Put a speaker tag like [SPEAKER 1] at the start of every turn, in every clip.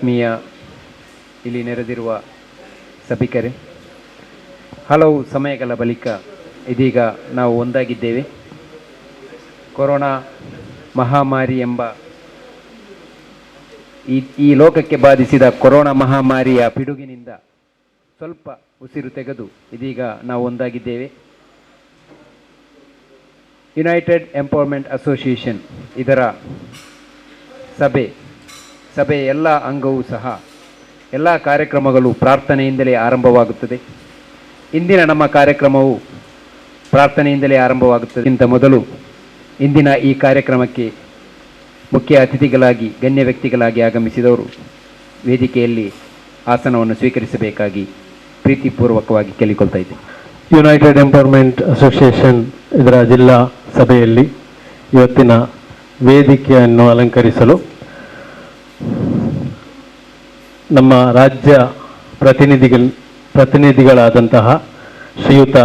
[SPEAKER 1] ಆತ್ಮೀಯ ಇಲ್ಲಿ ನೆರೆದಿರುವ ಸಭಿಕರೇ, ಹಲವು ಸಮಯಗಳ ಬಳಿಕ ಇದೀಗ ನಾವು ಒಂದಾಗಿದ್ದೇವೆ. ಕೊರೋನಾ ಮಹಾಮಾರಿ ಎಂಬ ಈ ಲೋಕಕ್ಕೆ ಬಾಧಿಸಿದ ಕೊರೋನಾ ಮಹಾಮಾರಿಯ ಪಿಡುಗಿನಿಂದ ಸ್ವಲ್ಪ ಉಸಿರು ತೆಗೆದು ಇದೀಗ ನಾವು ಒಂದಾಗಿದ್ದೇವೆ. ಯುನೈಟೆಡ್ ಎಂಪವರ್ಮೆಂಟ್ ಅಸೋಸಿಯೇಷನ್ ಇದರ ಸಭೆ ಎಲ್ಲ ಅಂಗವೂ ಸಹ ಎಲ್ಲ ಕಾರ್ಯಕ್ರಮಗಳು ಪ್ರಾರ್ಥನೆಯಿಂದಲೇ ಆರಂಭವಾಗುತ್ತದೆ. ಇಂದಿನ ನಮ್ಮ ಕಾರ್ಯಕ್ರಮವು ಪ್ರಾರ್ಥನೆಯಿಂದಲೇ ಆರಂಭವಾಗುತ್ತದೆ. ಇಂಥ ಮೊದಲು ಇಂದಿನ ಈ ಕಾರ್ಯಕ್ರಮಕ್ಕೆ ಮುಖ್ಯ ಅತಿಥಿಗಳಾಗಿ ಗಣ್ಯ ವ್ಯಕ್ತಿಗಳಾಗಿ ಆಗಮಿಸಿದವರು ವೇದಿಕೆಯಲ್ಲಿ ಆಸನವನ್ನು ಸ್ವೀಕರಿಸಬೇಕಾಗಿ ಪ್ರೀತಿಪೂರ್ವಕವಾಗಿ ಕೇಳಿಕೊಳ್ತಾ ಇದ್ದೇನೆ.
[SPEAKER 2] ಯುನೈಟೆಡ್ ಎಂಪವರ್ಮೆಂಟ್ ಅಸೋಸಿಯೇಷನ್ ಇದರ ಜಿಲ್ಲಾ ಸಭೆಯಲ್ಲಿ ಇವತ್ತಿನ ವೇದಿಕೆಯನ್ನು ಅಲಂಕರಿಸಲು ನಮ್ಮ ರಾಜ್ಯ ಪ್ರತಿನಿಧಿಗಳಾದಂತಹ ಶ್ರೀಯುತ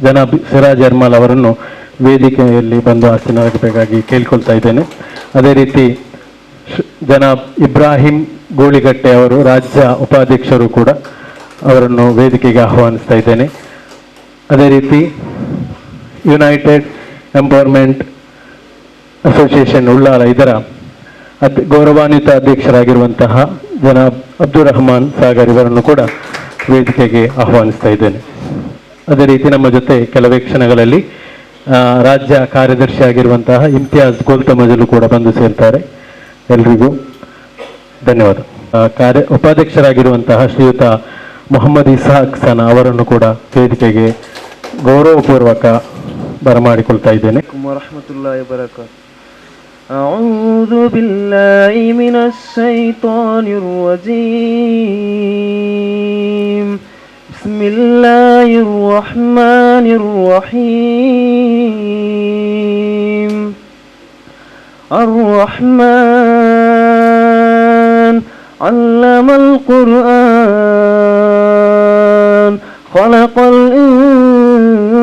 [SPEAKER 2] ಜನಾಬ್ ಸಿರಾಜ್ ಯರ್ಮಾಲ್ ಅವರನ್ನು ವೇದಿಕೆಯಲ್ಲಿ ಬಂದು ಆಸೀನರಾಗಬೇಕಾಗಿ ಕೇಳಿಕೊಳ್ತಾ ಇದ್ದೇನೆ. ಅದೇ ರೀತಿ ಜನಾಬ್ ಇಬ್ರಾಹಿಂ ಗೋಳಿಗಟ್ಟೆ ಅವರು ರಾಜ್ಯ ಉಪಾಧ್ಯಕ್ಷರು ಕೂಡ, ಅವರನ್ನು ವೇದಿಕೆಗೆ ಆಹ್ವಾನಿಸ್ತಾ ಇದ್ದೇನೆ. ಅದೇ ರೀತಿ ಯುನೈಟೆಡ್ ಎಂಪವರ್ಮೆಂಟ್ ಅಸೋಸಿಯೇಷನ್ ಉಳ್ಳಾಲ ಇದರ ಗೌರವಾನ್ವಿತ ಅಧ್ಯಕ್ಷರಾಗಿರುವಂತಹ ಜನಾಬ್ ಅಬ್ದುಲ್ ರಹಮಾನ್ ಸಾಗರ್ ಇವರನ್ನು ಕೂಡ ವೇದಿಕೆಗೆ ಆಹ್ವಾನಿಸ್ತಾ ಇದ್ದೇನೆ. ಅದೇ ರೀತಿ ನಮ್ಮ ಜೊತೆ ಕೆಲವೇ ಕ್ಷಣಗಳಲ್ಲಿ ರಾಜ್ಯ ಕಾರ್ಯದರ್ಶಿ ಆಗಿರುವಂತಹ ಇಮ್ತಿಯಾಜ್ ಗೋಲ್ತಮಜಲು ಕೂಡ ಬಂದು ಸೇರ್ತಾರೆ. ಎಲ್ರಿಗೂ ಧನ್ಯವಾದ. ಉಪಾಧ್ಯಕ್ಷರಾಗಿರುವಂತಹ ಶ್ರೀಯುತ ಮೊಹಮ್ಮದ್ ಇಸಾಕ್ ಸನಾ ಅವರನ್ನು ಕೂಡ ವೇದಿಕೆಗೆ ಗೌರವಪೂರ್ವಕ ಬರಮಾಡಿಕೊಳ್ತಾ ಇದ್ದೇನೆ.
[SPEAKER 3] ವರಹಮತುಲ್ಲಾಹಿ ವಬರಕಾತುಹು. ಅಊದು ಬಿಲ್ಲಾಹಿ ಮಿನಶ್ ಶೈತಾನಿರ್ ರಜೀಮ್. ಬಿಸ್ಮಿಲ್ಲಾಹಿರ್ ರಹ್ಮಾನಿರ್ ರಹೀಮ್. ಅರ್ ರಹ್ಮಾನ್ ಅಲ್ಲಮಲ್ ಕುರ್ಆನ್ ಖಲಕಲ್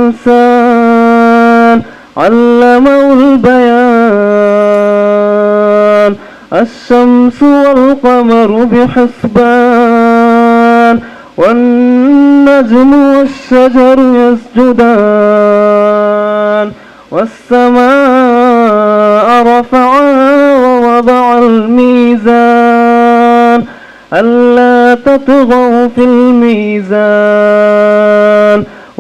[SPEAKER 3] ಇನ್ಸಾನ್ ಅಲ್ಲಮಹುಲ್ ಬಯಾನ್ ಅಶ್ಶಮ್ಸು ವಲ್ क़ಮರು ಬಿಹುಸ್ಬಾನ್ ವನ್ನಜ್ಮು ವಶ್ಶಜರು ಯಸ್ಜುದಾನ್ ವಸ್ಸಮಾಅ ರಫಅಹಾ ವವದಅಲ್ ಮೀಜಾನ್ ಅಲ್ಲಾ ತತ್ಗವು ಫಿಲ್ ಮೀಜಾನ್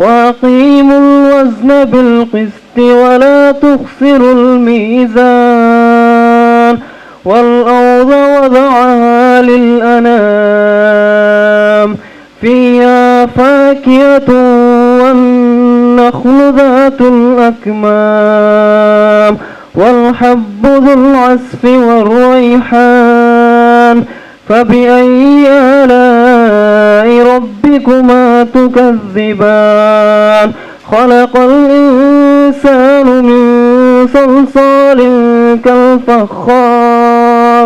[SPEAKER 3] وأقيموا الوزن بالقسط ولا تخسروا الميزان والأرض وضعها للأنام فيها فاكهة والنخل ذات الأكمام والحب ذو العصف والريحان فبأي آلاء ربكما تكذبان خلق الإنسان من صلصال كالفخار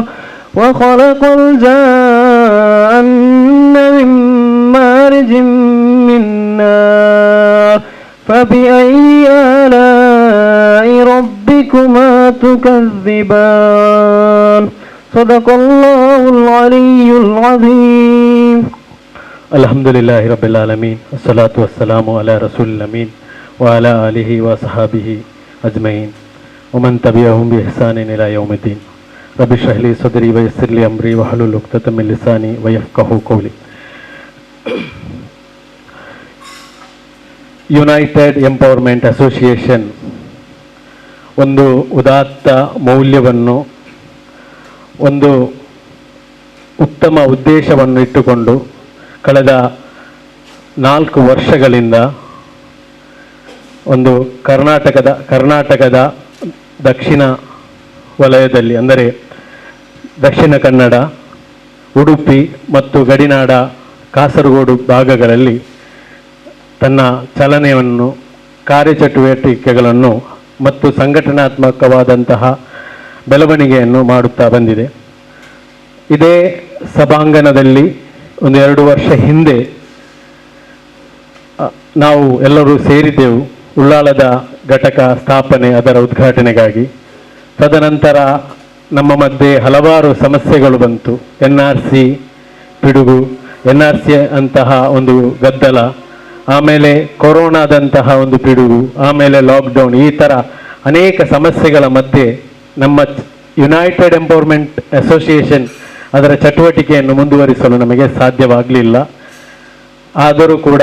[SPEAKER 3] وخلق الجان من مارج من نار فبأي آلاء ربكما تكذبان صدق الله العلي العظيم.
[SPEAKER 2] ಅಲ್ಹಮ್ದುಲಿಲ್ಲಾಹಿ ರಬ್ಬಿಲ್ ಆಲಮೀನ್ ಅಸ್ಸಲಾತು ವಸ್ಸಲಾಮು ಅಲಾ ರಸೂಲಿಲ್ ಅಮೀನ್ ವಅಲಾ ಆಲಿಹಿ ವಸಹಬಿಹಿ ಅಜ್ಮഈನ್ ವಮನ್ ತಬಿಅಹುಂ ಬಿಇಹ್ಸಾನಿನ್ ಇಲಾ ಯೌಮಿದ್ದೀನ್. ರಬ್ಬಿ ಇಶ್ರಹ್ ಲೀ ಸದ್ರಿ ವಯಸ್ಸಿರ್ ಲೀ ಅಮ್ರಿ ವಹ್ಲುಲ್ ಉಕ್ದತಂ ಮಿನ್ ಲಿಸಾನಿ ವಯಫ್ಕಹು ಕೌಲಿ. ಯುನೈಟೆಡ್ ಎಂಪವರ್ಮೆಂಟ್ ಅಸೋಸಿಯೇಷನ್ ಒಂದು ಉದಾತ್ತ ಮೌಲ್ಯವನ್ನು, ಒಂದು ಉತ್ತಮ ಉದ್ದೇಶವನ್ನು ಇಟ್ಟುಕೊಂಡು ಕಳೆದ 4 ವರ್ಷಗಳಿಂದ ಒಂದು ಕರ್ನಾಟಕದ ದಕ್ಷಿಣ ವಲಯದಲ್ಲಿ, ಅಂದರೆ ದಕ್ಷಿಣ ಕನ್ನಡ, ಉಡುಪಿ ಮತ್ತು ಗಡಿನಾಡ ಕಾಸರಗೋಡು ಭಾಗಗಳಲ್ಲಿ ತನ್ನ ಚಲನೆಯನ್ನು, ಕಾರ್ಯಚಟುವಟಿಕೆಗಳನ್ನು ಮತ್ತು ಸಂಘಟನಾತ್ಮಕವಾದಂತಹ ಬೆಳವಣಿಗೆಯನ್ನು ಮಾಡುತ್ತಾ ಬಂದಿದೆ. ಇದೇ ಸಭಾಂಗಣದಲ್ಲಿ 1-2 ವರ್ಷ ಹಿಂದೆ ನಾವು ಎಲ್ಲರೂ ಸೇರಿದ್ದೆವು ಉಳ್ಳಾಲದ ಘಟಕ ಸ್ಥಾಪನೆ, ಅದರ ಉದ್ಘಾಟನೆಗಾಗಿ. ತದನಂತರ ನಮ್ಮ ಮಧ್ಯೆ ಹಲವಾರು ಸಮಸ್ಯೆಗಳು ಬಂತು. NRC ಪಿಡುಗು, NRC ಅಂತಹ ಒಂದು ಗದ್ದಲ, ಆಮೇಲೆ ಕೊರೋನಾದಂತಹ ಒಂದು ಪಿಡುಗು, ಆಮೇಲೆ ಲಾಕ್ಡೌನ್, ಈ ಥರ ಅನೇಕ ಸಮಸ್ಯೆಗಳ ಮಧ್ಯೆ ನಮ್ಮ ಯುನೈಟೆಡ್ ಎಂಪವರ್ಮೆಂಟ್ ಅಸೋಸಿಯೇಷನ್ ಅದರ ಚಟುವಟಿಕೆಯನ್ನು ಮುಂದುವರಿಸಲು ನಮಗೆ ಸಾಧ್ಯವಾಗಲಿಲ್ಲ. ಆದರೂ ಕೂಡ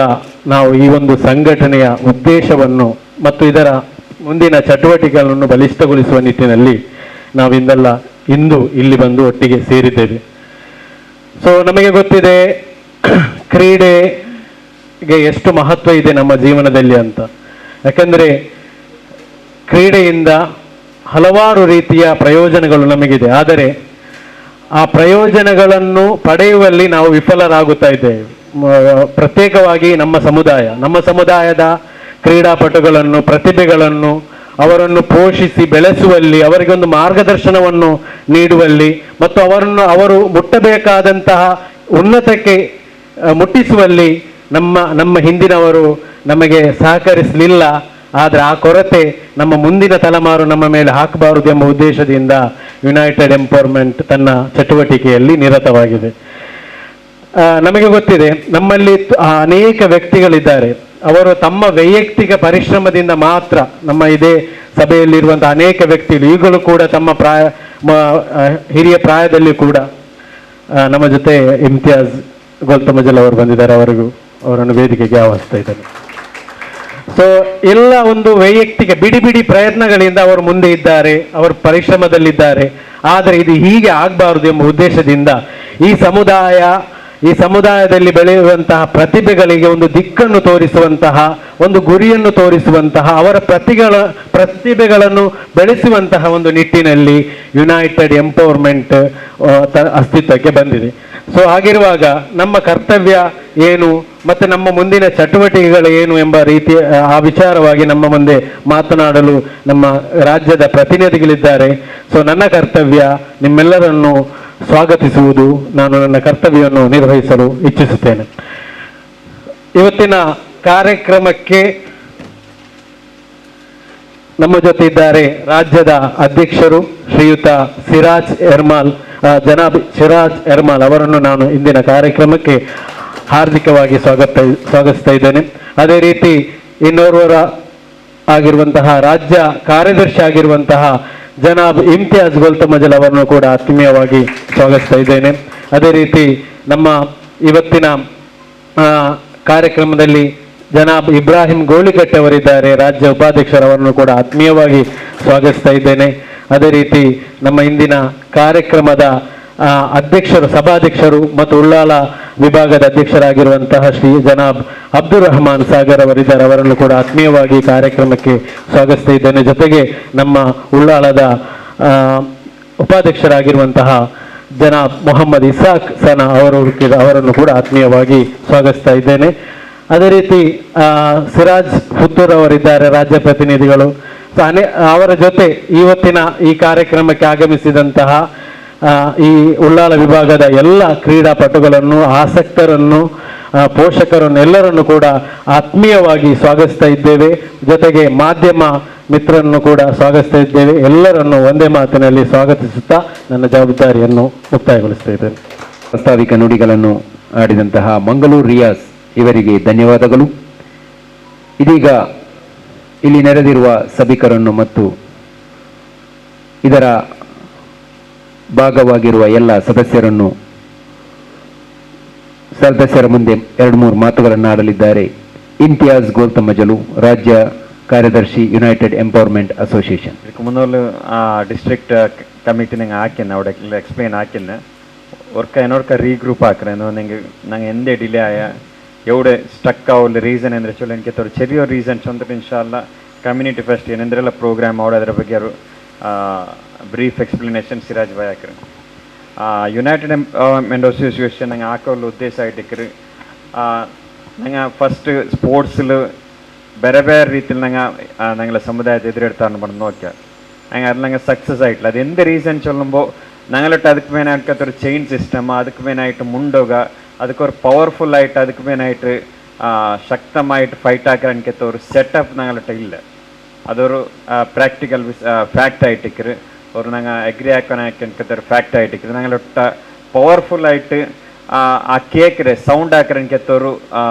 [SPEAKER 2] ನಾವು ಈ ಒಂದು ಸಂಘಟನೆಯ ಉದ್ದೇಶವನ್ನು ಮತ್ತು ಇದರ ಮುಂದಿನ ಚಟುವಟಿಕೆಗಳನ್ನು ಬಲಿಷ್ಠಗೊಳಿಸುವ ನಿಟ್ಟಿನಲ್ಲಿ ಇಂದು ಇಲ್ಲಿ ಬಂದು ಒಟ್ಟಿಗೆ ಸೇರಿದ್ದೇವೆ. ಸೊ ನಮಗೆ ಗೊತ್ತಿದೆ ಕ್ರೀಡೆಗೆ ಎಷ್ಟು ಮಹತ್ವ ಇದೆ ನಮ್ಮ ಜೀವನದಲ್ಲಿ ಅಂತ. ಯಾಕಂದರೆ ಕ್ರೀಡೆಯಿಂದ ಹಲವಾರು ರೀತಿಯ ಪ್ರಯೋಜನಗಳು ನಮಗಿದೆ. ಆದರೆ ಆ ಪ್ರಯೋಜನಗಳನ್ನು ಪಡೆಯುವಲ್ಲಿ ನಾವು ವಿಫಲರಾಗುತ್ತಾ ಇದ್ದೇವೆ. ಪ್ರತ್ಯೇಕವಾಗಿ ನಮ್ಮ ಸಮುದಾಯದ ಕ್ರೀಡಾಪಟುಗಳನ್ನು, ಪ್ರತಿಭೆಗಳನ್ನು ಅವರನ್ನು ಪೋಷಿಸಿ ಬೆಳೆಸುವಲ್ಲಿ, ಅವರಿಗೊಂದು ಮಾರ್ಗದರ್ಶನವನ್ನು ನೀಡುವಲ್ಲಿ ಮತ್ತು ಅವರು ಮುಟ್ಟಬೇಕಾದಂತಹ ಉನ್ನತಕ್ಕೆ ಮುಟ್ಟಿಸುವಲ್ಲಿ ನಮ್ಮ ಹಿಂದಿನವರು ನಮಗೆ ಸಹಕರಿಸಲಿಲ್ಲ. ಆದರೆ ಆ ಕೊರತೆ ನಮ್ಮ ಮುಂದಿನ ತಲೆಮಾರು ನಮ್ಮ ಮೇಲೆ ಹಾಕಬಾರದು ಎಂಬ ಉದ್ದೇಶದಿಂದ ಯುನೈಟೆಡ್ ಎಂಪವರ್ಮೆಂಟ್ ತನ್ನ ಚಟುವಟಿಕೆಯಲ್ಲಿ ನಿರತವಾಗಿದೆ. ನಮಗೆ ಗೊತ್ತಿದೆ, ನಮ್ಮಲ್ಲಿ ಅನೇಕ ವ್ಯಕ್ತಿಗಳಿದ್ದಾರೆ. ಅವರು ತಮ್ಮ ವೈಯಕ್ತಿಕ ಪರಿಶ್ರಮದಿಂದ ಮಾತ್ರ, ನಮ್ಮ ಇದೇ ಸಭೆಯಲ್ಲಿರುವಂತಹ ಅನೇಕ ವ್ಯಕ್ತಿಗಳು ಈಗಲೂ ಕೂಡ ತಮ್ಮ ಹಿರಿಯ ಪ್ರಾಯದಲ್ಲಿ ಕೂಡ ನಮ್ಮ ಜೊತೆ ಇಮ್ತಿಯಾಜ್ ಗೋಲ್ತಮಜಲ್ ಅವರು ಬಂದಿದ್ದಾರೆ. ಅವರನ್ನು ವೇದಿಕೆಗೆ ಆಹ್ವಾನಿಸ್ತಾ ಇದ್ದಾರೆ. ಸೊ ಎಲ್ಲ ಒಂದು ವೈಯಕ್ತಿಕ ಬಿಡಿ ಪ್ರಯತ್ನಗಳಿಂದ ಅವರು ಮುಂದೆ ಇದ್ದಾರೆ, ಅವರು ಪರಿಶ್ರಮದಲ್ಲಿದ್ದಾರೆ. ಆದರೆ ಇದು ಹೀಗೆ ಆಗಬಾರದು ಎಂಬ ಉದ್ದೇಶದಿಂದ ಈ ಸಮುದಾಯದಲ್ಲಿ ಬೆಳೆಯುವಂತಹ ಪ್ರತಿಭೆಗಳಿಗೆ ಒಂದು ದಿಕ್ಕನ್ನು ತೋರಿಸುವಂತಹ, ಒಂದು ಗುರಿಯನ್ನು ತೋರಿಸುವಂತಹ, ಅವರ ಪ್ರತಿಭೆಗಳನ್ನು ಬೆಳೆಸುವಂತಹ ಒಂದು ನಿಟ್ಟಿನಲ್ಲಿ ಯುನೈಟೆಡ್ ಎಂಪವರ್ಮೆಂಟ್ ಅಸ್ತಿತ್ವಕ್ಕೆ ಬಂದಿದೆ. ಸೊ ಹಾಗಿರುವಾಗ ನಮ್ಮ ಕರ್ತವ್ಯ ಏನು ಮತ್ತು ನಮ್ಮ ಮುಂದಿನ ಚಟುವಟಿಕೆಗಳು ಏನು ಎಂಬ ಆ ವಿಚಾರವಾಗಿ ನಮ್ಮ ಮುಂದೆ ಮಾತನಾಡಲು ನಮ್ಮ ರಾಜ್ಯದ ಪ್ರತಿನಿಧಿಗಳಿದ್ದಾರೆ. ಸೊ ನನ್ನ ಕರ್ತವ್ಯ ನಿಮ್ಮೆಲ್ಲರನ್ನು ಸ್ವಾಗತಿಸುವುದು. ನಾನು ನನ್ನ ಕರ್ತವ್ಯವನ್ನು ನಿರ್ವಹಿಸಲು ಇಚ್ಛಿಸುತ್ತೇನೆ. ಇವತ್ತಿನ ಕಾರ್ಯಕ್ರಮಕ್ಕೆ ನಮ್ಮ ಜೊತೆ ಇದ್ದಾರೆ ರಾಜ್ಯದ ಅಧ್ಯಕ್ಷರು ಶ್ರೀಯುತ ಜನಾಬ್ ಸಿರಾಜ್ ಎರ್ಮಾಲ್ ಅವರನ್ನು ನಾನು ಇಂದಿನ ಕಾರ್ಯಕ್ರಮಕ್ಕೆ ಹಾರ್ದಿಕವಾಗಿ ಸ್ವಾಗತಿಸ್ತಾ ಇದ್ದೇನೆ. ಅದೇ ರೀತಿ ಇನ್ನೋರ್ವರ ಆಗಿರುವಂತಹ ರಾಜ್ಯ ಕಾರ್ಯದರ್ಶಿ ಆಗಿರುವಂತಹ ಜನಾಬ್ ಇಮ್ತಿಯಾಜ್ ಗೋಲ್ತಮಜಲ್ ಅವರನ್ನು ಕೂಡ ಆತ್ಮೀಯವಾಗಿ ಸ್ವಾಗತಿಸ್ತಾ ಇದ್ದೇನೆ. ಅದೇ ರೀತಿ ನಮ್ಮ ಇವತ್ತಿನ ಕಾರ್ಯಕ್ರಮದಲ್ಲಿ ಜನಾಬ್ ಇಬ್ರಾಹಿಂ ಗೋಳಿಕಟ್ಟೆ ಅವರಿದ್ದಾರೆ, ರಾಜ್ಯ ಉಪಾಧ್ಯಕ್ಷರವರನ್ನು ಕೂಡ ಆತ್ಮೀಯವಾಗಿ ಸ್ವಾಗತಿಸ್ತಾ ಇದ್ದೇನೆ. ಅದೇ ರೀತಿ ನಮ್ಮ ಇಂದಿನ ಕಾರ್ಯಕ್ರಮದ ಸಭಾಧ್ಯಕ್ಷರು ಮತ್ತು ಉಳ್ಳಾಲ ವಿಭಾಗದ ಅಧ್ಯಕ್ಷರಾಗಿರುವಂತಹ ಶ್ರೀ ಜನಾಬ್ ಅಬ್ದುಲ್ ರಹಮಾನ್ ಸಾಗರ್ ಅವರಿದ್ದಾರೆ, ಅವರನ್ನು ಕೂಡ ಆತ್ಮೀಯವಾಗಿ ಕಾರ್ಯಕ್ರಮಕ್ಕೆ ಸ್ವಾಗತಿಸ್ತಾ ಇದ್ದೇನೆ. ಜೊತೆಗೆ ನಮ್ಮ ಉಳ್ಳಾಲದ ಉಪಾಧ್ಯಕ್ಷರಾಗಿರುವಂತಹ ಜನಾಬ್ ಮೊಹಮ್ಮದ್ ಇಸಾಕ್ ಸನಾ ಅವರನ್ನು ಕೂಡ ಆತ್ಮೀಯವಾಗಿ ಸ್ವಾಗತಿಸ್ತಾ ಇದ್ದೇನೆ. ಅದೇ ರೀತಿ ಸಿರಾಜ್ ಪುತ್ತೂರ್ ಅವರಿದ್ದಾರೆ, ರಾಜ್ಯ ಪ್ರತಿನಿಧಿಗಳು. ಅವರ ಜೊತೆ ಇವತ್ತಿನ ಈ ಕಾರ್ಯಕ್ರಮಕ್ಕೆ ಆಗಮಿಸಿದಂತಹ ಈ ಉಳ್ಳಾಲ ವಿಭಾಗದ ಎಲ್ಲ ಕ್ರೀಡಾಪಟುಗಳನ್ನು, ಆಸಕ್ತರನ್ನು, ಪೋಷಕರನ್ನು ಎಲ್ಲರನ್ನು ಕೂಡ ಆತ್ಮೀಯವಾಗಿ ಸ್ವಾಗತಿಸ್ತಾ ಇದ್ದೇವೆ. ಜೊತೆಗೆ ಮಾಧ್ಯಮ ಮಿತ್ರರನ್ನು ಕೂಡ ಸ್ವಾಗತಿಸ್ತಾ ಇದ್ದೇವೆ. ಎಲ್ಲರನ್ನು ಒಂದೇ ಮಾತಿನಲ್ಲಿ ಸ್ವಾಗತಿಸುತ್ತಾ ನನ್ನ ಜವಾಬ್ದಾರಿಯನ್ನು ಮುಕ್ತಾಯಗೊಳಿಸ್ತಾ ಇದ್ದೇನೆ.
[SPEAKER 1] ಪ್ರಾಸ್ತಾವಿಕ ನುಡಿಗಳನ್ನು ಆಡಿದಂತಹ ಮಂಗಳೂರು ರಿಯಾಸ್ ಇವರಿಗೆ ಧನ್ಯವಾದಗಳು. ಇದೀಗ ಇಲ್ಲಿ ನೆರೆದಿರುವ ಸಭಿಕರನ್ನು ಮತ್ತು ಇದರ ಭಾಗವಾಗಿರುವ ಎಲ್ಲ ಸದಸ್ಯರ ಮುಂದೆ 2-3 ಮಾತುಗಳನ್ನು ಆಡಲಿದ್ದಾರೆ. ಇಮ್ತಿಯಾಜ್ ಗೋಲ್ತಮಜಲು, ರಾಜ್ಯ ಕಾರ್ಯದರ್ಶಿ ಯುನೈಟೆಡ್ ಎಂಪವರ್ಮೆಂಟ್ ಅಸೋಸಿಯೇಷನ್.
[SPEAKER 4] ಇದಕ್ಕೆ ಮುನ್ನೋಲು ಡಿಸ್ಟ್ರಿಕ್ಟ್ ಕಮಿಟಿ ನಂಗೆ ಹಾಕಿನ ಅವಡೆ ಎಕ್ಸ್ಪ್ಲೇನ್ ಹಾಕಿನ ಒರ್ಕ ರೀಗ್ರೂಪ್ ಹಾಕ್ರೆ ನಂಗೆ ಎಂದೇ ಡಿಲೇ ಆಯ ಎವಡೆ ಸ್ಟಕ್ ಆವಲ್ ರೀಸನ್ ಅಂದರೆ ಚೊಲ್ಲ ನನಗೆ ತೋರು ಚೆರಿಯೋ ರೀಸನ್ ಚಂದ್ರ ಇನ್ಶಾಲ್ಲ ಕಮ್ಯುನಿಟಿ ಫೆಸ್ಟ್ ಏನೆಂದ್ರೆಲ್ಲ ಪ್ರೋಗ್ರಾಮ್ ಅವಡೆ ಅದರ ಬಗ್ಗೆ ಅವರು ಬ್ರೀಫ್ ಎಕ್ಸ್ಪ್ಲನೇಷನ್ ಸಿರಾಜ್ ಬಾಯ್ ಹಾಕ್ರಿ. ಯುನೈಟೆಡ್ ಎಂಪವರ್ಮೆಂಟ್ ಅಸೋಸಿಯೇಷನ್ ನಂಗೆ ಹಾಕೋಲ್ಲ ಉದ್ದೇಶ ಆಯ್ತಿಕ್ರಿ. ನಂಗೆ ಫಸ್ಟ್ ಸ್ಪೋರ್ಟ್ಸ್ಲು ಬೇರೆ ರೀತಿಲಿ ನಂಗೆ ಸಮುದಾಯದ ಎದುರಿಡ್ತಾನೆ ಬಂದು ನೋಡ್ಯ ನಂಗೆ ಅದು ನಂಗೆ ಸಕ್ಸಸ್ ಆಯ್ತಲ್ಲ. ಅದು ಎಂದ ರೀಸನ್ ಚೊಲ್ಲಂಬೋ ನಂಗಲಿಟ್ಟು ಅದಕ್ಕೆ ಮೇನೆ ಅನ್ಕತ್ತವ್ರು ಚೈನ್ ಸಿಸ್ಟಮ್, ಅದಕ್ಕೆ ಮೇನೆ ಆಯ್ತು ಮುಂಡೋಗ, ಅದಕ್ಕೆ ಪವರ್ಫುಲ್ ಆಯ್ತು, ಅದಕ್ಕೆ ಮೇನೆ ಆಯ್ತು ಶಕ್ತಮಾയിട്ട് ಫೈಟ್ ಹಾಕಿ ಅನ್ಕತ್ತವ್ರು ಸೆಟಪ್ ನಂಗಲಿಟ್ಟು ಇಲ್ಲ. ಅದವರು ಪ್ರಾಕ್ಟಿಕಲ್ ಫ್ಯಾಕ್ಟ್ ಆಯ್ತಿಕ್ರಿ. ഒരു ഞങ്ങൾ അഗ്രി ആക്കാനൊക്കെ ഒരു ഫാക്റ്റ് ആയിട്ട് ഞങ്ങളൊട്ട പവർഫുള്ളായിട്ട് ആ കേൾക്കിற സൗണ്ട് ആക്കിറങ്ങിക്കത്തെ ഒരു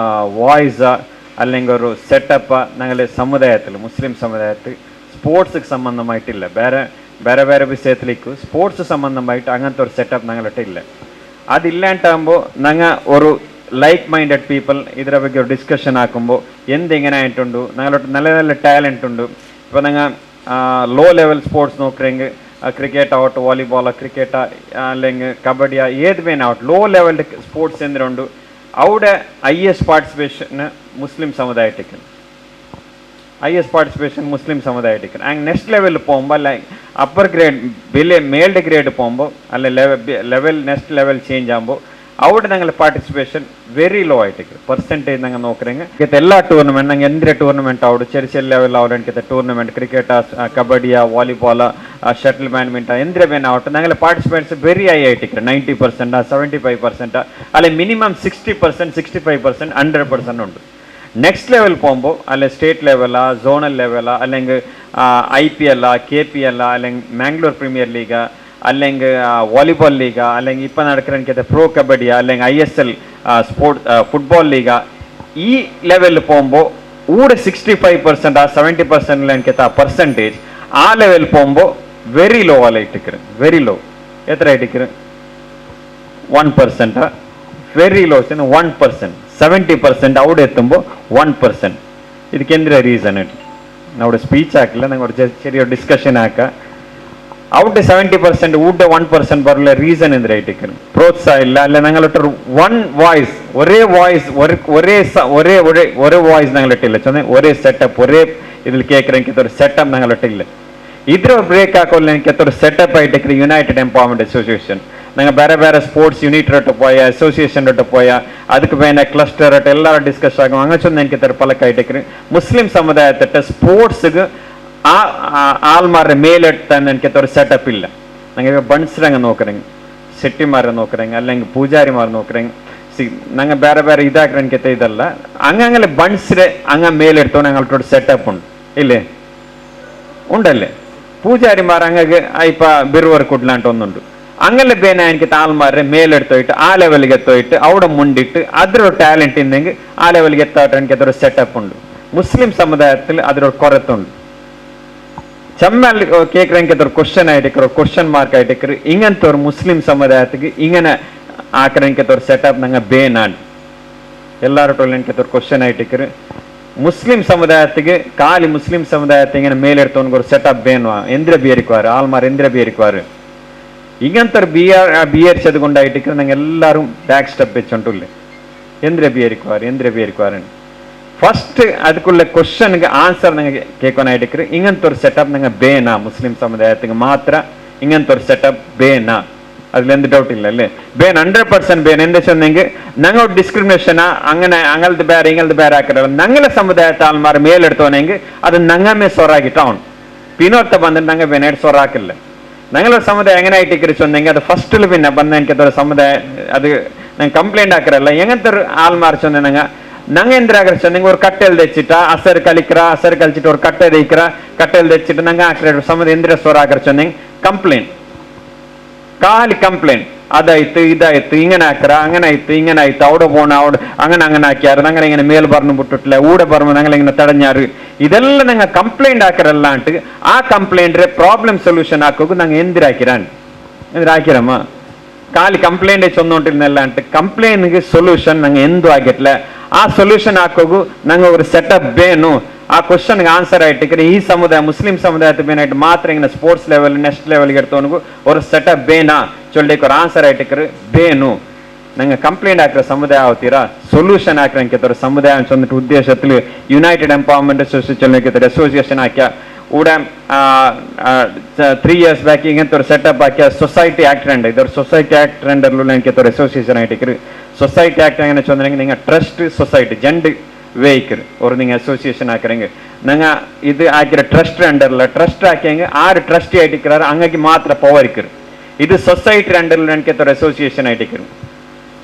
[SPEAKER 4] വോയിസ് അല്ലെങ്കിൽ ഒരു സെറ്റപ്പ് ഞങ്ങളുടെ സമുദായത്തിൽ മുസ്ലിം സമുദായത്തിൽ സ്പോർട്സിക്ക് സംബന്ധമായിട്ടില്ല. വേറെ വേറെ വിഷയത്തിലേക്ക് സ്പോർട്സ് സംബന്ധമായിട്ട് അങ്ങനത്തെ ഒരു സെറ്റപ്പ് ഞങ്ങളിട്ട് ഇല്ല. അതില്ലാണ്ടാകുമ്പോൾ ഞങ്ങൾ ഒരു ലൈക്ക് മൈൻഡഡ് പീപ്പിൾ ഇതിനെ ಬಗ್ಗೆ ഒരു ഡിസ്കഷൻ ആക്കുമ്പോൾ എന്തെങ്ങനെ ആയിട്ടുണ്ട് ഞങ്ങളോട്ട് നല്ല നല്ല ടാലൻറ്റ് ഉണ്ട്. ഇപ്പോൾ ഞങ്ങൾ ലോ ലെവൽ സ്പോർട്സ് നോക്കുകയെങ്കിൽ ക്രിക്കറ്റ് ആവട്ടെ, ವಾಲಿಬಾಲ್, ಕ್ರಿಕೆಟ್ അല്ലെങ്കിൽ കബഡിയ ഏത് വേനാവട്ടെ ലോ ലെവലിൻ്റെ സ്പോർട്സ് എന്തിനുണ്ട് അവിടെ ഹൈയസ്റ്റ് പാർട്ടിസിപ്പേഷന് മുസ്ലിം സമുദായത്തേക്ക് മുസ്ലിം സമുദായത്തേക്ക് ആൻഡ് നെക്സ്റ്റ് ലെവലിൽ പോകുമ്പോൾ അല്ല അപ്പർ ഗ്രേഡ് മേൽഡ് ഗ്രേഡ് പോകുമ്പോൾ അല്ല ലെവൽ നെക്സ്റ്റ് ലെവൽ ചേഞ്ച് ആകുമ്പോൾ അവിടെ ഞങ്ങൾ പാർട്ടിസിപ്പേഷൻ വെരി ലോ ആയിട്ടേക്ക് പെർസെൻറ്റേജ് ഞങ്ങൾ നോക്കുകയെങ്കിൽ എല്ലാ ടൂർണമെൻറ്റ് ഞങ്ങൾ എന്തിൻ്റെ ടൂർണമെൻറ്റ് ആവട്ടെ ചെറിയ ലെവൽ ആവട്ടെ എനിക്ക് ടൂർണമെൻറ്റ് ക്രിക്കറ്റ്, കബഡിയ, ವಾಲಿಬಾಲ್, ഷട്ടിൽ, ബാഡ്മിൻ്റൺ എന്തിനെ വേനാവട്ടെ ഞങ്ങൾ പാർട്ടിസിപ്പേറ്റ്സ് വെരി ഹൈ ആയിട്ടേക്ക് 90%, 75%, അല്ലെങ്കിൽ മിനിമം 60%, 65%, 100% ഉണ്ട്. നെക്സ്റ്റ് ലെവൽ പോകുമ്പോൾ അല്ലെ സ്റ്റേറ്റ് ലെവലാ, സോണൽ ലെവലാ, അല്ലെങ്കിൽ IPL, KPL, അല്ലെങ്കിൽ മാംഗ്ലൂർ പ്രീമിയർ ലീഗ്, അല്ലെങ്കിൽ വോളിബോൾ ലീഗ്, അല്ലെങ്കിൽ ഇപ്പം നടക്കുന്ന എനിക്ക് പ്രോ കബഡിയ, അല്ലെങ്കിൽ ISL ഫുട്ബോൾ ലീഗ്, ഈ ലെവലിൽ പോകുമ്പോൾ കൂടെ 65%, 70% എനിക്ക് പെർസെൻറ്റേജ് ആ ലെവലിൽ പോകുമ്പോൾ വെരി ലോ ആയിട്ടിരിക്കും. വെരി ലോ എത്ര ആയിട്ടിരിക്കും? 1%, വെരി ലോ 1%, 70% അവിടെ എത്തുമ്പോൾ 1%. ಇದಕ್ಕೆ എന്തിനാ റീസൺ? അവിടെ സ്പീച്ച് ആക്കില്ല, ഞങ്ങൾ ചെറിയ ഡിസ്കഷൻ ആക്കുക. അവിടെ 70% ഊടെ 1% ಬರಲ್ಲ. ರೀಸನ್ ಎಂದ್ರೆ ಐಟಿಕನ್ ಪ್ರೋತ್ಸಾಹ ಇಲ್ಲ. ಅಲ್ಲ ഞങ്ങളിട്ടൊരു വൺ വോയിസ്, ഒരേ വോയിസ്, ഒരേ വോയിസ് ഞങ്ങളിട്ടില്ല. ഒരേ സെറ്റപ്പ്, ഒരേ ഇതിൽ കേൾക്കണമെങ്കിൽ ഒരു സെറ്റപ്പ് ഞങ്ങളിട്ടില്ല. ഇದ್ರ ಬ್ರೇಕ್ ಹಾಕೋಲ್ಲ എനിക്ക് ഒരു സെറ്റപ്പ് ആയിട്ട് യുണൈറ്റഡ് എംപവർമെന്റ് അസോസിയേഷൻ ഞങ്ങൾ ಬೇರೆ ಬೇರೆ ಸ್ಪೋರ್ಟ್ಸ್ ಯೂನಿಟ್ പോയ അസോസിയേഷൻ പോയ ಅದಕ್ಕೆ ಬೇರೆ ಕ್ಲಸ್ಟರ್ ಎಲ್ಲರೂ ಡಿಸ್ಕಸ್ ಆகும். അങ്ങനെ ചൊന്ന എനിക്ക് പലക്കായിട്ട് മുസ്ലിം സമുദായത്തിട്ട് സ്പോർട്സിಗೆ ആൾമാരുടെ മേലെത്താൻ എനിക്ക് ഒരു സെറ്റപ്പ് ഇല്ല. ഞങ്ങൾ ബൺസിലങ്ങ് നോക്കണമെങ്കിൽ, ശെട്ടിമാരെ നോക്കണമെങ്കിൽ, അല്ലെങ്കിൽ പൂജാരിമാർ നോക്കണമെങ്കിൽ ഞങ്ങൾ ಬೇರೆ ಬೇರೆ ഇതാക്കണം എനിക്ക് ഇതല്ല. അങ്ങനെ ബൺസിലെ അങ്ങ് മേലെടുത്തോ ഞങ്ങൾക്കൊരു സെറ്റപ്പ് ഉണ്ട് ഇല്ലേ? ഉണ്ടല്ലേ? പൂജാരിമാർ അങ്ങക്ക് ഇപ്പൊ ബിറുവർ കുട്ടിലാണ്ട് ഒന്നുണ്ട്. അങ്ങനെ ಬೇನೆ എനിക്ക് ആൾമാരെ മേലെടുത്തോയിട്ട് ആ ലെവലിಗೆ എത്തോയിട്ട് അവിടെ മുണ്ടിട്ട് അതിലൊരു ടാലന്റ് ഉണ്ടെങ്കിൽ ആ ലെവലിಗೆ എത്തായിട്ട് എനിക്ക് അതൊരു സെറ്റപ്പ് ഉണ്ട്. മുസ്ലിം സമുദായത്തിൽ അതിലൊരു കുറത്തുണ്ട്. ചമ്മൽ കേൾക്കണമെങ്കിൽ അതൊരു ക്വസ്റ്റ്യൻ ആയിട്ട് ഒരു ക്വസ്റ്റ്യൻ മാർക്ക് ആയിട്ട് ഇങ്ങനത്തെ ഒരു മുസ്ലിം സമുദായത്തിക്ക് ഇങ്ങനെ ആക്കണമെങ്കിൽ ഒരു സെറ്റപ്പ് ഞങ്ങൾ ಬೇನಾണ്. എല്ലാവരുടെ എനിക്കതൊരു ക്വസ്റ്റ്യൻ ആയിട്ട് മുസ്ലിം സമുദായത്തിക്ക് കാലി മുസ്ലിം സമുദായത്തെ ഇങ്ങനെ മേലെടുത്തോണ്ട് ഒരു സെറ്റപ്പ് ಬೇನು എന്തിനെ ബിയരിക്കുവാറ് ആൾമാർ എന്തിനെ ബിയരിക്കുവാറ് ഇങ്ങനത്തെ ഒരു ബിയരിച്ചത് കൊണ്ടായിട്ട് ഞങ്ങൾ എല്ലാവരും ബാക്ക് സ്റ്റെപ്പ് വെച്ചോണ്ടില്ലേ എന്തിനെ ബിയരിക്കുവാറ് ഫസ്റ്റ് ಅದಕ್ಕುള്ള ಕ್ವಶನ್ಗೆ ಆನ್ಸರ್ ನಂಗೆ ಕೇಳ್ಕೊನಾയിട്ട് ഇങ്ങനത്തെ ഒരു സെറ്റപ്പ് ഞങ്ങൾ ಬೇನಾ മുസ്ലിം സമുദായത്തിന് മാത്രം ഇങ്ങനത്തെ ഒരു സെറ്റപ്പ് ಬೇನಾ അതിലെന്ത് ഡൗട്ട് ഇല്ല അല്ലേ? ಬೇನ್ 100% ಬೇನ್ എന്താ ചൊന്നെങ്കിൽ ഞങ്ങൾ ഡിസ്ക്രിമിനേഷനാ അങ്ങനെ അങ്ങനത്തെ ಬೇರೆ ഇങ്ങനത്തെ ಬೇರೆ ആക്കില്ല. ഞങ്ങളെ സമുദായത്തെ ആൾമാർ മേലെടുത്തോണെങ്കിൽ അത് ഞങ്ങമേ സൊറാക്കിട്ടാണ്. പിന്നോർത്ത ബന്ധം ഞങ്ങൾ ಬೇನಾയിട്ട് സൊറാക്കില്ല. ഞങ്ങളുടെ സമുദായം എങ്ങനെ ആയിട്ട് ചൊന്നെങ്കിൽ അത് ഫസ്റ്റിൽ പിന്നെ ಬಂದ എനിക്കതൊരു സമുദായം അത് ഞങ്ങൾ കംപ്ലൈന്റ് ആക്കിರಲ್ಲ. എങ്ങനത്തെ ഒരു ആൾമാർ ചൊന്നെ ഞങ്ങൾ എന്തിനാ നിങ്ങൾ ഒരു കട്ടയിൽ തെച്ചിട്ട അസർ കളിച്ചിട്ട് ഒരു കട്ട തയ്ക്കിற കട്ടയിൽ തെച്ചിട്ട് ഞങ്ങൾ ആക്കിற സമുദായം എന്തിനാ സൊറാക്കിற ചൊന്നെങ്കിൽ ಕಂಪ್ಲೇಂಟ್ കാലി ಕಂಪ್ಲೇಂಟ್ അതായിട്ട് ഇതായിട്ട് ഇങ്ങനെ ആക്കിற അങ്ങനെ ആയിട്ട് ഇങ്ങനെ ആയിട്ട് അവിടെ പോണ അവിടെ അങ്ങനെ ആക്കിയാറ് ഞങ്ങൾ ഇങ്ങനെ മേൽ പറഞ്ഞു വിട്ടിട്ടില്ല ഊടെ പറഞ്ഞു ഞങ്ങൾ ഇങ്ങനെ തടഞ്ഞാറ് ഇതെല്ലാം ഞങ്ങൾ കംപ്ലൈന്റ് ആക്കിറല്ലാണ്ട് ആ കംപ്ലൈന്റിന്റെ പ്രോബ്ലം സൊല്യൂഷൻ ആക്കുക ഞങ്ങൾ എന്തിനാക്കിരമ്മ കാലി ಕಂಪ್ಲೇಂಟ್ ചൊന്നോണ്ടിരുന്നല്ലാണ്ട് ಕಂಪ್ಲೇಂಟ್ಗೆ ಸೊಲ್ಯೂಷನ್ ഞങ്ങൾ എന്തും ആക്കിയിട്ടില്ല. ಆ ಸೊಲ್ಯೂಷನ್ ಹಾಕೋಗು ನಂಗೆ ഒരു സെറ്റപ്പ് ಬೇನು. ಆ ಕ್ವಶನ್ಗೆ ಆನ್ಸರ್ ಆಯ್ತು ಈ ಸಮುದಾಯ ಮುಸ್ಲಿಂ ಸಮುದಾಯದ ಬೇನಾയിട്ട് മാത്രം ഇങ്ങനെ സ്പോർട്സ് ലെവൽ നെക്സ്റ്റ് ലെവലിಗೆ എടുത്തോണു ഒരു സെറ്റപ്പ് ಬೇನಾ ചൊല്ലിക്ക് ഒരു ആൻസർ ആയിട്ട് ಬೇನು. ഞങ്ങൾ കംപ്ലൈന്റ് ആക്കിற ಸಮುದಾಯ ആവತೀರಾ ಸೊಲ್ಯೂಷನ್ ಹಾಕಿರಂಕೆ ഒരു സമുദായം ചൊന്നിട്ട് ഉദ്ദേശത്തിൽ യുണൈറ്റഡ് എംപവർമെന്റ് അസോസിയേഷൻ ആക്കിയ ഇവിടെ 3 years ബാക്ക് ഇങ്ങനത്തെ ഒരു സെറ്റപ്പ് ആക്കിയ സൊസൈറ്റി ആക്ട് ഉണ്ട്. ഇതൊരു സൊസൈറ്റി ആക്ട് അണ്ടറിലുള്ള എനിക്ക് ഒരു അസോസിയേഷൻ ആയിട്ട് സൊസൈറ്റി ആക്ട് എങ്ങനെ ചൊന്നെങ്കിൽ നിങ്ങൾ ട്രസ്റ്റ് സൊസൈറ്റി ജണ്ട് വേയ്ക്കർ ഒരു നിങ്ങൾ അസോസിയേഷൻ ആക്കിറെങ്കിൽ നിങ്ങൾ ഇത് ആക്കിയ ട്രസ്റ്റ് അണ്ടറില്ല ട്രസ്റ്റ് ആക്കിയെങ്കിൽ ആര് ട്രസ്റ്റി ആയിട്ടിരിക്കാറ് അങ്ങക്ക് മാത്രം പോവായിരിക്കും. ഇത് സൊസൈറ്റി അണ്ടറിലുള്ള എനിക്ക് ഒരു അസോസിയേഷൻ ആയിട്ടിരിക്കും.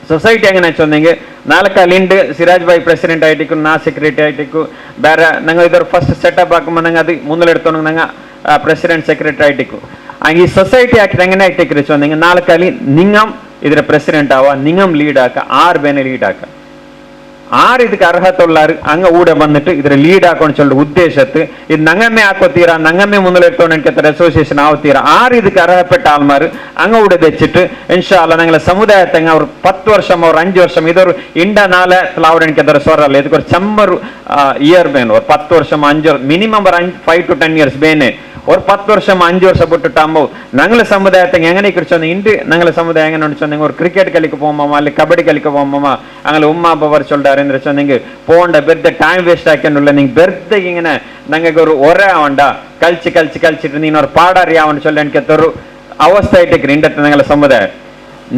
[SPEAKER 4] സൊസൈറ്റി എങ്ങനെ ചൊന്നെങ്കിൽ നാളെക്കാലിണ്ട് സിരാജ് ഭായ് പ്രസിഡന്റ് ആയിട്ടിരിക്കും നാ സെക്രട്ടറി ആയിട്ടിരിക്കും ಬೇರೆ ഞങ്ങൾ ഇതൊരു ഫസ്റ്റ് സെറ്റപ്പ് ആക്കുമ്പോൾ ഞങ്ങൾ അത് മുന്നിലെടുത്തോണെങ്കിൽ ഞങ്ങൾ പ്രസിഡന്റ് സെക്രട്ടറി ആയിട്ടിരിക്കും. ഈ സൊസൈറ്റി ആക്കിയിട്ട് എങ്ങനെ ആയിട്ട് വെച്ചോ നിങ്ങൾ നാളെ കാലി നിങ്ങം ഇതിന്റെ പ്രസിഡന്റ് ആവുക നിങ്ങം ലീഡാക്കുക 6 പേനെ ലീഡാക്കുക 6 ಇದಕ್ಕೆ ಅರ್ಹತೆ ಉಳ್ಳಾರು ಹಂಗ ಊಡ ಬಂದಿಟ್ಟು ಇದ್ರ ಲೀಡ್ ಹಾಕೊಂಡು ಚೊಲ್ಲು ಉದ್ದೇಶತ್ತು ಇದು ನಂಗಮ್ಮೆ ಹಾಕೋತೀರಾ ನಂಗಮ್ಮೆ ಮುಂದೆಟ್ಟು ನೆನ್ಕತ್ತಾರೆ ಅಸೋಸಿಯೇಷನ್ ಆಗುತ್ತೀರಾ 6 ಇದಕ್ಕೆ ಅರ್ಹಪೆಟ್ಟ ಆಲ್ಮಾರು ಹಂಗ ಊಡ ತೆಚ್ಚಿಟ್ಟು ಇನ್ಶಾಲ್ಲ ഞങ്ങളെ സമുദായത്തെ അവർ 10 വർഷം അവർ 5 വർഷം ഇതൊരു ഇണ്ട 4 ലാവടെനിക്കതൊരു സ്വറല്ല ഇതൊരു ചമ്മർ ഇയർ ബേൻ ഒരു 10 വർഷം 5 മിനിമം 5 to 10 years ബേനെ ഒരു 10 വർഷം 5 വർഷം ಬಿಟ್ಟುಟಾಂಬೋ ഞങ്ങളെ സമുദായത്തെ എങ്ങനെ കുറിച്ചൊന്ന് ഇണ്ട് ഞങ്ങളെ സമുദായം എങ്ങനെ ഉണ്ടെന്ന് ഒരു ക്രിക്കറ്റ് കളിക്ക് പോകുമ്പോൾ അല്ലെങ്കിൽ കബഡി കളിക്ക് പോകുമ്പോൾ അങ്ങനെ ഉമ്മ അപ്പ ചൊല്ലാറ് എന്ന് വെച്ചാൽ നിങ്ങൾ പോകണ്ട വെറുതെ ടൈം വേസ്റ്റ് ആക്കാനുള്ള നിങ്ങൾ വെറുതെ ഇങ്ങനെ ഞങ്ങൾക്ക് ഒരു ഒരാവണ്ട കളിച്ചിട്ട് നീ ഒരു പാടറിയാവണ്ട ചൊല്ല എനിക്കത്തൊരു അവസ്ഥ ആയിട്ടേക്ക് ഇണ്ടത്തെ ഞങ്ങളെ സമുദായം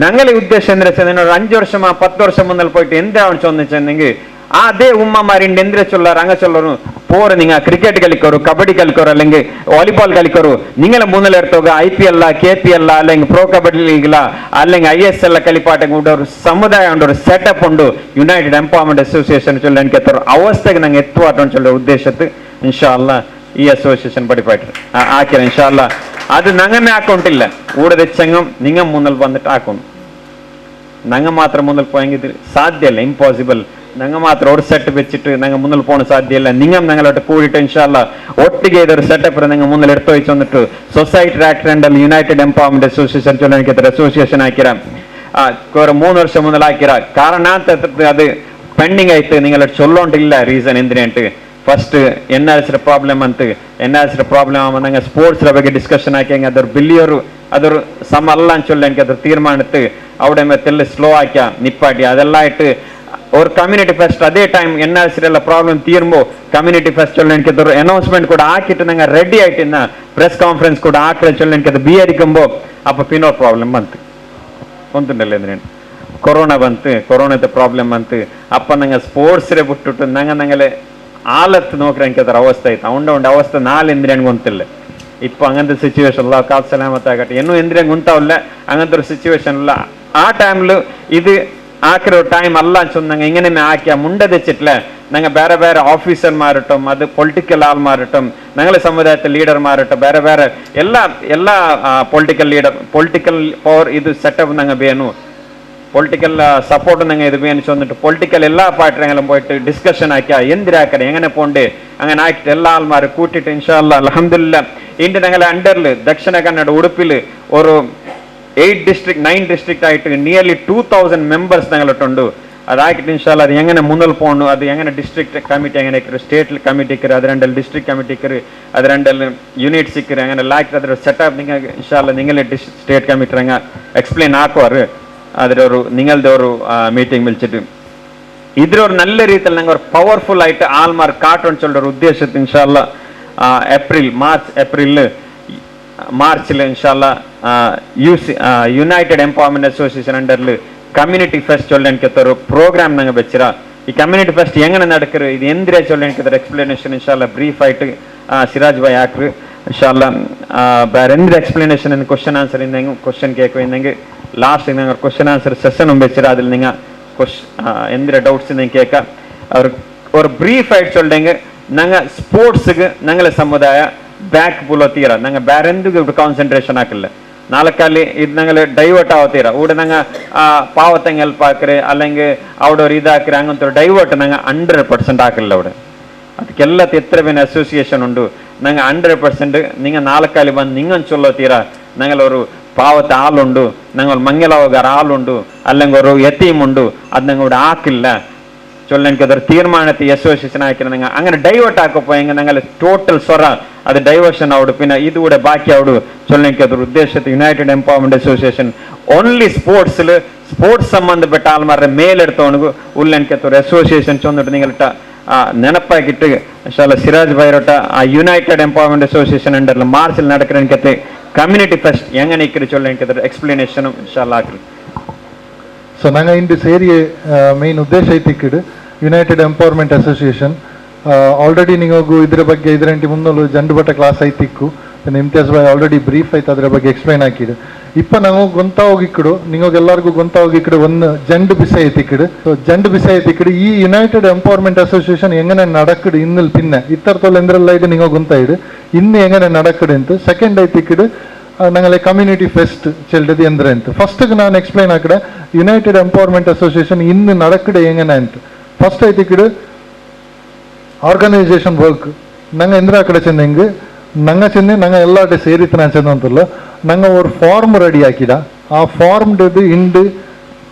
[SPEAKER 4] ഞങ്ങളെ ഉദ്ദേശം എന്ന് വെച്ചാൽ ഒരു 5 വർഷം 10 വർഷം മുന്നിൽ പോയിട്ട് എന്താവണം ചോദിച്ചെന്നെങ്കിൽ അതേ ഉമ്മമാരിണ്ട് എന്തിനെ ചൊല്ലാറ് അങ്ങ ചൊല്ലറും പോറ് നിങ്ങൾ ക്രിക്കറ്റ് കളിക്കോರು കബഡി കളിക്കോರು അല്ലെങ്കിൽ ವಾಲಿಬಾಲ್ കളിക്കോರು നിങ്ങളെ മുന്നിലെടുത്തോക IPL KPL അല്ലെങ്കിൽ പ്രോ കബഡി ലീഗില അല്ലെങ്കിൽ ISL കളിപ്പാട്ടം കൂടെ ഒരു സമുദായം ഉണ്ട് ഒരു സെറ്റപ്പ് ഉണ്ട് യുണൈറ്റഡ് എംപവർമെന്റ് അസോസിയേഷൻ ചൊല്ല എനിക്ക് എത്ര അവസ്ഥക്ക് ഞങ്ങൾ എത്തുവാട്ടോ ചൊല്ല ഉദ്ദേശത്ത് ഇൻഷാല്ല ഈ അസോസിയേഷൻ പഠിപ്പായിട്ട് ആക്കിയ ഇൻഷാല്ല അത് ഞങ്ങനെ ആക്കൗണ്ടില്ല കൂടെ വെച്ചെങ്കും നിങ്ങൾ മുന്നിൽ വന്നിട്ട് ആക്കണം ഞങ്ങൾ മാത്രം മുന്നിൽ പോയെങ്കിൽ സാധ്യമല്ല ഇമ്പോസിബിൾ ഞങ്ങൾ മാത്രം ഒരു സെറ്റ് വെച്ചിട്ട് ഞങ്ങൾ മുന്നിൽ പോകാൻ സാധ്യമല്ല നിങ്ങൾ ഞങ്ങളോട്ട് കൂടിയിട്ട് ഇൻഷാല്ല ഒട്ടിಗೆ ഇതൊരു സെറ്റപ്പ് നിങ്ങൾ മുന്നിൽ എടുത്തു വെച്ച് വന്നിട്ട് society act and United empowerment association ചൊല്ലാൻ എനിക്ക് അസോസിയേഷൻ ആക്കിരാം 3 വർഷം മുന്നിൽ ആക്കിരാ കാരണം അത് പെൻഡിങ് ആയിട്ട് നിങ്ങൾ ചൊല്ലോണ്ടില്ല റീസൺ എന്തിനായിട്ട് ഫസ്റ്റ് NRS ಪ್ರಾಬ್ಲಮ್ ಅಂತ NRS ಪ್ರಾಬ್ಲಮ್ ಆಮ ನಂಗೆ ಸ್ಪೋರ್ಟ್ಸ್ ಬಗ್ಗೆ ಡಿಸ್ಕಷನ್ ಹಾಕಿ ಅದ್ರ ಬಿಲ್ಲಿಯರು ಅದ್ರ ಸಮ ಅಲ್ಲ ಅಂತ ಚೊಲ್ಲ ಅದ್ರ ತೀರ್ಮಾನತ್ತು അവിടെ മെത്തെല്ലാം സ്ലോ ആക്കിയ നിപ്പാട്ടി അതെല്ലാം ആയിട്ട് ഒരു കമ്മ്യൂണിറ്റി ഫെസ്റ്റ് അതേ ടൈം NRS ಪ್ರಾಬ್ಲಮ್ തീരുമ്പോൾ കമ്മ്യൂണിറ്റി ഫെസ്റ്റ് ചൊല്ല എനിക്കതൊരു അനൗൺസ്മെന്റ് കൂടെ ആക്കിയിട്ട് ഞങ്ങൾ റെഡി ആയിട്ട് ഇന്ന് പ്രസ് കോൺഫറൻസ് കൂടെ ആക്കി ചൊല്ല എനിക്കത് ബിയടിക്കുമ്പോൾ അപ്പൊ പിന്നെ ಪ್ರಾಬ್ಲಮ್ ಬಂತು ಒಂದುಂಡಲ್ಲ എന്തിനാണ് ಕೊರೋನಾ ಬಂತು ಕೊರೋನಾದ ಪ್ರಾಬ್ಲಮ್ ಬಂತು ಅಪ್ಪ ನಂಗೆ ಸ್ಪೋರ್ಟ್ಸ್ ಬಿಟ್ಟಿಟ್ಟು ഞങ്ങളെ ആലത്ത് നോക്കി എനിക്കത്ര അവസ്ഥ ആയിട്ട് അതുകൊണ്ട് അവസ്ഥ 4 എന്തിനാണ് ഗൊന്തില്ല ഇപ്പൊ അങ്ങനത്തെ സിറ്റുവേഷൻ ഉള്ള കാത്ത് സലാമത്താകട്ടെ എന്നും എന്തിനാണ് ഗുಂತಾവിಲ್ಲ അങ്ങനത്തെ ഒരു സിറ്റുവേഷൻ ഉള്ള ആ ടൈമിൽ ഇത് ആക്കിರೋ ಟೈಮ್ ಅಲ್ಲ ಚೊಂದಂಗ ഇങ്ങനെ ആക്കിയ മുണ്ട തെച്ചിട്ടില്ല ഞങ്ങൾ ಬೇರೆ ಬೇರೆ ಆಫೀಸರ್മാരട്ടും അത് പൊളിറ്റിക്കൽ ആൾമാരട്ടും ഞങ്ങളെ സമുദായത്തെ ലീഡർമാരട്ടും ಬೇರೆ ಬೇರೆ എല്ലാ പൊളിറ്റിക്കൽ ലീഡർ പൊളിറ്റിക്കൽ പവർ ഇത് സെറ്റപ്പ് ഞങ്ങൾ വേണു പൊളിറ്റിക്കൽ സപ്പോർട്ട് ഞങ്ങൾ ഇത് വേണിച്ച് വന്നിട്ട് പൊളിറ്റിക്കൽ എല്ലാ പാർട്ടികളും പോയിട്ട് ഡിസ്കഷൻ ആക്കിയ എന്തിനാക്കണേ എങ്ങനെ പോണ്ടേ അങ്ങനെ ആക്കിയിട്ട് എല്ലാ ആൾമാരും കൂട്ടിയിട്ട് ഇൻഷാല്ല അൽഹംദുലില്ലാ ഇന്ന് ഞങ്ങളെ അണ്ടറിൽ ദക്ഷിണ കന്നഡ ഉടുപ്പിൽ ഒരു 8 district 9 district ആയിട്ട് നിയർലി 2000 മെമ്പേഴ്സ് ഞങ്ങളിട്ടുണ്ട് അതാക്കിയിട്ട് ഇൻഷാല്ല അത് എങ്ങനെ മുന്നിൽ പോകണു അത് എങ്ങനെ ഡിസ്ട്രിക്ട് കമ്മിറ്റി എങ്ങനെ സ്റ്റേറ്റ് കമ്മിറ്റിക്കർ അത് രണ്ടിൽ ഡിസ്ട്രിക്ട് കമ്മിറ്റിക്കർ അത് രണ്ടിൽ യൂണിറ്റ് സിക്കർ അങ്ങനെ ലാക്കി അതൊരു സെറ്റപ്പ് നിങ്ങൾ ഇൻഷാല്ല നിങ്ങളെ സ്റ്റേറ്റ് കമ്മിറ്റി അങ്ങ് എക്സ്പ്ലെയിൻ ആക്കുവാറ് അതിലൊരു നിങ്ങളുടെ ഒരു മീറ്റിംഗ് വിളിച്ചിട്ട് ഇതിലൊരു നല്ല രീതിയിൽ ഞങ്ങൾ ഒരു പവർഫുൾ ആയിട്ട് ആൾമാർ കാട്ടും ചൊല്ലുന്ന ഒരു ഉദ്ദേശത്തിൽ ഇൻഷാല്ല മാർച്ചിൽ ഇൻഷാല്ല യുണൈറ്റഡ് എംപവർമെന്റ് അസോസിയേഷൻ അണ്ടറിൽ കമ്മ്യൂണിറ്റി ഫെസ്റ്റ് ചൊല്ല എനിക്കത്തൊരു പ്രോഗ്രാം ഞങ്ങൾ വെച്ചിരാ ഈ കമ്മ്യൂണിറ്റി ഫെസ്റ്റ് എങ്ങനെ നടക്കരുത് ഇത് എന്തിനാ ചൊല്ല എനിക്കത്തൊരു എക്സ്പ്ലനേഷൻ ഇൻഷാല്ല ബ്രീഫായിട്ട് സിരാജ് ഭായ് ആക്കർ ഇൻഷാല്ല ಬೇರೆ എന്തൊരു എക്സ്പ്ലനേഷൻ എന്ന് ക്വസ്റ്റ്യൻ ആൻസർ ഇന്നെങ്കിൽ ക്വസ്റ്റ്യൻ കേൾക്കുന്നെങ്കിൽ ലാസ്റ്റ് നിങ്ങൾ ക്വസ്റ്റ്യൻ ആൻസർ സെഷനും വെച്ചിട്ട് അതിൽ നിങ്ങൾ എന്തൊരു ഡൗട്ട്സ് നിങ്ങൾ കേൾക്കാം ഒരു ബ്രീഫായിട്ട് ചൊല്ലെങ്കിൽ ഞങ്ങൾ സ്പോർട്സിಗೆ ഞങ്ങളെ സമുദായ ಬ್ಯಾಕ್ ಬುಲೋತೀರ ನಂಗೆ ಬೇರೆ ಎಂದಿಗೂ ಕಾನ್ಸಂಟ್ರೇಷನ್ ಹಾಕಿಲ್ಲ ನಾಲ್ಕಲ್ಲಿ ಇದು ನಂಗೆ ಡೈವರ್ಟ್ ಆವತ್ತೀರ ಊಟ ನಂಗೆ ಪಾವತಂಗೆ ಹೆಲ್ಪ್ ಹಾಕ್ರಿ അല്ലെങ്കിൽ അവിടെ ഒരു ഇതാക്കി അങ്ങനത്തെ ഡൈവേർട്ട് ഞങ്ങൾ 100% ആക്കില്ല അവിടെ ಅದಕ್ಕೆಲ್ಲ ಎತ್ತರ ಬೇನೆ ಅಸೋಸಿಯೇಷನ್ ಉಂಟು ನಂಗೆ 100% നിങ്ങൾ നാൽക്കാലി ಬಂದು നിങ്ങൾ ചൊല്ലോತೀರ ഞങ്ങൾ ഒരു പാവത്തെ ആളുണ്ട് ഞങ്ങൾ മംഗലവകാർ ആളുണ്ട് അല്ലെങ്കിൽ ഒരു യത്തീമുണ്ട് അത് ഞങ്ങൾ ഇവിടെ ആക്കില്ല ചൊല്ല എനിക്കതൊരു തീരുമാനത്തെ അസോസിയേഷൻ ആക്കിയാൽ നിങ്ങൾ അങ്ങനെ ഡൈവേർട്ട് ആക്കപ്പോയെങ്കിൽ ഞങ്ങൾ ടോട്ടൽ സ്വറ അത് ഡൈവേർഷൻ ആവുdu പിന്നെ ഇതുകൂടെ ബാക്കി ആവുdu ചൊല്ല എനിക്കതൊരു ഉദ്ദേശത്തെ united empowerment association only sports സംബന്ധപ്പെട്ട ആൾമാരുടെ മേലെടുത്തോണു ഉള്ള എനിക്കത്തൊരു അസോസിയേഷൻ ചൊന്നിട്ട് നിങ്ങളിട്ട ನೆನಪಾಗಿಟ್ಟು ಇನ್ಶಾಲ್ಲ ಸಿರಾಜ್ ಬೈರೋಟ ಆ United empowerment association under March നടക്കുന്ന എനിക്കത്തെ കമ്മ്യൂണിറ്റി ഫെസ്റ്റ് എങ്ങനെ ഇക്കറി ചൊല്ല എനിക്കതൊരു എക്സ്പ്ലനേഷനും ഇൻഷാല്ല ആക്കി
[SPEAKER 5] ಸೊ ನಂಗೆ ಇಂದು ಸೇರಿ ಮೇನ್ ಉದ್ದೇಶ ಐತಿಕ್ಕಿಡು ಯುನೈಟೆಡ್ ಎಂಪವರ್ಮೆಂಟ್ ಅಸೋಸಿಯೇಷನ್ ಆಲ್ರೆಡಿ ನಿಮಗೂ ಇದರ ಬಗ್ಗೆ ಇದರಂಟಿ ಮುನ್ನೂಲು ಜಂಡು ಬಟ್ಟ ಕ್ಲಾಸ್ ಐತಿಕ್ಕು ಇಮ್ತಿಯಾಸ್ ಬಾಯ್ ಆಲ್ರೆಡಿ ಬ್ರೀಫ್ ಆಯ್ತು ಅದರ ಬಗ್ಗೆ ಎಕ್ಸ್ಪ್ಲೈನ್ ಹಾಕಿಡು ಇಪ್ಪ ನಾವು ಗೊಂತ ಹೋಗಿಕ್ಕಡು ನಿಮಗೆಲ್ಲರಿಗೂ ಗೊಂತ ಹೋಗಿಕ್ಕಡು ಒಂದು ಜಂಡು ಬಿಸೆ ಐತಿಕ್ಕಿಡು ಸೊ ಜಂಡು ಬಿಸೆ ಐತಿಕ್ಕಿಡು ಈ ಯುನೈಟೆಡ್ ಎಂಪವರ್ಮೆಂಟ್ ಅಸೋಸಿಯೇಷನ್ എങ്ങനെ നടക്കട് ഇന്നിൽ പിന്നെ ഇത്തരത്തോളം എന്തെല്ലാം ഇത് നിങ്ങൾ ಗೊಂತ ഇട് ഇന്ന് എങ്ങനെ നടക്കട് ಅಂತ ಸೆಕೆಂಡ್ ಐತಿಕ್ಕಿಡು ഞങ്ങളെ കമ്മ്യൂണിറ്റി ഫെസ്റ്റ് ചെല്ലത് എന്തിനാണ് ഫസ്റ്റ് ഞാൻ എക്സ്പ്ലെയിൻ ആക്കടെ യുണൈറ്റഡ് എംപവർമെന്റ് അസോസിയേഷൻ ഇന്ന് നടക്കടെ എങ്ങനെ ഫസ്റ്റ് ആയിട്ട് ಆರ್ಗನೈಸೇಷನ್ ವರ್ಕ್ ನಂಗೆ ಎಂದ್ರ ಕಡೆ ಚೆಂದಂಗೆ ನಂಗೆ ಚೆಂದ ನಂಗೆ ಎಲ್ಲಾಡೆ ಸೇರಿತ್ತು ನಾನು ಚೆಂದ ಅಂತಲ್ಲ ನಂಗೆ ஒரு ಫಾರ್ಮ್ ರೆಡಿ ಹಾಕಿಡ ಆ ಫಾರ್ಮ್ದು ಇಂಡು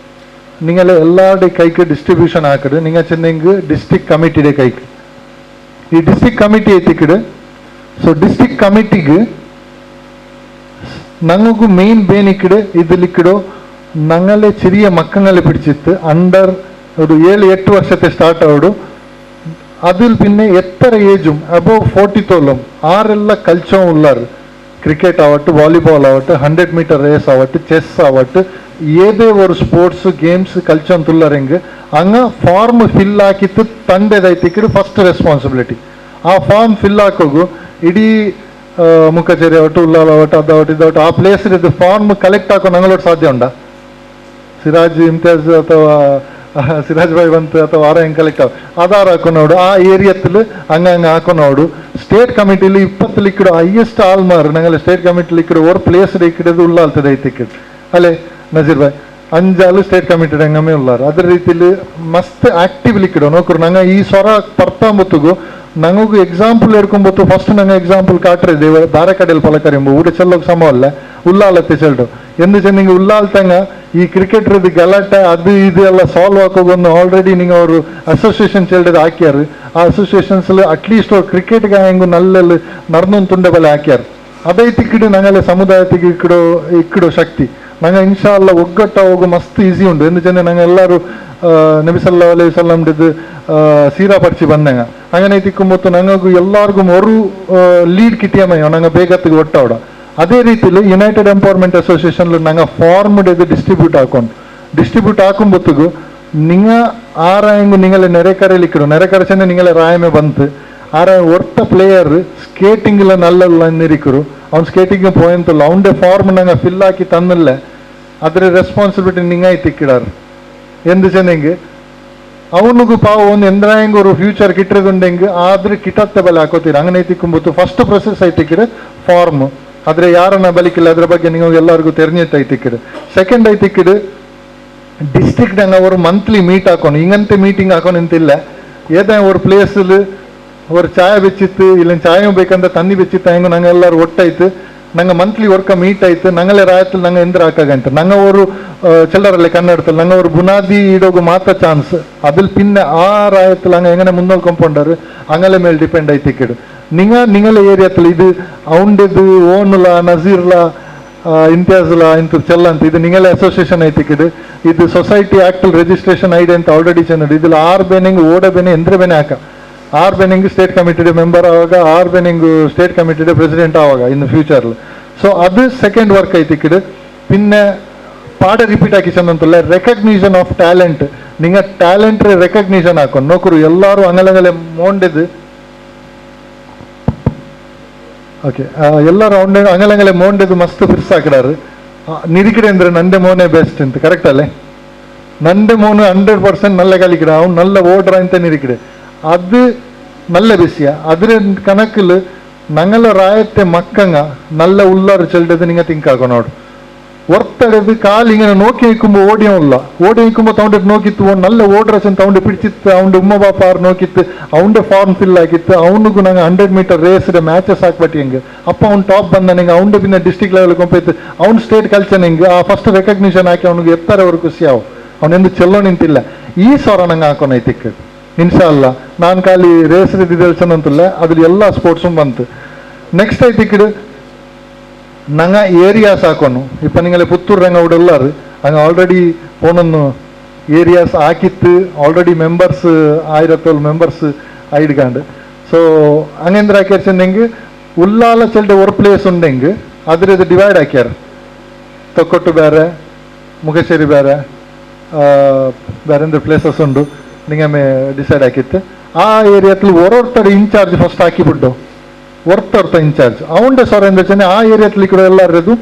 [SPEAKER 5] നിങ്ങളെ എല്ലാവരുടെ കൈക്ക് ഡിസ്ട്രിബ്യൂഷൻ ആക്കരുത് നിങ്ങൾ ചെന്നെങ്കിൽ ഡിസ്ട്രിക്ട് കമ്മിറ്റിയുടെ കൈക്ക് ഈ ഡിസ്ട്രിക്ട് കമ്മിറ്റി എത്തിക്കിട് സോ ഡിസ്ട്രിക്ട് കമ്മിറ്റിക്ക് ഞങ്ങൾക്ക് മെയിൻ ബേനിക്കിട് ഇതിലിക്കിടോ ഞങ്ങളെ ചെറിയ മക്കളെ പിടിച്ചിട്ട് അണ്ടർ ഒരു 7-8 വർഷത്തെ സ്റ്റാർട്ട് ആവിടും അതിൽ പിന്നെ എത്ര ഏജും അബവ് 40 ആരെല്ലാം കൾച്ചറും ഉള്ളവർ ക്രിക്കറ്റ് ആവട്ടെ വോളിബോൾ ആവട്ടെ 100 മീറ്റർ റേസ് ആവട്ടെ ചെസ് ആവട്ടെ ഏതേ ഒരു സ്പോർട്സ് ഗെയിംസ് കൾച്ചർ തുള്ളരെങ്കിൽ അങ്ങ് ಫಾರ್ಮ್ ಫಿಲ್ ಹಾಕಿತ್ತು ತಂದೆದೈತಿಕ್ಕಿಡು ಫಸ್ಟ್ ರೆಸ್ಪಾನ್ಸಿಬಿಲಿಟಿ ಆ ಫಾರ್ಮ್ ಫಿಲ್ ಹಾಕೋಗು ಇಡೀ ಮುಖಚೇರಿ ಆವಟ್ಟು ಉಲ್ಲಾಲ್ ಆವಟ್ಟು ಅದಾವಟ್ಟು ಇದಾವಟ್ಟು ಆ ಪ್ಲೇಸ್ ಇದು ಫಾರ್ಮ್ ಕಲೆಕ್ಟ್ ಹಾಕೋ ನಂಗಳೋട്ട് ಸಾಧ್ಯ ಉಂಟಾ ಸಿರಾಜ್ ಇಮ್ತಿಯಾಜ್ ಅಥವಾ ಸಿರಾಜ್ ಭಾಯ್ ಬಂತು ಅಥವಾ ಆರ ಹೆಂಗೆ ಕಲೆಕ್ಟ್ ಆಧಾರ್ ಹಾಕೋನೋಡು ಆ ಏರಿಯത്തിൽ ಹಂಗೆ ಹಾಕೋನೋಡು ಸ್ಟೇಟ್ ಕಮಿಟಿಲಿ 20 ಲಿಕ್ಕಿಡು ಹೈಯೆಸ್ಟ್ ಆಲ್ಮಾರ್ ನಂಗೆ ಸ್ಟೇಟ್ ಕಮಿಟಿಲಿ ಇಕ್ಕಿಡು ஒரு ಪ್ಲೇಸ್ ಇಕ್ಕಿಡೋದು ಉಳ್ಳಾಲ್ತದೆ ಐತಿಕ್ಕಿಡು ಅಲ್ಲೇ ನಜೀರ್ ಭಾಯ್ 5 ಸ್ಟೇಟ್ ಕಮಿಟಿ ರಂಗಮೇ ಉಳ್ಳಾರು ಅದ್ರ ರೀತಿಲಿ ಮಸ್ತ್ ಆಕ್ಟಿವ್ಲಿ ಇಕ್ಕಿಡೋ ನೋಕ್ರು ನಂಗೆ ಈ ಸ್ವರ ಪರ್ತಾಂಬತ್ತುಗು ನಂಗೂ ಎಕ್ಸಾಂಪಲ್ ಎಡ್ಕೊಂಬತ್ತು ಫಸ್ಟ್ ನಂಗೆ ಎಕ್ಸಾಂಪಲ್ ಕಾಟ್ರೆ ಧಾರಕಡೆಯಲ್ಲಿ ಪಲಕರಿಂಬು ಊಟ ಚೆಲ್ಲೋಕೆ ಸಮವಲ್ಲ ಉಲ್ಲಾಲತ್ತೆ ಚೆಲ್ಡು ಎಂದು ಚೆನ್ನಿಂಗೆ ಉಲ್ಲಾಲ್ತಂಗ ಈ ಕ್ರಿಕೆಟ್ರದ್ದು ಗಲಾಟೆ ಅದು ಇದು ಎಲ್ಲ ಸಾಲ್ವ್ ಹಾಕೋಗೊಂದು ಆಲ್ರೆಡಿ ನೀವು ಅವರು ಅಸೋಸಿಯೇಷನ್ ಚೆಲ್ಡದು ಹಾಕ್ಯಾರು ಆ ಅಸೋಸಿಯೇಷನ್ಸ್ ಅಟ್ಲೀಸ್ಟ್ ಅವ್ರು ಕ್ರಿಕೆಟ್ಗೆ ಹೆಂಗು ನಲ್ಲೆಲ್ಲಿ ನರ್ನೊಂದು ತುಂಡೆ ಬಲೆ ಹಾಕ್ಯಾರು ಅದೈತಿಕ್ಕಿಡು ನಂಗೆಲ್ಲ ಸಮುದಾಯತಿಗೆ ಇಕ್ಕಿಡೋ ಶಕ್ತಿ ನಂಗೆ ಇನ್ಶಾ ಅಲ್ಲ ಒಗ್ಗಟ್ಟ ಹೋಗು ಮಸ್ತ್ ಈಸಿ ಉಂಟು ಎಂದು ಚೆನ್ನ ನಂಗೆ ಎಲ್ಲರೂ ನಬಿ ಸಲ್ಲಲ್ಲಾಹು ಅಲೈಹಿ ವಸಲ್ಲಂದು ಸೀರಾ ಪರ್ಚಿ ಬಂದಂಗ അങ്ങനെ തിക്കുമ്പോൾ ഞങ്ങൾക്ക് എല്ലാവർക്കും ഒരു ലീഡ് കിട്ടിയാൽ മതി ഞങ്ങൾ ಬೇಗತ್ತಿಗೆ ಒಟ್ಟವಡ ಅದೇ ರೀತಿಲಿ ಯುನೈಟೆಡ್ ಎಂಪವರ್ಮೆಂಟ್ ಅಸೋಸಿಯೇಷನ್ಲು ഞങ്ങൾ ಫಾರ್ಮ್ಡ್ ಇದು ಡಿಸ್ಟ್ರಿಬ್ಯೂಟ್ ಹಾಕೊಂಬತ್ತಿಗೂ ನಿಂಗ ಆರಾಯಂಗು ನಿಂಗಲೆ ನೆರೆಕರೆಲಿಕ್ಕಿಡು ನೆರೆಕರೆ ಚೆಂದ ನಿಂಗಲೆ ರಾಯಮೆ ಬಂತು ಆರ ಒರ್ತ ಪ್ಲೇಯರ್ ಸ್ಕೇಟಿಂಗ್ಲ ನಲ್ಲಲ್ಲ ನಿರಿಕರು ಅವ್ನು ಸ್ಕೇಟಿಂಗ್ പോയെന്തല്ല അവൻ്റെ ಫಾರ್ಮ್ ഞങ്ങൾ ഫില്ലാക്കി തന്നില്ല ಅದರ ರೆಸ್ಪಾನ್ಸಿಬಿಲಿಟಿ ನಿಂಗಾയി ತಿಕ್ಕಿಡಾರು ಎಂದು ಚೆನ್ನೆಂಗೆ ಅವನಿಗೂ ಪಾವ ಒಂದು ಎಂದ್ರಾಯಂಗೆ ஒரு ಫ್ಯೂಚರ್ ಕಿಟ್ಟರದುಂಡೆಂಗೆ ಆದ್ರೆ ಕಿಟತ್ತೆ ಬಲೆ ಹಾಕೋತೀರ ಹಂಗನೆ ತಿಕ್ಕೊಂಬತ್ತು ಫಸ್ಟ್ ಪ್ರೊಸೆಸ್ ಐತಿಕ್ಕಿಡು ಫಾರ್ಮ್ ಆದ್ರೆ ಯಾರನ್ನ ಬಲಿಕಿಲ್ಲ ಅದ್ರ ಬಗ್ಗೆ ನೀವು ಎಲ್ಲರಿಗೂ ತೆರೆഞ്ഞിട്ടೈತಿಕ್ಕಿಡು ಸೆಕೆಂಡ್ ಐತಿಕ್ಕಿಡು ಡಿಸ್ಟ್ರಿಕ್ಟ್ ಅವರು ಮಂತ್ಲಿ ಮೀಟ್ ಹಾಕೋನು ಹಿಂಗಂತೆ ಮೀಟಿಂಗ್ ಹಾಕೋನು ಅಂತಿಲ್ಲ ಏದೇ ஒரு ಪ್ಲೇಸಲ್ಲಿ ஒரு ಚಾಯ ಬೆಚ್ಚಿತ್ತು ಇಲ್ಲ ಚಾಯ ಬೇಕಂತ ತನ್ನಿ ಬೆಚ್ಚಿತ್ತು ಹೆಂಗು ನಂಗೆ ಎಲ್ಲರೂ ಒಟ್ಟಾಯ್ತು ನಂಗೆ ಮಂತ್ಲಿ ವರ್ಕ ಮೀಟ್ ಆಯ್ತು ನಂಗಲೇ ರಾಯத்தில் ನಂಗೆ ಎಂದ್ರ ಹಾಕಾಗಂತ ನಂಗೆ ಅವರು ചിലരല്ലേ കണ്ണെടുത്തല്ല ഞങ്ങൾ ഒരു ബുനാദി ഇടോക്ക് മാത്ര ചാൻസ് അതിൽ പിന്നെ ആ രായത്തിൽ അങ്ങ് എങ്ങനെ മുന്നോക്കൊണ്ടറ് അങ്ങനെ മേൽ ഡിപ്പെൻഡ് ആയിട്ടിക്കിട് നിങ്ങളെ ഏരിയത്തിൽ ഇത് അവൻ്റെത് ഓണുല നസീർല ಇಂತಿಯಾಜ್ಲ ಇಂತ ಚೆಲ್ಲಂತ ಇದು ನಿಂಗಲೇ ಅಸೋಸಿಯೇಷನ್ ಐತಿಕ್ಕಿಡು ಇದು ಸೊಸೈಟಿ ಆಕ್ಟಲ್ ರಿಜಿಸ್ಟ್ರೇಷನ್ ಐಡಿ ಅಂತ ಆಲ್ರೆಡಿ ಚೆನ್ನಡು ಇದಿಲ್ಲ 6 ಬೆನಿಂಗ್ ಓಡೆ ಬೆನೆ ಎಂದ್ರೆ ಬೆನೆ ಹಾಕ 6 ಬೆನಿಂಗ್ ಸ್ಟೇಟ್ ಕಮಿಟಿയുടെ ಮೆಂಬರ್ ಆವಾಗ 6 ಬೆನಿಂಗ್ ಸ್ಟೇಟ್ ಕಮಿಟಿയുടെ ಪ್ರೆಸಿಡೆಂಟ್ ಆವಾಗ ಇನ್ನು ಫ್ಯೂಚರ್ಲು ಸೊ ಅದು ಸೆಕೆಂಡ್ ವರ್ಕ್ ಐತಿಕ್ಕಿಡು പിന്നെ പാടെ റിപ്പീറ്റ് ആക്കി ചെന്നല്ല ರೆಕಗ್ನಿಷನ್ ಆಫ್ ಟ್ಯಾಲೆಂಟ್ നിങ്ങൾ ടാലന്റ് ರೆಕಗ್ನಿಷನ್ ಹಾಕೊಂಡು ನೋಕರು ಎಲ್ಲರೂ ಅಂಗಲಂಗಲೆ ಮೋಂಡೆದು ಓಕೆ ಎಲ್ಲರೂ ಅಂಗಲಂಗಲೆ ಮೋಂಡೆದು ಮಸ್ತ್ ಫಿರ್ಸ್ ಹಾಕಿಡಾರು ನಿರಿಕಿಡೆ ಅಂದ್ರೆ ನಂದೆ ಮೋನೆ ಬೆಸ್ಟ್ ಅಂತ ಕರೆಕ್ಟ್ ಅಲ್ಲೇ ನಂದೆ ಮೋನು 100% നല്ല കളിക്കിട അവൻ നല്ല ഓർഡർ ಅಂತ ನಿರಿಕಿಡೆ ಅದು നല്ല വിഷയ അതിന് കണക്കിൽ ഞങ്ങളെ റായത്തെ മക്കങ്ങ നല്ല ഉള്ളാറ് ചെല്ലത് നിങ്ങൾ തിങ്ക് ആക്കണോട് ಹೊರ್ತಡೆದು ಕಾಲು ಹಿಂಗೆ ನೋಕಿ ನಿൽക്കുമ്പോൾ ಓಡಿ ನಿൽക്കുമ്പോൾ ತಗೊಂಡು ನೋಕಿತ್ತು ಒಂದು ನಲ್ಲ ಓಡ್ರಸನ್ ತಗೊಂಡು ಪಿಡಿಚಿತ್ತು ಅವ್ನು ಉಮ್ಮ ಬಾಪ ಆರು ನೋಕಿತ್ತು ಅವൻ്റെ ಫಾರ್ಮ್ ಫಿಲ್ ಆಗಿತ್ತು ಅವನಿಗೂ ನಂಗೆ 100 ಮೀಟರ್ ರೇಸ್ಡೆ ಮ್ಯಾಚಸ್ ಹಾಕ್ಬಿಟ್ಟು ಹೆಂಗೆ ಅಪ್ಪ ಅವ್ನು ಟಾಪ್ ಬಂದ ನಂಗೆ ಅವನು പിന്നെ ಡಿಸ್ಟ್ರಿಕ್ಟ್ ಲೆವೆಲ್ ಕೊಂಪೈತು ಅವ್ನು ಸ್ಟೇಟ್ ಕಲ್ಚರ್ ಹೆಂಗೆ ಆ ಫಸ್ಟ್ ರೆಕಗ್ನಿಷನ್ ಹಾಕಿ ಅವನಿಗೆ ಎತ್ತರವರೆಗೂ ಖುಷಿ ಅವು ಅವನೆಂದು ಚೆಲ್ಲೋ ನಿಂತಿಲ್ಲ ಈ ಸ್ವರ ನಂಗೆ ಹಾಕೋನೈತಿಕ್ಕ ಇನ್ಶಾ ಅಲ್ಲ ನಾನು ಖಾಲಿ ರೇಸ್ ರಿಸಲ್ಟ್ಸ್ ಅಂತಲ್ಲ ಅದ್ರ ಎಲ್ಲ ಸ್ಪೋರ್ಟ್സും ಬಂತು ನೆಕ್ಸ್ಟ್ ಐತಿಕ್ಕಿಡು ನಂಗೆ ಏರಿಯಾಸ್ ಹಾಕೋನು ಇಪ್ಪ ನಿಂಗಲೆ ಪುತ್ತೂರು ರಂಗ അവിടെ ഉള്ളാറ് അങ്ങ് ഓൾറെഡി പോണൊന്നു ഏരിയാസ് ആക്കിത്ത് ഓൾറെഡി മെമ്പേഴ്സ് 1000 മെമ്പേഴ്സ് ആയിടുക്കാണ്ട് സോ അങ്ങനെ ആക്കിയാച്ചെങ്കിൽ ഉള്ളാല ചെല്ലുടെ ഒരു പ്ലേസ് ഉണ്ടെങ്കിൽ അതിൽ ഡിവൈഡ് ആക്കിയാറ് തൊക്കൊട്ട് ಬೇರೆ മുഖശ്ശേരി ಬೇರೆ ಬೇರೆ എന്ത് ಪ್ಲೇಸಸ್ ಉಂಟು നിങ്ങൾ ഡിസൈഡ് ആക്കിത്ത് ആ ഏരിയത്തിൽ ഓരോരുത്തരുടെ ഇൻചാർജ് ഫസ്റ്റ് ആക്കിಬಿಟ್ಟು ಹೊರ್ತರ್ತ ಇನ್ಚಾರ್ಜ್ ಅವನ ಸ್ವರ ಎಂದ ಆ ಏರಿಯಾದಲ್ಲಿ ಕೂಡ ಎಲ್ಲರದು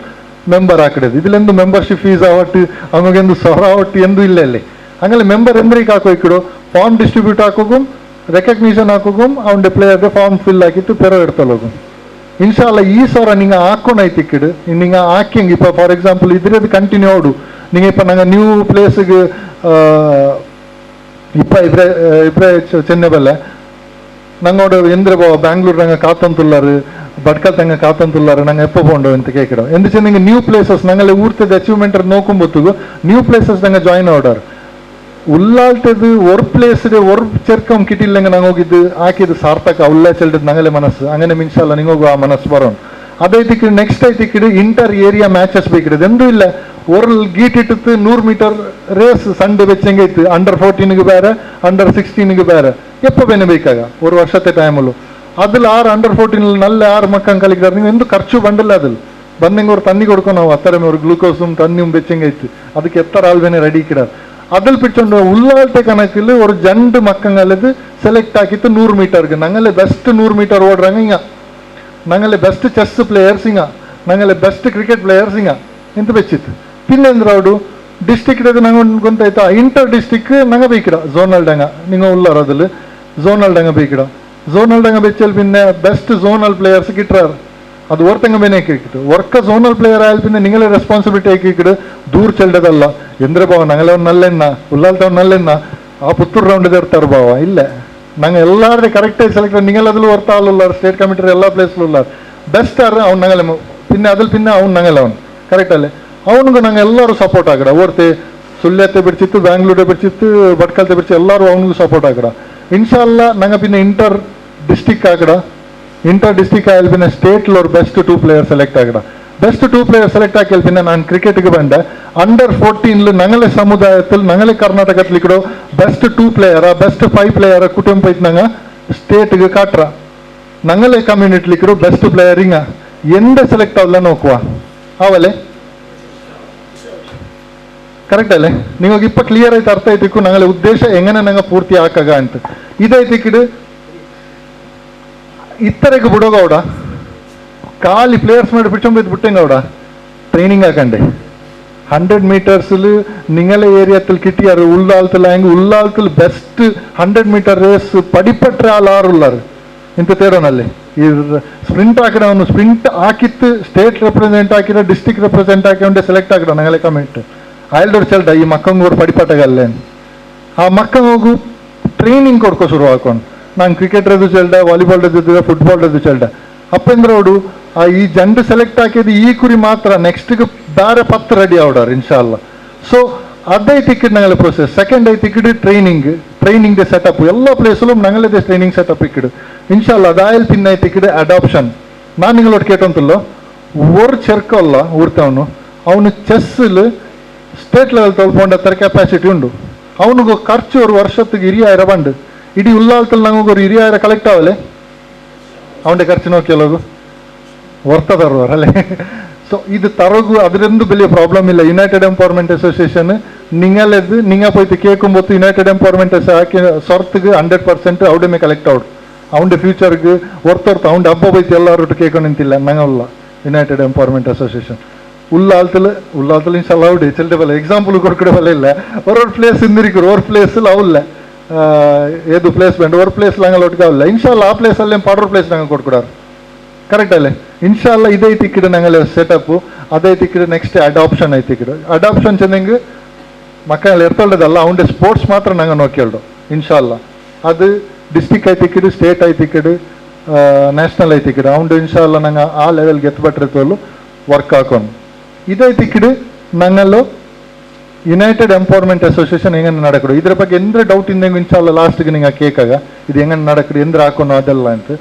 [SPEAKER 5] ಮೆಂಬರ್ ಹಾಕಿಡೋದು ഇതിലെന്ത് ಮೆಂಬರ್ಶಿಪ್ ಫೀಸ್ ಆವಟ್ಟು ಅವನಿಗೆಂದು ಸ್ವರ ಆವಟ್ಟು ಎಂದು ಇಲ್ಲ ಅಲ್ಲಿ ಹಂಗಲ್ಲ ಮೆಂಬರ್ ಎಂದ್ರಿಗೆ ಹಾಕೋ ಇಕ್ಕಿಡು ಫಾರ್ಮ್ ಡಿಸ್ಟ್ರಿಬ್ಯೂಟ್ ಹಾಕೋಗುം ರೆಕಗ್ನಿಷನ್ ಹಾಕೋಗುം ಅವನ ಪ್ಲೇಯರ್ಗೆ ಫಾರ್ಮ್ ಫಿಲ್ ಹಾಕಿತ್ತು ಪೆರೋ ಇಡ್ತಲ್ಲ ಹೋಗುം ಇನ್ಶಾಲ್ಲ ಈ ಸೌರ ನಿಂಗೆ ಹಾಕೊಂಡೈತಿಕ್ಕಿಡು ನಿಂಗೆ ಹಾಕಿಂಗ್ ಇಪ್ಪ ಫಾರ್ ಎಕ್ಸಾಂಪಲ್ ಇದ್ರದ್ದು ಕಂಟಿನ್ಯೂ ಆಡು ನಿಂಗೆ ಇಪ್ಪ ನಂಗೆ ನ್ಯೂ ಪ್ಲೇಸ್ಗೆ ಇಪ್ಪ ಇಬ್ರೆ ಚೆನ್ನೈ ಬಲ್ಲೆ ನಂಗೋಡು ಎಂದ್ರೆ ಬ್ಯಾಂಗ್ಳೂರ್ ನಂಗೆ ಕಾತಂತುಲ್ಲಾರು ಬಡ್ಕಲ್ ತಂಗ ಕಾತಂತುಲ್ಲಾರು ನಂಗೆ ಎಪ್ಪ ಪೋಂಡು ಅಂತ ಕೇಕಿಡ ಎಂದು ಚೆನ್ನಂಗೆ ನ್ಯೂ ಪ್ಲೇಸಸ್ ನಂಗಲ್ಲಿ ಊರ್ತದ ಅಚೀವ್ಮೆಂಟ್ ನೋಕೊಂಬತ್ತುಗು ನ್ಯೂ ಪ್ಲೇಸಸ್ ನಂಗೆ ಜಾಯಿನ್ ಆರ್ಡರ್ ಉಲ್ಲಾಲ್ತದು ಒರ್ ಪ್ಲೇಸ್ ಒರ್ ಚೆರ್ಕಂ ಕಿಟಿಲ್ಲಂಗೆ ನಂಗೆ ಹೋಗಿದ್ದು ಹಾಕಿದ್ದು ಸಾರ್ಥಕ ಉಲ್ಲ ಚೆಲ್ಟದ್ ನಂಗಲೆ ಮನಸ್ಸು ಹಂಗನೆ ಮಿನ್ಸಲ್ಲ ನಿಂಗೋಗು ಆ ಮನಸ್ಸು ಬರೋಣ ಅದೈತಿಕ್ಕಿಡು ನೆಕ್ಸ್ಟ್ ಐತಿಕ್ಕಿಡು ಇಂಟರ್ ಏರಿಯಾ ಮ್ಯಾಚಸ್ ಬೇಕಿರೋದು ಎಂದೂ ಇಲ್ಲ ஒரு ಗೀಟ್ ಇಟ್ಟು 100 ಮೀಟರ್ ರೇಸ್ ಸಂಡೆ ಬೆಚ್ಚಂಗೆ ಇತ್ತು ಅಂಡರ್ 14ಗೆ ಬೇರೆ ಅಂಡರ್ 16ಗೆ ಬೇರೆ ಎಪ್ಪ ಬೇನೆ ಬೇಕಾಗ ஒரு ವರ್ಷത്തെ ಟೈಮಲ್ಲೂ അതിൽ ആറ് അണ്ടർ 14 നല്ല 6 മക്കം കളിക്കാറ് നിങ്ങൾ എന്ത് ಖರ್ಚು ಬಂದಿಲ್ಲ അതിൽ ಬಂದಂಗೆ ഒരു തന്നി കൊടുക്കും ನಾವು അത്തരം ഒരു ಗ್ಲೂಕೋസും തന്നിയും ಬೆಚ್ಚಂಗೆ ಇತ್ತು ಅದಕ್ಕೆ ಎತ್ತರ ಆಳ್ವೇನೆ ರೆಡಿ ಇಕ್ಕಿಡಾರ അതിൽ പിടിച്ചോണ്ട് ഉള്ളാളത്തെ കണക്കിൽ ഒരു രണ്ട് മക്കങ്ങളത് സെലക്ട് ആക്കിയിട്ട് 100 മീറ്റർക്ക് ഞങ്ങളെ ബെസ്റ്റ് 100 മീറ്റർ ഓടുறாங்க ഇങ്ങ ഞങ്ങളെ ബെസ്റ്റ് ಚೆಸ್ ಪ್ಲೇಯರ್ಸ್ ಇங்க ഞങ്ങളെ ಬೆಸ್ಟ್ ಕ್ರಿಕೆಟ್ ಪ್ಲೇಯರ್ಸ್ ಇங்க ಎಂತ ಬೆಚ್ಚಿತ್ತು പിന്നെ എന്തിനാവു ഡിസ്ട്രിക്റ്റ് ನಂಗೆ ಗೊತ್ತಾಯ್ತಾ ಇಂಟರ್ ಡಿಸ್ಟ್ರಿಕ್ಟ್ ನಂಗೆ ಬೇಕಿಡ ಝೋನಲ್ ಡಂಗ നിങ്ങൾ ഉള്ളാർ അതിൽ ಝೋನಲ್ ಡಂಗ ಬೇಕಿಡ ಝೋನಲ್ ಡಂಗ ಬೆಚ್ಚൽ പിന്നെ ಬೆಸ್ಟ್ ಝೋನಲ್ ಪ್ಲೇಯರ್ಸ್ കിട്ടാറ് അത് ഓർത്തങ്ങ ಬೇನೆ കിട്ടും ഒർക്ക ಝೋನಲ್ പ്ಲೇയർ ആയാൽ പിന്നെ നിങ്ങളെ റെസ്പോൺസിബിലിറ്റി ആക്കിക്കിട് ദൂർ ചെല്ലതല്ല ಎಂದ್ರೆ ಭಾವ ನಂಗೆಲ್ಲ ಒಂದು ನಲ್ಲೆನ್ನ ಉಲ್ಲಾಲ್ತವ್ ನಲ್ಲೆನ್ನ ಆ ಪುತ್ತೂರು ರೌಂಡ್ ಇರ್ತಾರೆ ಭಾವ ಇಲ್ಲ ನಂಗೆ ಎಲ್ಲಾರು ಕರೆಕ್ಟಾಗಿ ಸೆಲೆಕ್ಟ್ ನಿಂಗೆಲ್ಲದಲ್ಲೂ ಹೊರ್ತಾ ಅಲ್ಲ ಸ್ಟೇಟ್ ಕಮಿಟಿ ಎಲ್ಲ ಪ್ಲೇಸ್ಲು ಉಲ್ಲಾರ ಬೆಸ್ಟ್ ಆರ್ ಅವ್ನು ನಂಗಲ್ಲ പിന്നെ അതിൽ പിന്നെ ಅವ್ನು ನಂಗಲ್ಲ ಅವ್ನು ಕರೆಕ್ಟ್ ಅಲ್ಲೇ ಅವನಿಗೂ ನಂಗೆ ಎಲ್ಲರೂ ಸಪೋರ್ಟ್ ಆಗಡ ಓರ್ತೆ ಸುಳ್ಯತೆ ಬಿಡ್ಸಿತ್ತು ಬ್ಯಾಂಗ್ಳೂರೇ ಬಿಡ್ಸಿತ್ತು ಭಟ್ಕಲ್ತೆ ಬಿಡ್ಸಿ ಎಲ್ಲರೂ ಅವನಿಗೂ ಸಪೋರ್ಟ್ ಆಗಡ ಇನ್ಶಾಲ್ಲ ನಂಗೆ പിന്നെ ಇಂಟರ್ ಡಿಸ್ಟಿಕ್ ಆಗಡ ಇಂಟರ್ ಡಿಸ್ಟಿಕ್ ಆयल പിന്നെ സ്റ്റേറ്റിൽ ഒരു ബെസ്റ്റ് 2 പ്ലെയർ സെലക്ട് ಆಗಡ ಬೆಸ್ಟ್ 2 ಪ್ಲೇಯರ್ ಸೆಲೆಕ್ಟ್ ಆಕಿಯಲ್ പിന്നെ ನಾನು ಕ್ರಿಕೆಟ್ಗೆ ಬಂದೆ ಅಂಡರ್ 14 ഞങ്ങളെ സമുദായത്തിൽ ഞങ്ങളെ കർണാടകത്തിൽ ഇക്കടോ ಬೆಸ್ಟ್ 2 ಪ್ಲೇಯರ್ ಬೆಸ್ಟ್ 5 ಪ್ಲೇಯರ್ ಕುಟುಂಬ ಐತ್ ನಂಗೆ ಸ್ಟೇಟ್ಗೆ ಕಾಟ್ರ ഞങ്ങളെ ಕಮ್ಯುನಿಟಿಲಿ ಇಕ್ಕಡೋ ಬೆಸ್ಟ್ ಪ್ಲೇಯರ್ ಹಿಂಗ ಎಂದ ಸೆಲೆಕ್ಟ್ ಆಗಲ್ಲ ನೋಕುವ ಅವಲೆ ಕರೆಕ್ಟ್ ಅಲ್ಲೇ ನಿಮಗೆ ಇಪ್ಪ ಕ್ಲಿಯರ್ ಆಯ್ತು ಅರ್ಥ ಐತಿಕ್ಕು ഞങ്ങളെ ಉದ್ದೇಶ എങ്ങനെ ನಂಗೆ ಪೂರ್ತಿ ಹಾಕಾಗ ಅಂತ ಇದೈತಿಕ್ಕಿಡು ಇತ್ತರೆಗೆ ಬಿಡೋಗೌಡ ಖಾಲಿ ಪ್ಲೇಯರ್ಸ್ ಮಾಡಿ പിടിച്ചോണ്ട് വിട്ടെങ്ക അവിടെ ട്രെയിനിങ് ആക്കണ്ടേ 100 മീറ്റേഴ്സിൽ നിങ്ങളെ ഏരിയത്തിൽ കിട്ടിയാറ് ഉള്ളാളത്തിലായെങ്കിൽ ഉള്ളാളത്തിൽ ബെസ്റ്റ് 100 മീറ്റർ റേസ് പടിപ്പെട്ട ആളാറുള്ളാറ് ಇಂತ ತೇಡೋನಲ್ಲಿ ಈ ಸ್ಪ್ರಿಂಟ್ ಹಾಕಿಡವನು ಸ್ಪ್ರಿಂಟ್ ಹಾಕಿತ್ತು ಸ್ಟೇಟ್ ರೆಪ್ರೆಸೆಂಟ್ ಹಾಕಿಡ ಡಿಸ್ಟ್ರಿಕ್ಟ್ ರೆಪ್ರೆಸೆಂಟ್ ಹಾಕಿಕೊಂಡೆ ಸೆಲೆಕ್ಟ್ ಆಗಿಡ ನಂಗಲೆ ಕಮೆಂಟ್ ಅಯಲ್ದೋಡು ಚೆಲ್ಡ ಈ ಮಕ್ಕಂಗೆ ಅವ್ರು ಪಡಿಪಟ್ಟಗಲ್ಲೆ ಆ ಮಕ್ಕಂಗೆ ಹೋಗು ಟ್ರೈನಿಂಗ್ ಕೊಡ್ಕೋ ಶುರು ಹಾಕೊಂಡು ನಾನು ಕ್ರಿಕೆಟ್ ರದ್ದು ಚೆಲ್ಡ ವಾಲಿಬಾಲ್ ರದ್ದು ಫುಟ್ಬಾಲ್ ರದ್ದು ಚೆಲ್ಡ ಅಪ್ಪಂದ್ರೋಡು ಈ ಜಂಡು ಸೆಲೆಕ್ಟ್ ಹಾಕಿದ್ದು ಈ ಕುರಿ ಮಾತ್ರ ನೆಕ್ಸ್ಟ್ಗೆ ಬೇರೆ 10 ರೆಡಿ ಆವಡಾರ ಇನ್ಶಾಲ್ಲ ಸೊ ಅದೇ ಟಿಕೆಟ್ ನಂಗಲೆ ಪ್ರೊಸೆಸ್ ಸೆಕೆಂಡ್ ಐ ಟಿಕೆಟ್ ಟ್ರೈನಿಂಗ್ ಸೆಟಪ್ ಎಲ್ಲ ಪ್ಲೇಸಲ್ಲೂ ನಂಗಲದೇ ಟ್ರೈನಿಂಗ್ ಸೆಟಪ್ ಇಕ್ಕಿಡು ಇನ್ಶಾಲ್ಲ ಅದಾಯಲ್ ಪಿನ್ನ ಐ ಟಿಕೆಟ್ ಅಡಾಪ್ಷನ್ ನಾನು ನಿങ്ങളോട് കേട്ടോന്തല്ലോ ഒരു ചെറുക്കമല്ല ഊർത്തവನು ಅವನು ಚೆಸ್ಸಿൽ സ്റ്റേറ്റ് ലെവൽ തോൽപോണ്ട അത്ര ಕೆಪಾಸಿಟಿ ಉಂಡು ಅವನಿಗೂ ಖರ್ಚು ഒരു ವರ್ಷത്തിಗೆ 20,000 ಬಂಡು ಇಡೀ ಉಲ್ಲಾಳത്തിൽ ನಂಗೆ ഒരു 20,000 കളക്ട് ആവല്ലേ അവൻ്റെ ಖರ್ಚು നോക്കിയല്ലോ ಹೊರ್ತ ತರುವರು ಅಲ್ಲೇ ಸೊ ಇದು ತರಗು ಅದರಿಂದ വലിയ ಪ್ರಾಬ್ಲಮ್ ಇಲ್ಲ ಯುನೈಟೆಡ್ ಎಂಪವರ್ಮೆಂಟ್ ಅಸೋಸಿಯೇಷನ್ ನಿಂಗಲ್ಲದು ನಿಂಗ പോയിട്ട് കേൾക്കുമ്പോൾ യുനൈಟೆಡ್ ಎಂಪವರ್ಮೆಂಟ್ ಹಾಕಿ ಸೊರ್ತಗೆ 100% ಅವಡೇ ಕಲೆಕ್ಟ್ ಆವ್ಡು ಅವൻ്റെ ಫ್ಯೂಚರ್ಗೆ ಹೊರ್ತೊರ್ತು ಅವൻ്റെ ಹಬ್ಬ ಹೋಯ್ತು ಎಲ್ಲರೂ ಕೇಳ್ಕೊಂಡು ನಿಂತಿಲ್ಲ ನಂಗಲ್ಲ ಯುನೈಟೆಡ್ ಎಂಪವರ್ಮೆಂಟ್ ಅಸೋಸಿಯೇಷನ್ ഉള്ളാളത്തിൽ ഇൻഷാല്ലാ അവിടെ ചെല്ലിട്ട് പോലെ എക്സാമ്പിൾ കൊടുക്കണ പോലെ ഇല്ല ഒരു പ്ലേസ് ഇന്നിരിക്കും ഒരു പ്ലേസിൽ ആവില്ല ഏത് പ്ലേസ് വേണ്ട ഒരു പ്ലേസിൽ ഞങ്ങൾ ഒടുക്കാവില്ല ഇൻഷാല്ല ആ പ്ലേസ് അല്ലേ പടർ പ്ലേസ് ഞങ്ങൾ കൊടുക്കൂടാറ് ಕರೆಕ್ಟ್ ಅಲ್ಲೇ ಇನ್ಶಾಲ್ಲ ಇದೇ ತಿಕ್ಕಿಡು ನಂಗಲ್ಲ ಸೆಟಪ್ ಅದೇ ತಿಕ್ಕಿಡು ನೆಕ್ಸ್ಟ್ ಅಡಾಪ್ಷನ್ ಐತಿಕ್ಕಿಡು ಅಡಾಪ್ಷನ್ ಚೆನ್ನಂಗೆ ಮಕ್ಕಳು ಇರ್ತೊಳ್ಳದಲ್ಲ ಅವൻ്റെ ಸ್ಪೋರ್ಟ್ಸ್ ಮಾತ್ರ ನಂಗೆ ನೋಕಿಯಲ್ಡು ಇನ್ಶಾಲ್ಲ ಅದು ಡಿಸ್ಟಿಕ್ ಐತಿಕ್ಕಿಡು ಸ್ಟೇಟ್ ಐತಿಕ್ಕಿಡು ನ್ಯಾಷನಲ್ ಐತಿಕ್ಕಿಡು ಅವನು ಇನ್ಶಾಲ್ಲ ನಂಗೆ ಆ ಲೆವೆಲ್ಗೆ ಎತ್ತಬಿಟ್ಟಿರ್ತವಲ್ಲು ವರ್ಕ್ ಹಾಕೊಂಡು ಇದೇ ತಿಕ್ಕಿಡು ನಂಗಲ್ಲೂ ಯುನೈಟೆಡ್ ಎಂಪವರ್ಮೆಂಟ್ ಅಸೋಸಿಯೇಷನ್ ಹೆಂಗೆ നടക്കಡು ಇದ್ರ ಬಗ್ಗೆ ಎಂದ್ರೆ ಡೌಟ್ ಇಂದಂಗೆ ಇನ್ಶಾಲ್ಲ ಲಾಸ್ಟ್ಗೆ ನಿಂಗೆ ಕೇಕಾಗ ಇದು ಹೆಂಗೆ നടക്കಡು ಎಂದ್ರೆ ಹಾಕೋಣ ಅದೆಲ್ಲ ಅಂತ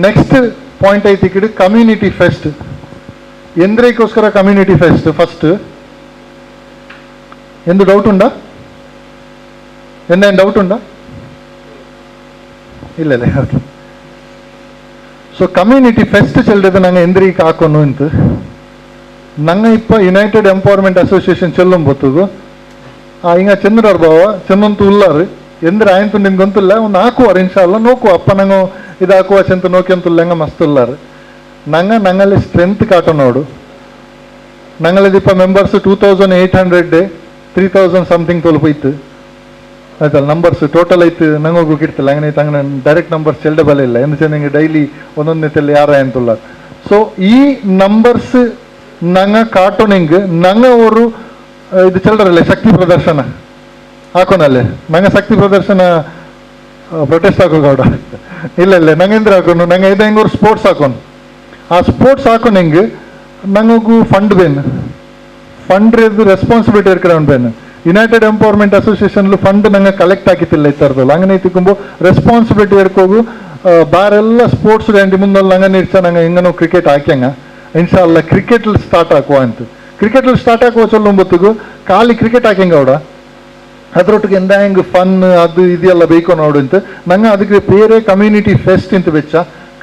[SPEAKER 5] ನೆಕ್ಸ್ಟ್ ಪಾಯಿಂಟ್ ಐತಿಕ್ಕಿಡು ಕಮ್ಯುನಿಟಿ ಫೆಸ್ಟ್ ಎಂದ್ರೈಕೋಸ್ಕರ ಕಮ್ಯುನಿಟಿ ಫೆಸ್ಟ್ ಫಸ್ಟ್ ಎಂದು ಡೌಟ್ ಉಂಟಾ ಎಂದೇನು ಡೌಟ್ ಉಂಟಾ ಇಲ್ಲ ಓಕೆ ಸೊ ಕಮ್ಯುನಿಟಿ ಫೆಸ್ಟ್ ಚೆಲ್ಲದು ನಂಗೆ ಎಂದ್ರಿಗೆ ಹಾಕೋನು ಅಂತ ನಂಗೆ ಇಪ್ಪ ಯುನೈಟೆಡ್ ಎಂಪವರ್ಮೆಂಟ್ ಅಸೋಸಿಯೇಷನ್ ಚೆಲ್ಲಂ ಬತ್ತದು ಹಿಂಗ ಚಂದ್ರವ್ರ ಭಾವ ಚೆನ್ನಂತೂ ಉಲ್ಲಾರು ಎಂದ್ರೆ ಆಯ್ತು ನಿಮ್ಗೆ ಗೊತ್ತಿಲ್ಲ ಒಂದು ಹಾಕುವಾರ ಇನ್ಶಾಲ್ಲ ನೋಕುವ ಅಪ್ಪ ನಂಗೆ ಇದು ಹಾಕುವ ಚೆಂತ ನೋಕಿಯಂತುಲ್ಲ ಹೆಂಗ ಮಸ್ತ್ ಉಲ್ಲಾರು ನಂಗಲ್ಲಿ ಸ್ಟ್ರೆಂತ್ ಕಾಟೋ ನೋಡು ನಂಗಲ್ಲಿದಿಪ್ಪ ಮೆಂಬರ್ಸ್ 2,800 3,000 ಸಮಥಿಂಗ್ ತೊಲಪೋಯ್ತು ಆಯ್ತಲ್ಲ ನಂಬರ್ಸ್ ಟೋಟಲ್ ಐತೆ ನಂಗೆ ಹೋಗಿ ಇಡ್ತಿಲ್ಲ ಹಂಗೆ ತಂಗ ಡೈರೆಕ್ಟ್ ನಂಬರ್ಸ್ ಚೆಲ್ಡೆ ಬಲ ಇಲ್ಲ ಎಂದು ನಂಗೆ ಡೈಲಿ ಒಂದೊಂದೇ ತೆಲ್ಲ ಯಾರ ಅಂತಲ್ಲ. ಸೊ ಈ ನಂಬರ್ಸ್ ನಂಗೆ ಕಾರ್ಟೂನಿಂಗ್ ನಂಗೆ ಅವರು ಇದು ಚೆಲ್ಲರಲ್ಲ ಶಕ್ತಿ ಪ್ರದರ್ಶನ ಹಾಕೋನಲ್ಲೇ ನಂಗೆ ಶಕ್ತಿ ಪ್ರದರ್ಶನ ಪ್ರೊಟೆಸ್ಟ್ ಹಾಕೋ ಗೌಡ ಇಲ್ಲ ಇಲ್ಲ ನಂಗೆ ಎಂದ್ರೆ ಹಾಕೋನು ನಂಗೆ ಇದು ಹೆಂಗೆ ಸ್ಪೋರ್ಟ್ಸ್ ಹಾಕೋನು ಆ ಸ್ಪೋರ್ಟ್ಸ್ ಹಾಕೋನು ಹೆಂಗೆ ನಂಗೂ ಫಂಡ್ ಬೇನು ಫಂಡ್ ಇದು ರೆಸ್ಪಾನ್ಸಿಬಿಲಿಟಿ ಇರ್ಕೊಂಡು ಬೇನು ಯುನೈಟೆಡ್ ಎಂಪವರ್ಮೆಂಟ್ ಅಸೋಸಿಯೇಷನ್ಲು ಫಂಡ್ ನಂಗೆ ಕಲೆಕ್ಟ್ ಹಾಕಿತ್ತಿಲ್ಲ ಇತ್ತರದಲ್ಲ ಹಂಗೆ ತಿಕ್ಕೊಂಬು ರೆಸ್ಪಾನ್ಸಿಬಿಲಿಟಿ ಇರ್ಕೋಗು ಬಾರೆಲ್ಲ ಸ್ಪೋರ್ಟ್ಸ್ ಗಂಟೆ ಮುಂದೆ ನಂಗೆ ನಿರ್ಚ ನಂಗೆ ಹೆಂಗನೋ ಕ್ರಿಕೆಟ್ ಹಾಕ್ಯಂಗ ಇನ್ಶಾಲ್ಲ ಕ್ರಿಕೆಟ್ಲಿ ಸ್ಟಾರ್ಟ್ ಹಾಕುವ ಅಂತ ಕ್ರಿಕೆಟ್ಲಿ ಸ್ಟಾರ್ಟ್ ಹಾಕುವ ಚೊಲ್ಲೊಂಬತ್ತಿಗೂ ಖಾಲಿ ಕ್ರಿಕೆಟ್ ಹಾಕ್ಯಂಗ ಅವಡ ಅದ್ರೊಟ್ಟಿಗೆ ಎಂದ ಹೆಂಗೆ ಫನ್ ಅದು ಇದೆಲ್ಲ ಬೇಕು ನೋಡು ಅಂತ ನಂಗೆ ಅದಕ್ಕೆ ಬೇರೆ ಕಮ್ಯುನಿಟಿ ಫೆಸ್ಟ್ ಅಂತ ಬೆಚ್ಚ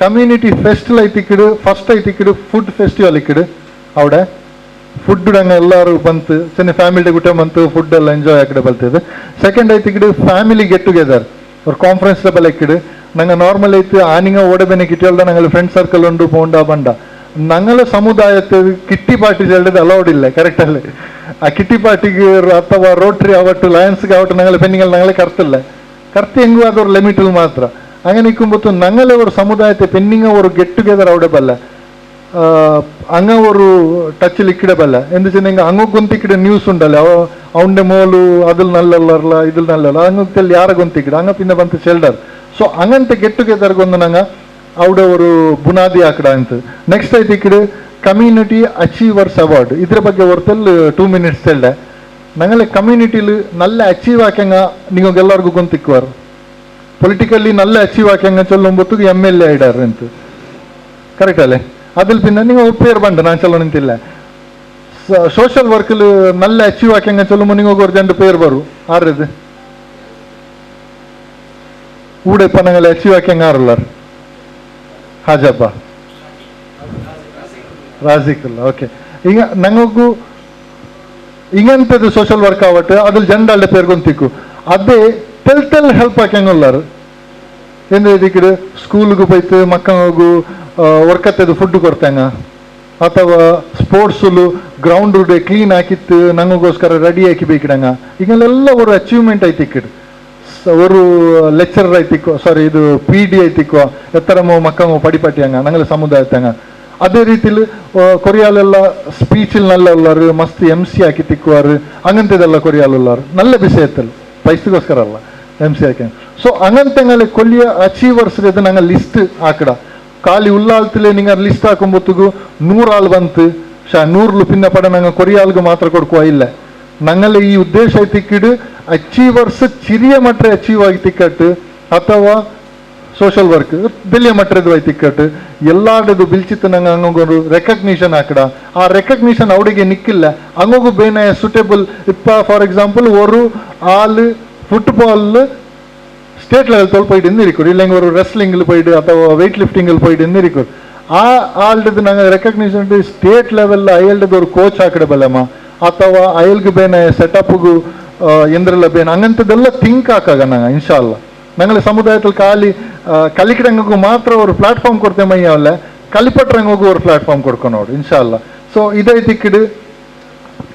[SPEAKER 5] ಕಮ್ಯುನಿಟಿ ಫೆಸ್ಟ್ಲ ಐತಿಕ್ಕಿಡು ಫಸ್ಟ್ ಐತಿಕ್ಕಿಡು ಫುಡ್ ಫೆಸ್ಟಿವಲ್ ಇಕ್ಕಿಡು ಅವಡೆ ಫುಡ್ ನಂಗೆ ಎಲ್ಲರೂ ಬಂತು ಚೆನ್ನ ಫ್ಯಾಮಿಲಿ ಗುಟ್ಟೆ ಬಂತು ಫುಡ್ ಎಲ್ಲ ಎಂಜಾಯ್ ಆಕಡೆ ಬಲ್ತಿದ್ದು. ಸೆಕೆಂಡ್ ಐತಿಕ್ಕಿಡು ಫ್ಯಾಮಿಲಿ ಗೆಟ್ ಟುಗೆದರ್ ಅವ್ರ ಕಾನ್ಫರೆನ್ಸ್ ಡಬಲ್ ಇಕ್ಕಿಡು ನಂಗೆ ನಾರ್ಮಲ್ ಐತಿ ಆನಿಂಗ ಓಡಬೇನೆ ಕಿಟ್ಟಿಯಲ್ದ ನಂಗೆ ಫ್ರೆಂಡ್ ಸರ್ಕಲ್ ಉಂಡು ಪೋಂಡ ಬಂಡ ನಂಗಲ ಸಮುದಾಯದ ಕಿಟ್ಟಿ ಪಾರ್ಟಿ ಹೇಳಿದ್ರೆ ಅಲೌಡ್ ಇಲ್ಲ ಕರೆಕ್ಟಲ್ಲಿ ಆ ಕಿಟ್ಟಿ ಪಾರ್ಟಿಗೆ ಅಥವಾ ರೋಟ್ರಿ ಅವಟ್ಟು ಲಯನ್ಸ್ಗೆ ಅವಟ್ಟು ನಂಗೆ ಪೆನ್ನಿಂಗಲ್ಲಿ ನಂಗೆ ಕರ್ತಿಲ್ಲ ಕರ್ತಿ ಹೆಂಗೂ ಅದವ್ರ ಲಿಮಿಟಲ್ಲಿ ಮಾತ್ರ ಹಂಗೆ ನಿಕ್ಕೊಂಬತ್ತು ನಂಗಲೇ ಅವರು ಸಮುದಾಯತೆ ಪೆನ್ನಿಂಗ ಅವರು ಗೆಟ್ ಟುಗೆದರ್ ಅವಡೆ ಬಲ್ಲ ಹಂಗ ಅವರು ಟಚ್ಲಿ ಇಕ್ಕಿಡೆ ಬಲ್ಲ ಎಂದು ಚೆನ್ನ ಹಿಂಗೆ ಹಂಗೋಗಿ ಗೊಂತಿಕ್ಕಿಡೆ ನ್ಯೂಸ್ ಉಂಡಲ್ಲ ಅವನ್ನೆ ಮೋಲು ಅದಲ್ಲಿ ನಲ್ಲಲ್ಲ ಇದ್ರಲ್ಲಿ ನಲ್ಲಲ್ಲ ಹಂಗೋಗ್ತಲ್ಲಿ ಯಾರ ಗೊಂತಿಕ್ಕಿಡೆ ಹಂಗ ಪಿನ್ನ ಬಂತು ಶೆಲ್ಡರ್. ಸೊ ಹಂಗಂತೆ ಗೆಟ್ ಟುಗೆದರ್ಗೊಂದು ನಂಗೆ ಅವಡವರು ಬುನಾದಿ ಹಾಕಡ ಅಂತ. ನೆಕ್ಸ್ಟ್ ಐತಿ ಇಕ್ಕಡೆ ಕಮ್ಯುನಿಟಿ ಅಚೀವರ್ಸ್ ಅವಾರ್ಡ್ ಇದ್ರ ಬಗ್ಗೆ ಹೊರತಲ್ಲಿ 2 minutes ಹೇಳ್ದೆ ನಂಗಲ್ಲೇ ಕಮ್ಯುನಿಟಿಲಿ ನಲ್ಲ ಅಚೀವ್ ಹಾಕ್ಯಂಗ ನಿಮಗೆಲ್ಲರಿಗೂ ಗೊಂತಿಕ್ಕುವಾರು ಪೊಲಿಟಿಕಲಿ ನಲ್ಲ ಅಚೀವ್ ಹಾಕ್ಯಂಗ ಚೊಲ್ಲೊಂಬತ್ತು MLA ಐಡಾರ್ ಅಂತ ಕರೆಕ್ಟ್ ಅಲ್ಲೇ ಅದಿಲ್ ಪಿನ್ನ ನೀವು ಪೇರ್ ಬಂಡ ನಾನು ಚಲೋ ನಿಂತಿಲ್ಲ ಸೋಷಿಯಲ್ ವರ್ಕಲ್ಲಿ ನಲ್ಲ ಅಚೀವ್ ಹಾಕ್ಯಂಗ ಚೊಲ್ಲೊಂಬ ನೀವು ಹೋಗೋರು ಜಂಡು ಪೇರ್ ಬರು ಆರ್ರದು ಊಡೆಪ್ಪ ನಂಗಲ್ಲ ಅಚೀವ್ ಹಾಕ್ಯಂಗ ಆರಲ್ಲಾರ ಹಾಜಪ್ಪ ರಾಜಿಕಲ್ಲ ಓಕೆ ಈಗ ನಂಗೂ ಹಿಂಗಂತದ್ದು ಸೋಷಿಯಲ್ ವರ್ಕ್ ಆವಟ್ಟು ಅದ್ರಲ್ಲಿ ಜಂಡಾಲ್ಡೆ ಪೇರ್ಗೊಂತಿಕ್ಕು ಅದೇ ತೆಲ್ ಹೆಲ್ಪ್ ಹಾಕ್ಯಂಗಲ್ಲಾರು ಎಂದು ಇದಕ್ಕೆ ಸ್ಕೂಲ್ಗೂ ಬೈತು ಮಕ್ಕಳಿಗೂ ವರ್ಕತ್ತದು ಫುಡ್ ಕೊಡ್ತಂಗ ಅಥವಾ ಸ್ಪೋರ್ಟ್ಸಲು ಗ್ರೌಂಡ್ ಡೇ ಕ್ಲೀನ್ ಹಾಕಿತ್ತು ನಂಗೋಸ್ಕರ ರೆಡಿ ಹಾಕಿ ಬೇಕಿಡಂಗ ಈಗಲೆಲ್ಲ ಅವರು ಅಚೀವ್ಮೆಂಟ್ ಐತಿ ಇಕ್ಕಿಡು ಅವರು ಲೆಕ್ಚರರ್ ಐತಿಕ್ಕೋ ಸಾರಿ ಇದು PD ಐತಿಕ್ಕೋ ಎತ್ತರಮೋ ಮಕ್ಕಮೋ ಪಡಿಪಟ್ಟಿ ಹಂಗ ನಂಗಲ್ಲ ಸಮುದಾಯತ್ತಂಗ ಅದೇ ರೀತಿಲಿ ಕೊರಿಯಾಲೆಲ್ಲ ಸ್ಪೀಚಿಲ್ ನಲ್ಲ ಉಳ್ಳಾರು ಮಸ್ತ್ MC ಹಾಕಿ ತಿಕ್ಕುವಾರು ಹಂಗಂತದೆಲ್ಲ ಕೊರಿಯಾಲುಳ್ಳಾರು ನಲ್ಲ ಬಿಸಿ ಐತಲ್ಲ ಪೈಸೆಗೋಸ್ಕರ ಅಲ್ಲ MC ಹಾಕಿ. ಸೊ ಹಂಗಂತಂಗಲ್ಲಿ ಕೊಲ್ಲಿಯ ಅಚೀವರ್ಸ್ ಇದು ನಂಗೆ ಲಿಸ್ಟ್ ಹಾಕಡ ಖಾಲಿ ಉಲ್ಲಾಲ್ತಿಲೆ ನಿಂಗೆ ಲಿಸ್ಟ್ ಹಾಕೊಂಬತ್ತಿಗೂ 100 ಆಳು ಬಂತು 100 ಪಿನ್ನ ಪಡ ನಂಗೆ ಕೊರಿಯಾಲ್ಗೂ ಮಾತ್ರ ಕೊಡ್ಕುವ ಇಲ್ಲ ನಂಗಲ್ಲಿ ಈ ಉದ್ದೇಶ ಐತಿಕ್ಕಿಡು ಅಚೀವರ್ಸ್ ಚಿರಿಯ ಮಟ್ಟ ಅಚೀವ್ ಆಗಿ ತಿಕ್ಕಟ್ಟು ಅಥವಾ ಸೋಷಿಯಲ್ ವರ್ಕ್ ಬೆಲೆಯ ಮಟ್ಟದ್ದು ಐತಿ ತಿಕ್ಕಟ್ಟು ಎಲ್ಲಾಡದು ಬಿಲ್ಚಿತ್ತು ನಂಗೆ ಹಂಗೋರು ರೆಕಗ್ನಿಷನ್ ಹಾಕಡ ಆ ರೆಕಗ್ನಿಷನ್ ಅವಡಿಗೆ ನಿಕ್ಕಿಲ್ಲ ಹಂಗೋಗು ಬೇನೆ ಸೂಟೇಬಲ್ ಇಪ್ಪ ಫಾರ್ ಎಕ್ಸಾಂಪಲ್ ஒரு ஆளு ಫುಟ್ಬಾಲ್ ಸ್ಟೇಟ್ ಲೆವೆಲ್ ತೋಲ್ போயிட்டு இருந்திருக்கும் இல்லைங்க ஒரு ரெஸ்லிங்கில் போயிட்டு ಅಥವಾ வெயிட் லிஃப்டிங்கில் போயிட்டு இருந்திருக்கும் ಆ ಆಲ್ಡದು ನಂಗೆ ರೆಕಗ್ನಿಷನ್ ಸ್ಟೇಟ್ ಲೆವೆಲ್ ಅಯಲ್ಡದು ஒரு ಕೋಚ್ ಹಾಕಡೆ ಬಲ್ಲಮ್ಮ ಅಥವಾ ಅಯಲ್ಗೆ ಬೇನೆ ಸೆಟಪ್ಗೂ ಎಂದ್ರೆಲ್ಲ ಬೇನೆ ಹಂಗಂತದೆಲ್ಲ ಥಿಂಕ್ ಹಾಕಾಗ ನಂಗೆ ಇನ್ಶಾಲ್ಲ ನಂಗೆ ಸಮುದಾಯದಲ್ಲಿ ಖಾಲಿ ಕಲಿಕರಂಗೂ ಮಾತ್ರ ஒரு ಪ್ಲಾಟ್ಫಾರ್ಮ್ ಕೊಡ್ತೇವೆ ಮೈಯವಲ್ಲ ಕಲಿಪಟ್ರಂಗೂ ஒரு ಪ್ಲಾಟ್ಫಾರ್ಮ್ ಕೊಡ್ಕೊಂಡು ನೋಡಿ ಇನ್ಶಾಲ್ಲ. ಸೊ ಇದೇ ತಿಕ್ಕಿಡು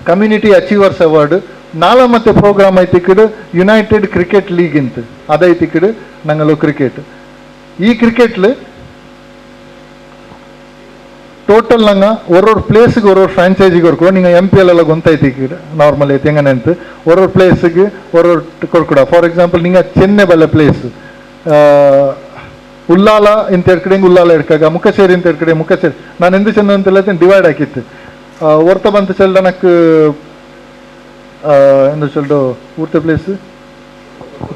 [SPEAKER 5] ಕಮ್ಯುನಿಟಿ ಅಚೀವರ್ಸ್ ಅವಾರ್ಡ್ ನಾಳ ಮತ್ತೆ ಪ್ರೋಗ್ರಾಮ್ ಐತಿಕ್ಕಿಡು ಯುನೈಟೆಡ್ ಕ್ರಿಕೆಟ್ ಲೀಗ್ ಅಂತ ಅದೈತಿಕ್ಕಿಡು ನಂಗಲು ಕ್ರಿಕೆಟ್ ಈ ಕ್ರಿಕೆಟ್ಲು ಟೋಟಲ್ ನಂಗೆ ஒரு ಪ್ಲೇಸ್ಗೆ ஒரு ಫ್ರಾಂಚೈಸಿಗೆ ಕೊಡ್ಕೊಡು ನಿಂಗೆ MPL ಎಲ್ಲ ಗೊಂತೈತಿಕ್ಕಿಡು ನಾರ್ಮಲ್ ಐತಿ ಹೆಂಗನಂತ ஒரு ಪ್ಲೇಸ್ಗೆ ஒரு ಕೊಡ್ಕೊಡ ಫಾರ್ ಎಕ್ಸಾಂಪಲ್ ನಿಂಗೆ ಚೆನ್ನೈ ಬಲ್ಲ ಪ್ಲೇಸ್ ಉಲ್ಲಾಲ ಇಂತ ಕಡೆ ಉಲ್ಲಾಲ ಇರ್ಕಾಗ ಮುಖಶೇರಿ ಅಂತ ಕಡೆ ಮುಖಶೇರಿ ನಾನು ಎಂದು ಚೆನ್ನ ಅಂತೆಲ್ಲ ಡಿವೈಡ್ ಹಾಕಿತ್ತು ಹೊರ್ತ ಬಂತ ಚೆಲ್ಲ ನಕ್ಕು ಎಂದು ಚೊಲ್ಲು ಊರ್ತ ಪ್ಲೇಸ್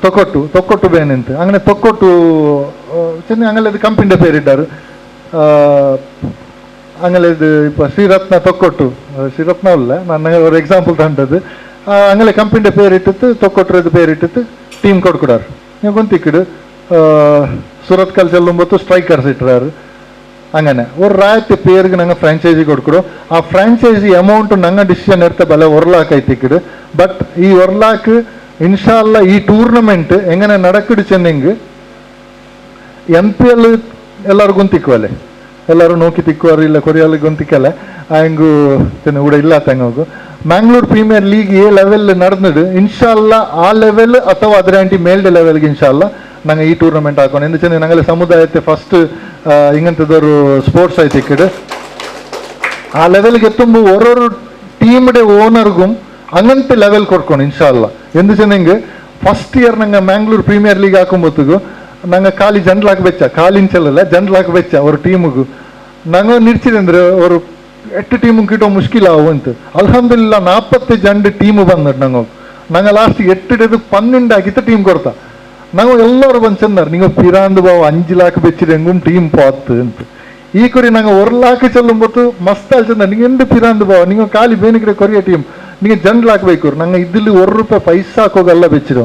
[SPEAKER 5] ತೊಕ್ಕೊಟ್ಟು ಬೇನೆಂತ ಅಂಗನೆ ತೊಕ್ಕೊಟ್ಟು ಚೆನ್ನೈ ಅಂಗಲೆ ಅದು ಕಂಪಿಂಡ ಪೇರಿಡ್ಡಾರು ಅಂಗಲೆ ಇದು ಇಪ್ಪ ಶ್ರೀರತ್ನ ತೊಕ್ಕೊಟ್ಟು ಶ್ರೀರತ್ನ ಅಲ್ಲ ನಾನು ஒரு ಎಕ್ಸಾಂಪಲ್ ತಂಡದ್ದು ಅಂಗಲೆ ಕಂಪಿಂಡ ಪೇರಿಟ್ಟಿತ್ತು ತೊಕ್ಕೊಟ್ಟರದ್ದು ಪೇರಿಟ್ಟಿತ್ತು ಟೀಮ್ ಕೊಡ್ಕೊಡಾರು ನೀವು ಗೊಂತಿಕ್ಕಿಡು ಸೂರತ್ ಕಲ್ ಚೆಲ್ಲೊಂಬತ್ತು ಸ್ಟ್ರೈಕರ್ಸ್ ಇಟ್ಟರಾರು അങ്ങനെ ഒരു റായത്തെ പേർക്ക് ഞങ്ങൾ ഫ്രാഞ്ചൈസി കൊടുക്കണോ ആ ഫ്രാഞ്ചൈസി അമൗണ്ട് ഞങ്ങൾ ഡിസിഷൻ എടുത്ത ബല 1 lakh ആയിത്തിക്കിട് ബട്ട് ഈ 1 lakh ഇൻഷാല്ല ഈ ടൂർണമെന്റ് എങ്ങനെ നടക്കിടിച്ചെന്നെങ്കിൽ MPL എല്ലാവർക്കും തിക്കുവല്ലേ ಎಲ್ಲರೂ ನೋಕಿ ತಿಕ್ಕುವರು ಇಲ್ಲ ಕೊರಿಯಾಲಿಗೆ ಗೊಂತಿಕ್ಕಲ್ಲ ಹಂಗು ಕೂಡ ಇಲ್ಲ ತಂಗೋಗು ಮ್ಯಾಂಗ್ಳೂರ್ ಪ್ರೀಮಿಯರ್ ಲೀಗ್ ಏ ಲೆವೆಲ್ ನಡೆದು ಇನ್ಶಾಲ್ಲ ಆ ಲೆವೆಲ್ ಅಥವಾ ಅದರ ಆಂಟಿ ಮೇಲ್ಡೆ ಲೆವೆಲ್ಗೆ ಇನ್ಶಾಲ್ಲ ನಂಗೆ ಈ ಟೂರ್ನಮೆಂಟ್ ಹಾಕೋಣ ಎಂದು ಚೆಂದ ನಂಗೆ ಸಮುದಾಯತೆ ಫಸ್ಟ್ ಹಿಂಗಂತದವರು ಸ್ಪೋರ್ಟ್ಸ್ ಆಯ್ತು ಈ ಕಡೆ ಆ ಲೆವೆಲ್ಗೆ ತುಂಬ ಒರೊರು ಟೀಮ್ಡೆ ಓನರ್ಗೂ അങ്ങനത്തെ ಲೆವೆಲ್ ಕೊಡ್ಕೊಂಡು ಇನ್ಶಾಲ್ಲ ಎಂದು ಚೆನ್ನಂಗೆ ಫಸ್ಟ್ ಇಯರ್ ನಂಗೆ ಮ್ಯಾಂಗ್ಳೂರ್ ಪ್ರೀಮಿಯರ್ ಲೀಗ್ ಹಾಕೊಂಬತ್ತಿಗೂ ನಂಗೆ ಖಾಲಿ ಜಂಡ್ಲಾಕ್ ಬೆಚ್ಚ ಖಾಲಿಂಚಲ್ಲ ಜಂಡ್ಲಾಕ್ ಬೆಚ್ಚ ಅವ್ರ ಟೀಮಿಗೂ ನಂಗೆ ನಿಡ್ಚಿದೆ ಅಂದ್ರೆ ಅವರು 8 ಟೀಮು ಕಿಟೋ ಮುಷ್ಕಿಲ್ ಆವು ಅಂತ ಅಲ್ಹಮ್ದುಲಿಲ್ಲ 40 ಜಂಡ್ ಟೀಮು ಬಂದದ್ದು ನಂಗೆ ಲಾಸ್ಟ್ 8 12 ಆಗಿತ್ತು ಟೀಮ್ ಕೊಡ್ತಾ ನಂಗೆ ಎಲ್ಲರೂ ಬಂದು ಚೆಂದಾರ ನೀವು ಪಿರಾಂದು ಬಾವು 5 ಲಾಕ್ ಬೆಚ್ಚಿದಂಗೂ ಟೀಮ್ ಪಾತ್ ಅಂತ ಈ ಕೊರಿ ನಂಗೆ 1 ಲಾಕ್ ಚೆಲ್ಲುಂಬತ್ತು ಮಸ್ತ್ ಅಲ್ಲಿ ಚೆಂದ ನಿಂಗೆ ಎಂದು ಪಿರಾಂದು ಬಾವು ನೀವು ಖಾಲಿ ಬೇನಿಕಡೆ ಕೊರಿಯ ಟೀಮ್ ನಿಮಗೆ ಜಂಡ್ ಹಾಕ್ಬೇಕು ನಂಗೆ ಇದ್ದಲ್ಲಿ ₹1 ಪೈಸಾ ಹಾಕೋಗಲ್ಲ ಬೆಚ್ಚಿರೋ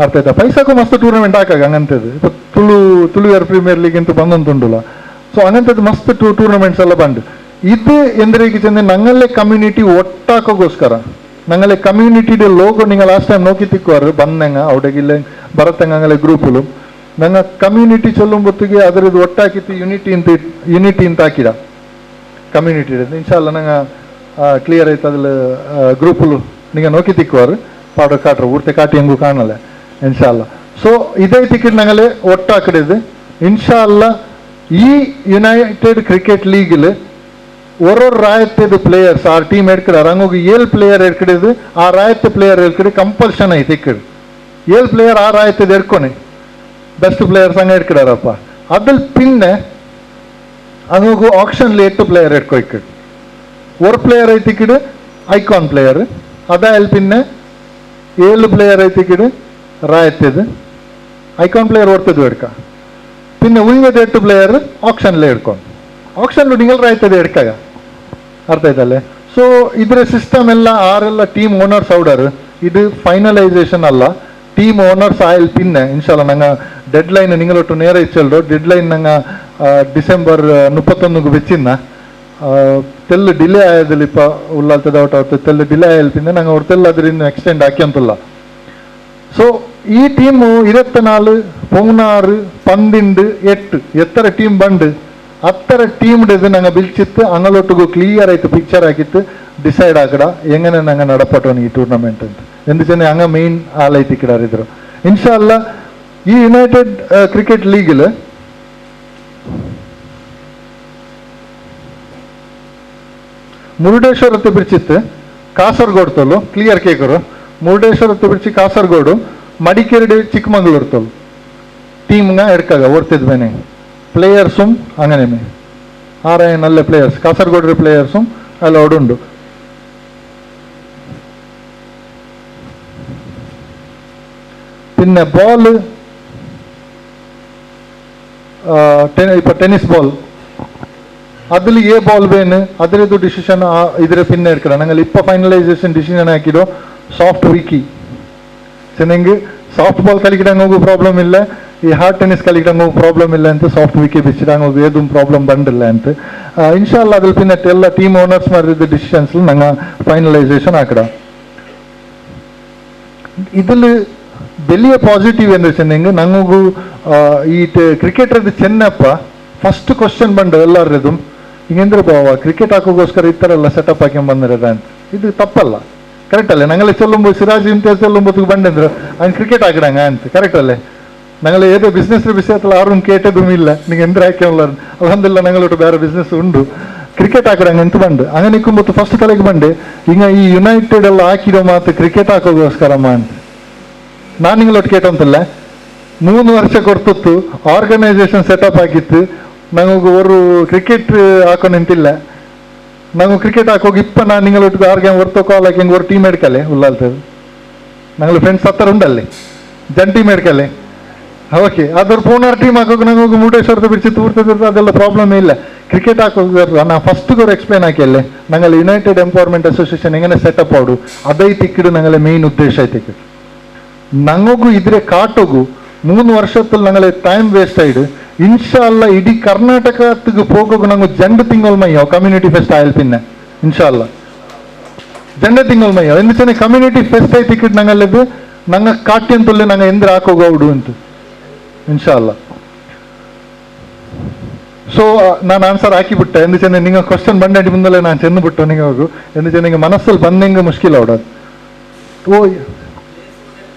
[SPEAKER 5] ಅರ್ಥ ಆಯ್ತಾ ಪೈಸಾಕು ಮಸ್ತ್ ಟೂರ್ನಮೆಂಟ್ ಹಾಕಾಗ ಹಂಗಂತದ್ದು ಇಪ್ಪ ತುಳುವರ್ ಪ್ರೀಮಿಯರ್ ಲೀಗ್ ಅಂತ ಬಂದಂತುಂಡುಲ್ಲ ಸೊ ಹಂಗಂತದ್ದು ಮಸ್ತ್ ಟೂರ್ನಮೆಂಟ್ಸ್ ಎಲ್ಲ ಬಂದು ಇದು ಎಂದ್ರೆ ಈಗ ಚೆಂದ ನಂಗಲ್ಲೇ ಕಮ್ಯುನಿಟಿ ಒಟ್ಟಾಕೋಗೋಸ್ಕರ ನಂಗಲ್ಲೇ ಕಮ್ಯುನಿಟಿಡೆ ಲೋಗೋ ನಿಂಗೆ ಲಾಸ್ಟ್ ಟೈಮ್ ನೋಕಿ ತಿಕ್ಕುವರು ಬಂದಂಗ ಅವಡೆಗಿಲ್ಲ ಬರತ್ತಂಗ ಹಂಗಲ್ಲೇ ಗ್ರೂಪಲು ನಂಗೆ ಕಮ್ಯುನಿಟಿ ಚೊಲ್ಲುಂಬೊತ್ತಿಗೆ ಅದರದ್ದು ಒಟ್ಟಾಕಿತ್ತು ಯುನಿಟಿ ಅಂತ ಹಾಕಿದ ಕಮ್ಯುನಿಟಿ ಇನ್ಶಾಲ್ಲ ನಂಗೆ ಕ್ಲಿಯರ್ ಆಯ್ತು ಅದ್ರಲ್ಲಿ ಗ್ರೂಪಲು ನಿಂಗೆ ನೋಕಿ ತಿಕ್ಕುವರು ಪೌಡರ್ ಕಾಟ್ರು ಊರ್ತೆ ಕಾಟಿ ಹೆಂಗೂ ಕಾಣಲ್ಲ ಇನ್ಶಾಲ್ಲ ಸೊ ಇದೇ ಟಿಕೆಟ್ ನಂಗಲ್ಲೇ ಒಟ್ಟಾಕಿಡಿದು ಇನ್ಶಾಲ್ಲ ಈ ಯುನೈಟೆಡ್ ಕ್ರಿಕೆಟ್ ಲೀಗಿಲ್ ஒரு ராயத்தது பிளேயர்ஸ் ஆர் டீம் எடுக்கிறார் அங்கே 7 பிளேயர் எடுக்கிறது ಆ ರಾಯತ್ತ ಪ್ಲೇಯರ್ எடுக்கிறது ಕಂಪಲ್ಷನ್ ಐತೆ ಇಕ್ಕಡು 7 ಪ್ಲೇಯರ್ ಆ ರಾಯತ್ತದು ಎಡ್ಕೊನೆ ಬೆಸ್ಟ್ ಪ್ಲೇಯರ್ಸ್ ಹಂಗೆ எடுக்கிறாರಪ್ಪ ಅದಲ್ಲಿ ಪಿನ್ನೆ ಹಂಗೋಗು ಆಕ್ಷನ್ಲಿ 8 ಪ್ಲೇಯರ್ ಎಡ್ಕೊ ಇಕ್ಕಡು ஒரு ಪ್ಲೇಯರ್ ಐತಿ ಇಕ್ಕಡು ಐಕಾನ್ ಪ್ಲೇಯರ್ ಅದಾಯಲ್ ಪಿನ್ನೆ 7 ಪ್ಲೇಯರ್ ಐತಿ ಇಕ್ಕಡು ರಾಯತ್ತದು ಐಕಾನ್ ಪ್ಲೇಯರ್ ಹೊರ್ತದು ಎಡ್ಕ ಪಿನ್ನೆ ಉಳಿದ 8 ಪ್ಲೇಯರ್ ಆಕ್ಷನ್ಲಿ ಎಡ್ಕೊಂಡು ಆಕ್ಷನ್ಲು ನಿಂಗಲ್ ರಾಯ್ತದೆ ಎಡ್ಕಾಗ ಅರ್ಥ ಆಯ್ತಲ್ಲೇ ಸೊ ಇದ್ರ ಸಿಸ್ಟಮ್ ಎಲ್ಲ ಆರೆಲ್ಲ ಟೀಮ್ ಓನರ್ಸ್ ಔಡರ್ ಇದು ಫೈನಲೈಸೇಷನ್ ಅಲ್ಲ ಟೀಮ್ ಓನರ್ಸ್ ಆಯಲ್ ಪಿನ್ನೆ ಇನ್ಶಾಲ್ಲ ನಂಗೆ ಡೆಡ್ ಲೈನ್ ನಿಂಗಳೊಟ್ಟು ನೇರ ಇಚ್ಚಲ್ಡು ಡೆಡ್ ಲೈನ್ ನಂಗೆ ಡಿಸೆಂಬರ್ 31 ಬೆಚ್ಚಿನ ತೆಲ್ಲು ಡಿಲೇ ಆಯದಲ್ಲಿ ಇಪ್ಪ ಉಳ್ಳಾಲ್ತದ ಔಟ್ ತೆಲ್ಲು ಡಿಲೇ ಆಯಲ್ ಪಿನ್ನೆ ನಂಗೆ ಅವ್ರ ತೆಲ್ಲು ಅದರಿಂದ ಎಕ್ಸ್ಟೆಂಡ್ ಹಾಕ್ಯಂತಲ್ಲ ಸೊ ಈ ಟೀಮು 24 16 12 8 ಎತ್ತರ ಟೀಮ್ ಬಂದು ಅತ್ತರ ಟೀಮ್ ನಂಗೆ ಬಿಲ್ಚಿತ್ತು ಅಂಗಲೊಟ್ಟಿಗೂ ಕ್ಲಿಯರ್ ಆಯ್ತು ಪಿಕ್ಚರ್ ಹಾಕಿತ್ತು ಡಿಸೈಡ್ ಆಗಡ ಹೆಂಗನೆ ನಂಗೆ ನಡಪಟ್ಟವನು ಈ ಟೂರ್ನಮೆಂಟ್ ಅಂತ ಎಂದು ಜನ ಹಂಗ ಮೇನ್ ಆಲೈತಿ ಕಿಡಾರಿದ್ರು ಇನ್ಶಾಲ್ಲ ಈ ಯುನೈಟೆಡ್ ಕ್ರಿಕೆಟ್ ಲೀಗಿಲ್ ಮುರುಡೇಶ್ವರತ್ತೆ ಬಿಡ್ಚಿತ್ತು ಕಾಸರಗೋಡು ತೊಲು ಕ್ಲಿಯರ್ ಕೇಕರು ಮುರುಡೇಶ್ವರತ್ತೆ ಬಿಡ್ಚಿ ಕಾಸರಗೋಡು ಮಡಿಕೇರಿ ಚಿಕ್ಕಮಂಗ್ಳೂರು ತೊಲು ಟೀಮ್ಗ ಎಡ್ಕಾಗ ಓಡ್ತಿದ್ ಬೇನೆ ಪ್ಲೇಯರ್സും അങ്ങനെ ആറായ നല്ല പ്ലേയേഴ്സ് കാസർഗോഡ് പ്ലേയേഴ്സും അലോഡ് ഉണ്ട് പിന്നെ ബോൾ ഇപ്പൊ ടെന്നിസ് ബോൾ അതിൽ ಬಾಲ್ ಬೇನು ಅದರದ್ದು ಡಿಸಿಷನ್ ಇದ್ರ ಪಿನ್ನೆ എടുക്കണം ഞങ്ങൾ ഇപ്പൊ ഫൈനലൈസേഷൻ ഡിസിഷൻ ആക്കിടോ ಸಾಫ್ಟ್ ವಿಕಿ ಚೆನ್ನಂಗೆ ಸಾಫ್ಟ್ ಬಾಲ್ കളിക്കിടാൻ ಹೋಗೋ ಪ್ರಾಬ್ಲಮ್ ಇಲ್ಲ ಈ ಹಾರ್ಡ್ ಟೆನ್ನಿಸ್ കളിക്കിടാൻ ಹೋಗೋ ಪ್ರಾಬ್ಲಮ್ ಇಲ್ಲ ಅಂತ ಸಾಫ್ಟ್ ವಿಕಿ ಬಿಚ್ಚಿടാൻ ಹೋಗೋ ಏದು ಪ್ರಾಬ್ಲಮ್ ಬಂದಿಲ್ಲ ಅಂತ ಇನ್ಶಾಲ್ಲ ಅದ್ರ ಪಿನ್ನೆ ಎಲ್ಲ ಟೀಮ್ ಓನರ್ಸ್ ಮಾಡಿದ ಡಿಸಿಷನ್ಸ್ ನಂಗೆ ಫೈನಲೈಸೇഷൻ ಆಕಡ ഇതില് വലിയ പോസിറ്റീവ് എന്ന് വെച്ചിട്ടുണ്ടെങ്കിൽ ഞങ്ങൾക്ക് ഈ ക്രിക്കറ്റർ ಚೆನ್ನಪ್ಪ ಫಸ್ಟ್ ಕ್ವಶನ್ ಬಂದು ಎಲ್ಲರದು ಹಿಂಗೆಂದ್ರೆ ಬಾವ ಕ್ರಿಕೆಟ್ ಹಾಕೋಗೋಸ್ಕರ ಈ ಥರ ಎಲ್ಲ ಸೆಟಪ್ ಹಾಕಿ ಬಂದಿರೋದ ಅಂತ ಇದು ತಪ್ಪಲ್ಲ ಕರೆಕ್ಟ್ ಅಲ್ಲೇ ഞങ്ങളെ ചെല്ലുമ്പോൾ സിറാജ് ഇംതിയാസ് ചെല്ലുമ്പോൾ ಬಂದಿದ್ರು ಅವ್ನು ಕ್ರಿಕೆಟ್ ಹಾಕಿಡಂಗ ಅಂತ ಕರೆಕ್ಟ್ ಅಲ್ಲೇ ഞങ്ങൾ ഏത് ബിസിനസ് വിഷയത്തിൽ ആരും കേട്ടതുമില്ല നിങ്ങൾ എന്ത് ആക്കിയുള്ള അൽഹംദുലില്ലാഹ് ഞങ്ങളോട്ട് വേറെ ബിസിനസ് ഉണ്ട് ಕ್ರಿಕೆಟ್ ಹಾಕಿಡಂಗ ಅಂತ ಬಂದು ಹಂಗೆ ನಿಕ್ಕೊಂಬತ್ತು ಫಸ್ಟ್ ತಲೆಗೆ ಬಂದು ಹಿಂಗ ಈ ಯುನೈಟೆಡ್ ಎಲ್ಲ ಹಾಕಿರೋ ಮಾತು ಕ್ರಿಕೆಟ್ ಹಾಕೋಗೋಸ್ಕರಮ್ಮ ಅಂತ ನಾನು ನಿങ്ങളೊಟ್ಟು ಕೇಟಂತಲ್ಲ 3 ವರ್ಷ ಕೊಡ್ತಿತ್ತು ಆರ್ಗನೈಸೇಷನ್ ಸೆಟಪ್ ಆಗಿತ್ತು ನಂಗೆ ಒಂದು ಕ್ರಿಕೆಟ್ ಹಾಕೊಂಡು ನಿಂತಿಲ್ಲ ನಂಗೆ ಕ್ರಿಕೆಟ್ ಹಾಕೋಗಿ ಇಪ್ಪ ನಾನು ನಿങ്ങളൊಟ್ಟು ಆರ್ಗನ್ ಹೊರತು ಕಾಲ್ ಹಾಕಿ ಒಂದು ಟೀಮ್ എടുക്കല്ലേ ഉള്ളാൽത്തത് ഞങ്ങൾ ഫ്രണ്ട്സ് അത്ര ഉണ്ടല്ലേ ജൻ ടീം എടുക്കല്ലേ ಓಕೆ ಅದ್ರ ಪೂರ್ಣ ಟೀಮ್ ಹಾಕೋಕೆ ನಂಗೆ ಮುರುಡೇಶ್ವರದ ಬಿಡಿಸಿ ತೂರ್ತಿದ್ರು ಅದೆಲ್ಲ ಪ್ರಾಬ್ಲಮ್ ಇಲ್ಲ ಕ್ರಿಕೆಟ್ ಹಾಕೋದು ನಾನು ಫಸ್ಟ್ gore ಎಕ್ಸ್ಪ್ಲೇನ್ ಹಾಕಿಯಲ್ಲೇ ഞങ്ങൾ ಯುನೈಟೆಡ್ ಎಂಪವರ್ಮೆಂಟ್ ಅಸೋಸಿಯೇಷನ್ ಹೆಂಗನೆ ಸೆಟಪ್ ಆಡು ಅದೇ ತಿಕ್ಕಿಡು ഞങ്ങളെ മെയിൻ ಉದ್ದೇಶ ಐತೆ ഞങ്ങൾക്കു ഇതിരെ കാട്ടോಗು 3 ವರ್ಷದಲ್ಲಿ ഞങ്ങളെ ಟೈಮ್ ವೇಸ್ಟ್ ಆಯ್ಡು ಇನ್ಶಾಲ್ಲ ಇಡೀ ಕರ್ನಾಟಕಕ್ಕೆ ಹೋಗೋದು ನಂಗೆ ಜಂಡು ತಿಂಗಳು ಮಯ್ಯೋ ಕಮ್ಯುನಿಟಿ ಫೆಸ್ಟ್ ಆಯ್ಲ್ ಪಿನ್ನೆ ಇನ್ಶಾಲ್ಲ ಜಂಡ ತಿಂಗಳು ಮಯ್ಯೋ ಎಂದು ಚೆನ್ನ ಕಮ್ಯುನಿಟಿ ಫೆಸ್ಟ್ ಆಯ್ತು ಟಿಕೆಟ್ ನಂಗಲ್ಲದು ನಂಗೆ ಕಾಟಿ ಅಂತಲ್ಲೇ ನಂಗೆ ಎಂದ್ರೆ ಹಾಕೋಗೌಡು ಅಂತ ಇನ್ಶಾಲ್ಲ ಸೊ ನಾನು ಆನ್ಸರ್ ಹಾಕಿಬಿಟ್ಟೆ ಎಂದು ಚೆಂದ ನಿಂಗೆ ಕ್ವಶನ್ ಬಂಡಿ ಮುಂದಲೇ ನಾನು ಚೆಂದು ಬಿಟ್ಟು ನಿಂಗೆ ಹೋಗು ಎಂದು ಚೆಂದ ನಿಂಗೆ ಮನಸ್ಸಲ್ಲಿ ಬಂದಂಗೆ ಮುಷ್ಕಿಲ್ಲ ಅವಡದು ಓ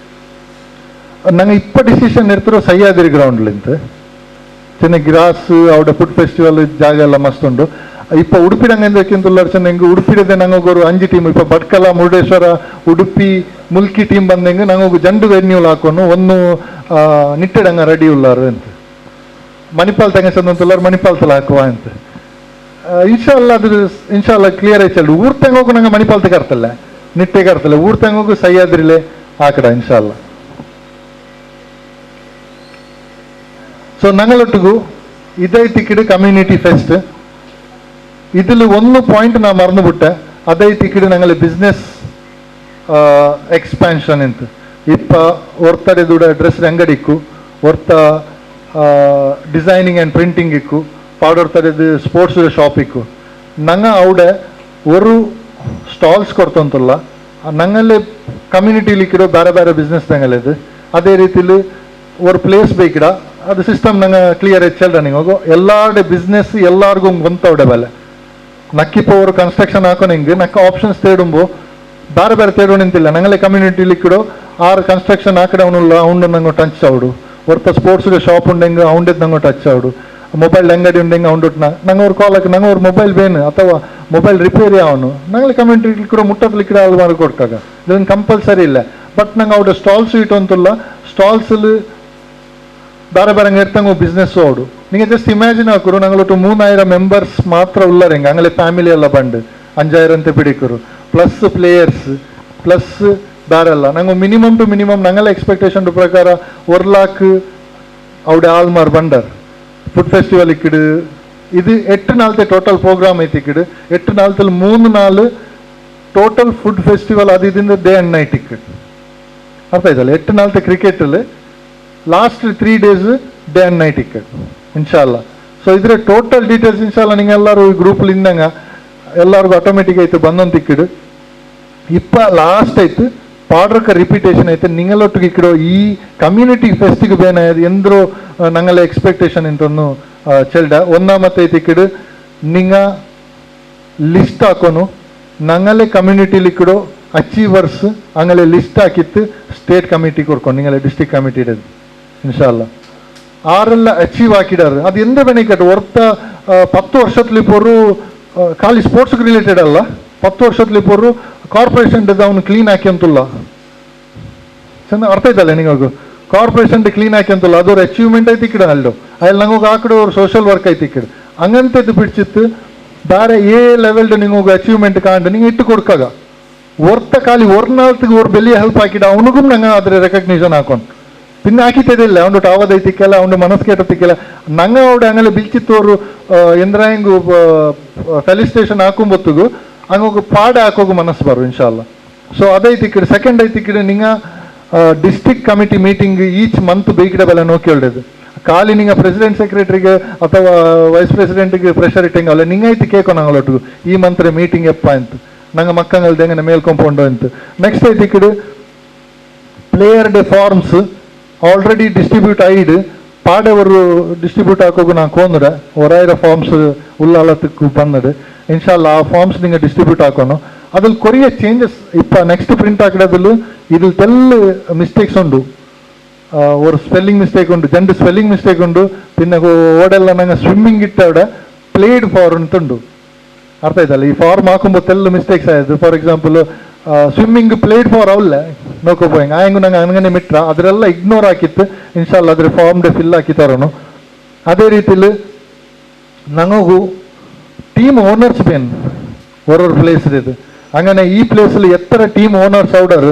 [SPEAKER 5] ನಂಗೆ ಇಪ್ಪ ಡಿಸಿಷನ್ ಇರ್ತಿರೋ ಸಹ್ಯಾದ್ರಿ ಗ್ರೌಂಡ್ಲಿಂತ ಚೆನ್ನ ಗ್ರಾಸ್ ಅವಡ ಫುಡ್ ಫೆಸ್ಟಿವಲ್ ಜಾಗ ಎಲ್ಲ ಮಸ್ತ್ ಉಂಟು ಇಪ್ಪ ಉಡುಪಿ ನಂಗೆಂದಕ್ಕಿಂತ ಚೆನ್ನ ಹೆಂಗೆ ಉಡುಪಿಡದೆ ನಂಗೋರು 5 ಟೀಮ್ ಇಪ್ಪ ಭಟ್ಕಳ ಮುರುಡೇಶ್ವರ ಉಡುಪಿ ಮುಲ್ಕಿ ಟೀಮ್ ಬಂದಂಗೆ ನಂಗೋಗು ಜಂಡು ವೆನ್ಯೂಲ್ ಹಾಕೊಂಡು ಒಂದು ನಿಟ್ಟೆಡಂಗ ರೆಡಿ ಉಳ್ಳಾರು ಅಂತ ಮಣಿಪಾಲ್ ತಂಗ ಚಂದಂತುಲ್ಲಾರು ಮಣಿಪಾಲ್ ತಲ ಹಾಕುವ ಅಂತ ಇನ್ಶಾಲ್ಲ ಅದು ಇನ್ಶಾಲ್ಲ ಕ್ಲಿಯರ್ ಆಯ್ತು ಊರ್ ತಂಗೋಗು ನಂಗೆ ಮಣಿಪಾಲ್ ಕರ್ತಲ್ಲ ನಿಟ್ಟೆ ಕರ್ತಲ್ಲ ಊರ್ ತಂಗೋಗು ಸಹ್ಯಾದ್ರಿಲೇ ಹಾಕಡ ಇನ್ಶಾಲ್ಲ ಸೊ ನಂಗಳೊಟ್ಟಿಗೂ ಇದೇ ಟಿಕೆಟ್ ಕಮ್ಯುನಿಟಿ ಫೆಸ್ಟ್ ഇതിൽ ഒന്ന് പോയിന്റ് ഞാൻ മറന്നുവിട്ടെ അതേ ടിക്കറ്റ് ഞങ്ങൾ ബിസിനസ് ಎಕ್ಸ್ಪ್ಯಾನ್ಷನ್ ಅಂತ ಇಪ್ಪ ಹೊರ್ತಡೆದೂಡ ಡ್ರೆಸ್ ಅಂಗಡಿ ಹೊರ್ತ ಡಿಸೈನಿಂಗ್ ಆ್ಯಂಡ್ ಪ್ರಿಂಟಿಂಗ್ ಇಕ್ಕು ಪಾಡೋರ್ತಡೆದು ಸ್ಪೋರ್ಟ್ಸ್ ಶಾಪ್ ಇಕ್ಕು ನಂಗೆ ಅವಡೆ ಒಂದು ಸ್ಟಾಲ್ಸ್ ಕೊಡ್ತಂತಲ್ಲ ನಂಗಲ್ಲಿ ಕಮ್ಯುನಿಟಿಲಿ ಇಕ್ಕಿರೋ ಬೇರೆ ಬೇರೆ ಬಿಸ್ನೆಸ್ ನಂಗಲ್ಲಿದ್ದು ಅದೇ ರೀತಿಲಿ ಒಂದು ಪ್ಲೇಸ್ ಬೇಕಿಡ ಅದು ಸಿಸ್ಟಮ್ ನಂಗೆ ಕ್ಲಿಯರ್ ಹೆಚ್ಚಲ್ಡ ನೀವು ಹೋಗೋ ಎಲ್ಲಾಡೆ ಬಿಸ್ನೆಸ್ ಎಲ್ಲಾರ್ಗೂ ಗೊಂತವಡೆ ಬೆಲೆ ನಕ್ಕಿಪ್ಪ ಅವರು ಕನ್ಸ್ಟ್ರಕ್ಷನ್ ಹಾಕೋ ನಿಂಗೆ ನಕ್ಕ ಆಪ್ಷನ್ಸ್ ತೇಡುಂಬು ಬೇರೆ ಬೇರೆ ತೇಡು ನಿಂತಿಲ್ಲ ನಂಗಲೇ ಕಮ್ಯುನಿಟಿಲಿ ಇಕ್ಕಿಡೋ ಆರು ಕನ್ಸ್ಟ್ರಕ್ಷನ್ ಹಾಕಡೆ ಅವನುಲ್ಲ ಅವನು ನಂಗೆ ಟಚ್ ಆವಡು ಹೊರ್ತ ಸ್ಪೋರ್ಟ್ಸ್ಗೆ ಶಾಪ್ ಉಂಡೆಂಗೆ ಅವನದ್ದು ನಂಗೆ ಟಚ್ ಆವಡು ಮೊಬೈಲ್ ಅಂಗಡಿ ಉಂಡೆಂಗೆ ಅವನು ನಂಗೆ ಅವ್ರು ಕಾಲಕ್ಕೆ ನಂಗೆ ಅವ್ರ ಮೊಬೈಲ್ ಬೇನು ಅಥವಾ ಮೊಬೈಲ್ ರಿಪೇರಿ ಅವನು ನಂಗಲೇ ಕಮ್ಯುನಿಟಿ ಕೂಡ ಮುಟ್ಟದಲ್ಲಿ ಕಿಡ ಅಲ್ಲಿ ಮಾಡಿ ಕೊಟ್ಟಾಗ ಇದನ್ನು ಕಂಪಲ್ಸರಿ ಇಲ್ಲ ಬಟ್ ನಂಗೆ ಅವ್ರ ಸ್ಟಾಲ್ಸ್ ಇಟ್ಟು ಅಂತಲ್ಲ ಸ್ಟಾಲ್ಸಲ್ಲಿ ಬೇರೆ ಬೇರೆ ಇರ್ತಂಗೆ ಬಿಸ್ನೆಸ್ ಅವಡು ನಿಂಗೆ ಜಸ್ಟ್ ಇಮ್ಯಾಜಿನ್ ಹಾಕರು ನಂಗಳೊಟ್ಟು 3000 ಮೆಂಬರ್ಸ್ ಮಾತ್ರ ಉಳ್ಳಾರೆಂಗೆ ಹಂಗಲೇ ಫ್ಯಾಮಿಲಿ ಎಲ್ಲ ಬಂದು 5000 ಅಂತ ಬಿಡಿಕರು ಪ್ಲಸ್ ಪ್ಲೇಯರ್ಸ್ ಪ್ಲಸ್ ಬೇರೆಲ್ಲ ನಂಗೆ ಮಿನಿಮಮ್ ಟು ಮಿನಿಮಮ್ ನಂಗೆಲ್ಲ ಎಕ್ಸ್ಪೆಕ್ಟೇಷನ್ ಪ್ರಕಾರ 1 ಲಾಕ್ ಅವಡೆ ಆಲ್ಮಾರ್ ಬಂಡರ್ ಫುಡ್ ಫೆಸ್ಟಿವಲ್ ಇಕ್ಕಿಡು ಇದು 8 ನಾಲ್ತೆ ಟೋಟಲ್ ಪ್ರೋಗ್ರಾಮ್ ಐತಿ ಇಕ್ಕಿಡು 8 ನಾಲ್ತಲ್ಲಿ 3 ನಾಲ್ ಟೋಟಲ್ ಫುಡ್ ಫೆಸ್ಟಿವಲ್ ಅದು ಇದರಿಂದ ಡೇ ಆ್ಯಂಡ್ ನೈಟ್ ಇಕ್ಕಿಡು ಅರ್ಥ ಆಯ್ತಲ್ಲ 8 ನಾಲ್ತೆ ಕ್ರಿಕೆಟಲ್ಲಿ last 3 days day and night ಇಕ್ಕಿಡು ಇನ್ಶಾಲ್ಲ ಸೊ ಇದ್ರ ಟೋಟಲ್ ಡೀಟೇಲ್ಸ್ ಇನ್ಶಾಲ್ಲ ನಿಂಗೆಲ್ಲರೂ ಈ ಗ್ರೂಪಲ್ಲಿ ಇಂದಂಗ ಎಲ್ಲರಿಗೂ ಆಟೋಮೆಟಿಕ್ ಆಯ್ತು ಬಂದೊಂದು ಇಕ್ಕಿಡು ಇಪ್ಪ ಲಾಸ್ಟ್ ಆಯ್ತು ಪಾಡ್ರಕ ರಿಪೀಟೇಷನ್ ಐತೆ ನಿಂಗಲೊಟ್ಟಿಗೆ ಇಕ್ಕಿಡೋ ಈ ಕಮ್ಯುನಿಟಿ ಫೆಸ್ಟಿಗೆ ಬೇನಾಯ್ದು ಎಂದ್ರೂ ನಂಗಲ್ಲ ಎಕ್ಸ್ಪೆಕ್ಟೇಷನ್ ಇಂತೊಂದು ಚೆಲ್ಡ ಒಂದಾಮತ್ತೆ ಐತೆ ಇಕ್ಕಿಡು ನಿಂಗ ಲಿಸ್ಟ್ ಹಾಕೋನು ನಂಗಲ್ಲೇ ಕಮ್ಯುನಿಟಿಲಿ ಇಕ್ಕಿಡೋ ಅಚೀವರ್ಸ್ ಹಂಗಲೇ ಲಿಸ್ಟ್ ಹಾಕಿತ್ತು ಸ್ಟೇಟ್ ಕಮಿಟಿ ಕೊಡ್ಕೊಂಡು ನಿಂಗಲ್ಲೇ ಡಿಸ್ಟ್ರಿಕ್ಟ್ ಕಮಿಟಿ ಇಡೋದು ಇನ್ಶಾಲ್ಲ ಆರೆಲ್ಲ ಅಚೀವ್ ಹಾಕಿಡಾರು ಅದು ಎಂದ ಬೆನಿಕಟ್ಟು ಹೊರ್ತ 10 ವರ್ಷದಲ್ಲಿ ಪೋರು ಖಾಲಿ ಸ್ಪೋರ್ಟ್ಸ್ಗೆ ರಿಲೇಟೆಡ್ ಅಲ್ಲ 10 ವರ್ಷದಲ್ಲಿ ಪೋರು ಕಾರ್ಪೊರೇಷನ್ ಅವನು ಕ್ಲೀನ್ ಹಾಕಿ ಅಂತಲ್ಲ ಚೆನ್ನಾಗಿ ಅರ್ಥ ಆಯ್ತಲ್ಲ ನಿಮಗೂ ಕಾರ್ಪೊರೇಷನ್ ಕ್ಲೀನ್ ಹಾಕಿ ಅಂತಲ್ಲ ಅದವ್ರ ಅಚೀವ್ಮೆಂಟ್ ಐತಿ ಕಿಡ ಅಲ್ಲೋ ಅಲ್ಲಿ ನಂಗೆ ಆ ಕಡೆ ಅವ್ರು ಸೋಷಿಯಲ್ ವರ್ಕ್ ಐತಿ ಕಿಡ ಹಂಗಂತದ್ದು ಬಿಡ್ಸಿತ್ತು ಬೇರೆ ಏ ಲೆವೆಲ್ಡ್ ನಿಮಗೆ ಅಚೀವ್ಮೆಂಟ್ ಕಾಂಡು ನಿಂಗೆ ಇಟ್ಟು ಕೊಡ್ಕಾಗ ಹೊರ್ತ ಖಾಲಿ ನಾಲ್ತಿಗೆ ಅವ್ರು ಬೆಲೆ ಹೆಲ್ಪ್ ಹಾಕಿಡ ಅವನಿಗೂ ನಂಗೆ ಅದ್ರ ರೆಕಗ್ನಿಷನ್ ಹಾಕೊಂಡು പിന്നെ ആക്കിത്തരില്ല അതുകൊണ്ട് ആവതൈത്തിക്കല അതുകൊണ്ട് മനസ്സ് കേട്ടത്തിക്കല ഞങ്ങൾ അവിടെ അങ്ങനെ ബിൽച്ചിത്തോರು ಎಂದ್ರಾಯಿಂಗು ಫೆಲಿಸ್ಟೇಷನ್ ಹಾಕೊಂಬೊತ್ತಿಗೂ ಹಂಗೋಗ ಪಾಡೆ ಹಾಕೋಗು ಮನಸ್ಸು ಬರು ಇನ್ಶಾಲ್ಲ ಸೊ ಅದೈತಿ ಕಿಡ ಸೆಕೆಂಡ್ ಐತಿ ಕಿಡ ನಿಂಗ district committee meeting each month ಬೇಕಿಡ ಬೆಲೆ ನೋಕಿ ಒಳ್ಳೇದು ಖಾಲಿ ನಿಂಗ ಪ್ರೆಸಿಡೆಂಟ್ ಸೆಕ್ರೆಟರಿಗೆ ಅಥವಾ ವೈಸ್ ಪ್ರೆಸಿಡೆಂಟ್ಗೆ ಪ್ರೆಷರ್ ಇಟ್ಟಂಗೆ ಅಲ್ಲ ನಿಂಗೈತಿ ಕೇಕೋ ನಂಗಳೊಟ್ಟಿಗೂ ಈ ಮಂತ್ರೆ ಮೀಟಿಂಗ್ ಎಪ್ಪ ಅಂತ ನಂಗೆ ಮಕ್ಕಂಗಲ್ದಂಗೆ ಮೇಲ್ಕೊಂಪೊಂಡು ಅಂತ ನೆಕ್ಸ್ಟ್ ಐತಿ ಕಿಡ player day forms already distribute ಆಯ್ದು ಪಾಡೆವರು ಡಿಸ್ಟ್ರಿಬ್ಯೂಟ್ ಹಾಕೋಗು ನಾನು ಕೋಂದ್ರೆ 1000 ಫಾರ್ಮ್ಸ್ ಉಳ್ಳಾಲತ್ತಕ್ಕೂ ಬಂದದು ಇನ್ಶಾಲ್ಲ ಆ ಫಾರ್ಮ್ಸ್ ನಿಂಗೆ ಡಿಸ್ಟ್ರಿಬ್ಯೂಟ್ ಹಾಕೋನು ಅದ್ರಲ್ಲಿ ಕೊರಿಯ ಚೇಂಜಸ್ ಇಪ್ಪ ನೆಕ್ಸ್ಟ್ ಪ್ರಿಂಟ್ ಹಾಕಿಡೋದ್ರಲ್ಲಿ ಇದ್ರಲ್ಲಿ ತೆಲ್ಲು ಮಿಸ್ಟೇಕ್ಸ್ ಉಂಟು ஒரு ಸ್ಪೆಲ್ಲಿಂಗ್ ಮಿಸ್ಟೇಕ್ ಉಂಟು ಜಂಡು ಸ್ಪೆಲ್ಲಿಂಗ್ ಮಿಸ್ಟೇಕ್ ಉಂಟು പിന്നെ ಓಡೆಲ್ಲ ನಂಗೆ ಸ್ವಿಮ್ಮಿಂಗ್ ಇಟ್ಟവിടെ ಪ್ಲೇಡ್ ಫಾರ್ ಅಂತುಂಟು ಅರ್ಥ ಆಯ್ತಲ್ಲ ಈ ಫಾರ್ಮ್ ಹಾಕುമ്പോൾ ತೆಲ್ಲು ಮಿಸ್ಟೇಕ್ಸ್ ಆಯಿತು for example swimming played for ಅವಲ್ಲ ನೋಕೋಬೋಯಂಗೆ ಆಯಂಗು ನಂಗೆ ಹಂಗನೆ ಮಿಟ್ರ ಅದರೆಲ್ಲ ಇಗ್ನೋರ್ ಹಾಕಿತ್ತು ಇನ್ಶಾಲ್ಲ ಅದ್ರ ಫಾರ್ಮ್ ಡೇ ಫಿಲ್ ಹಾಕಿತಾರನು ಅದೇ ರೀತಿಲಿ ನಂಗೂ ಟೀಮ್ ಓನರ್ಸ್ ಬೇನ್ ಹೊರೊರು ಪ್ಲೇಸ್ ಇದು ಹಂಗನೆ ಈ ಪ್ಲೇಸಲ್ಲಿ ಎತ್ತರ ಟೀಮ್ ಓನರ್ಸ್ ಔಡರ್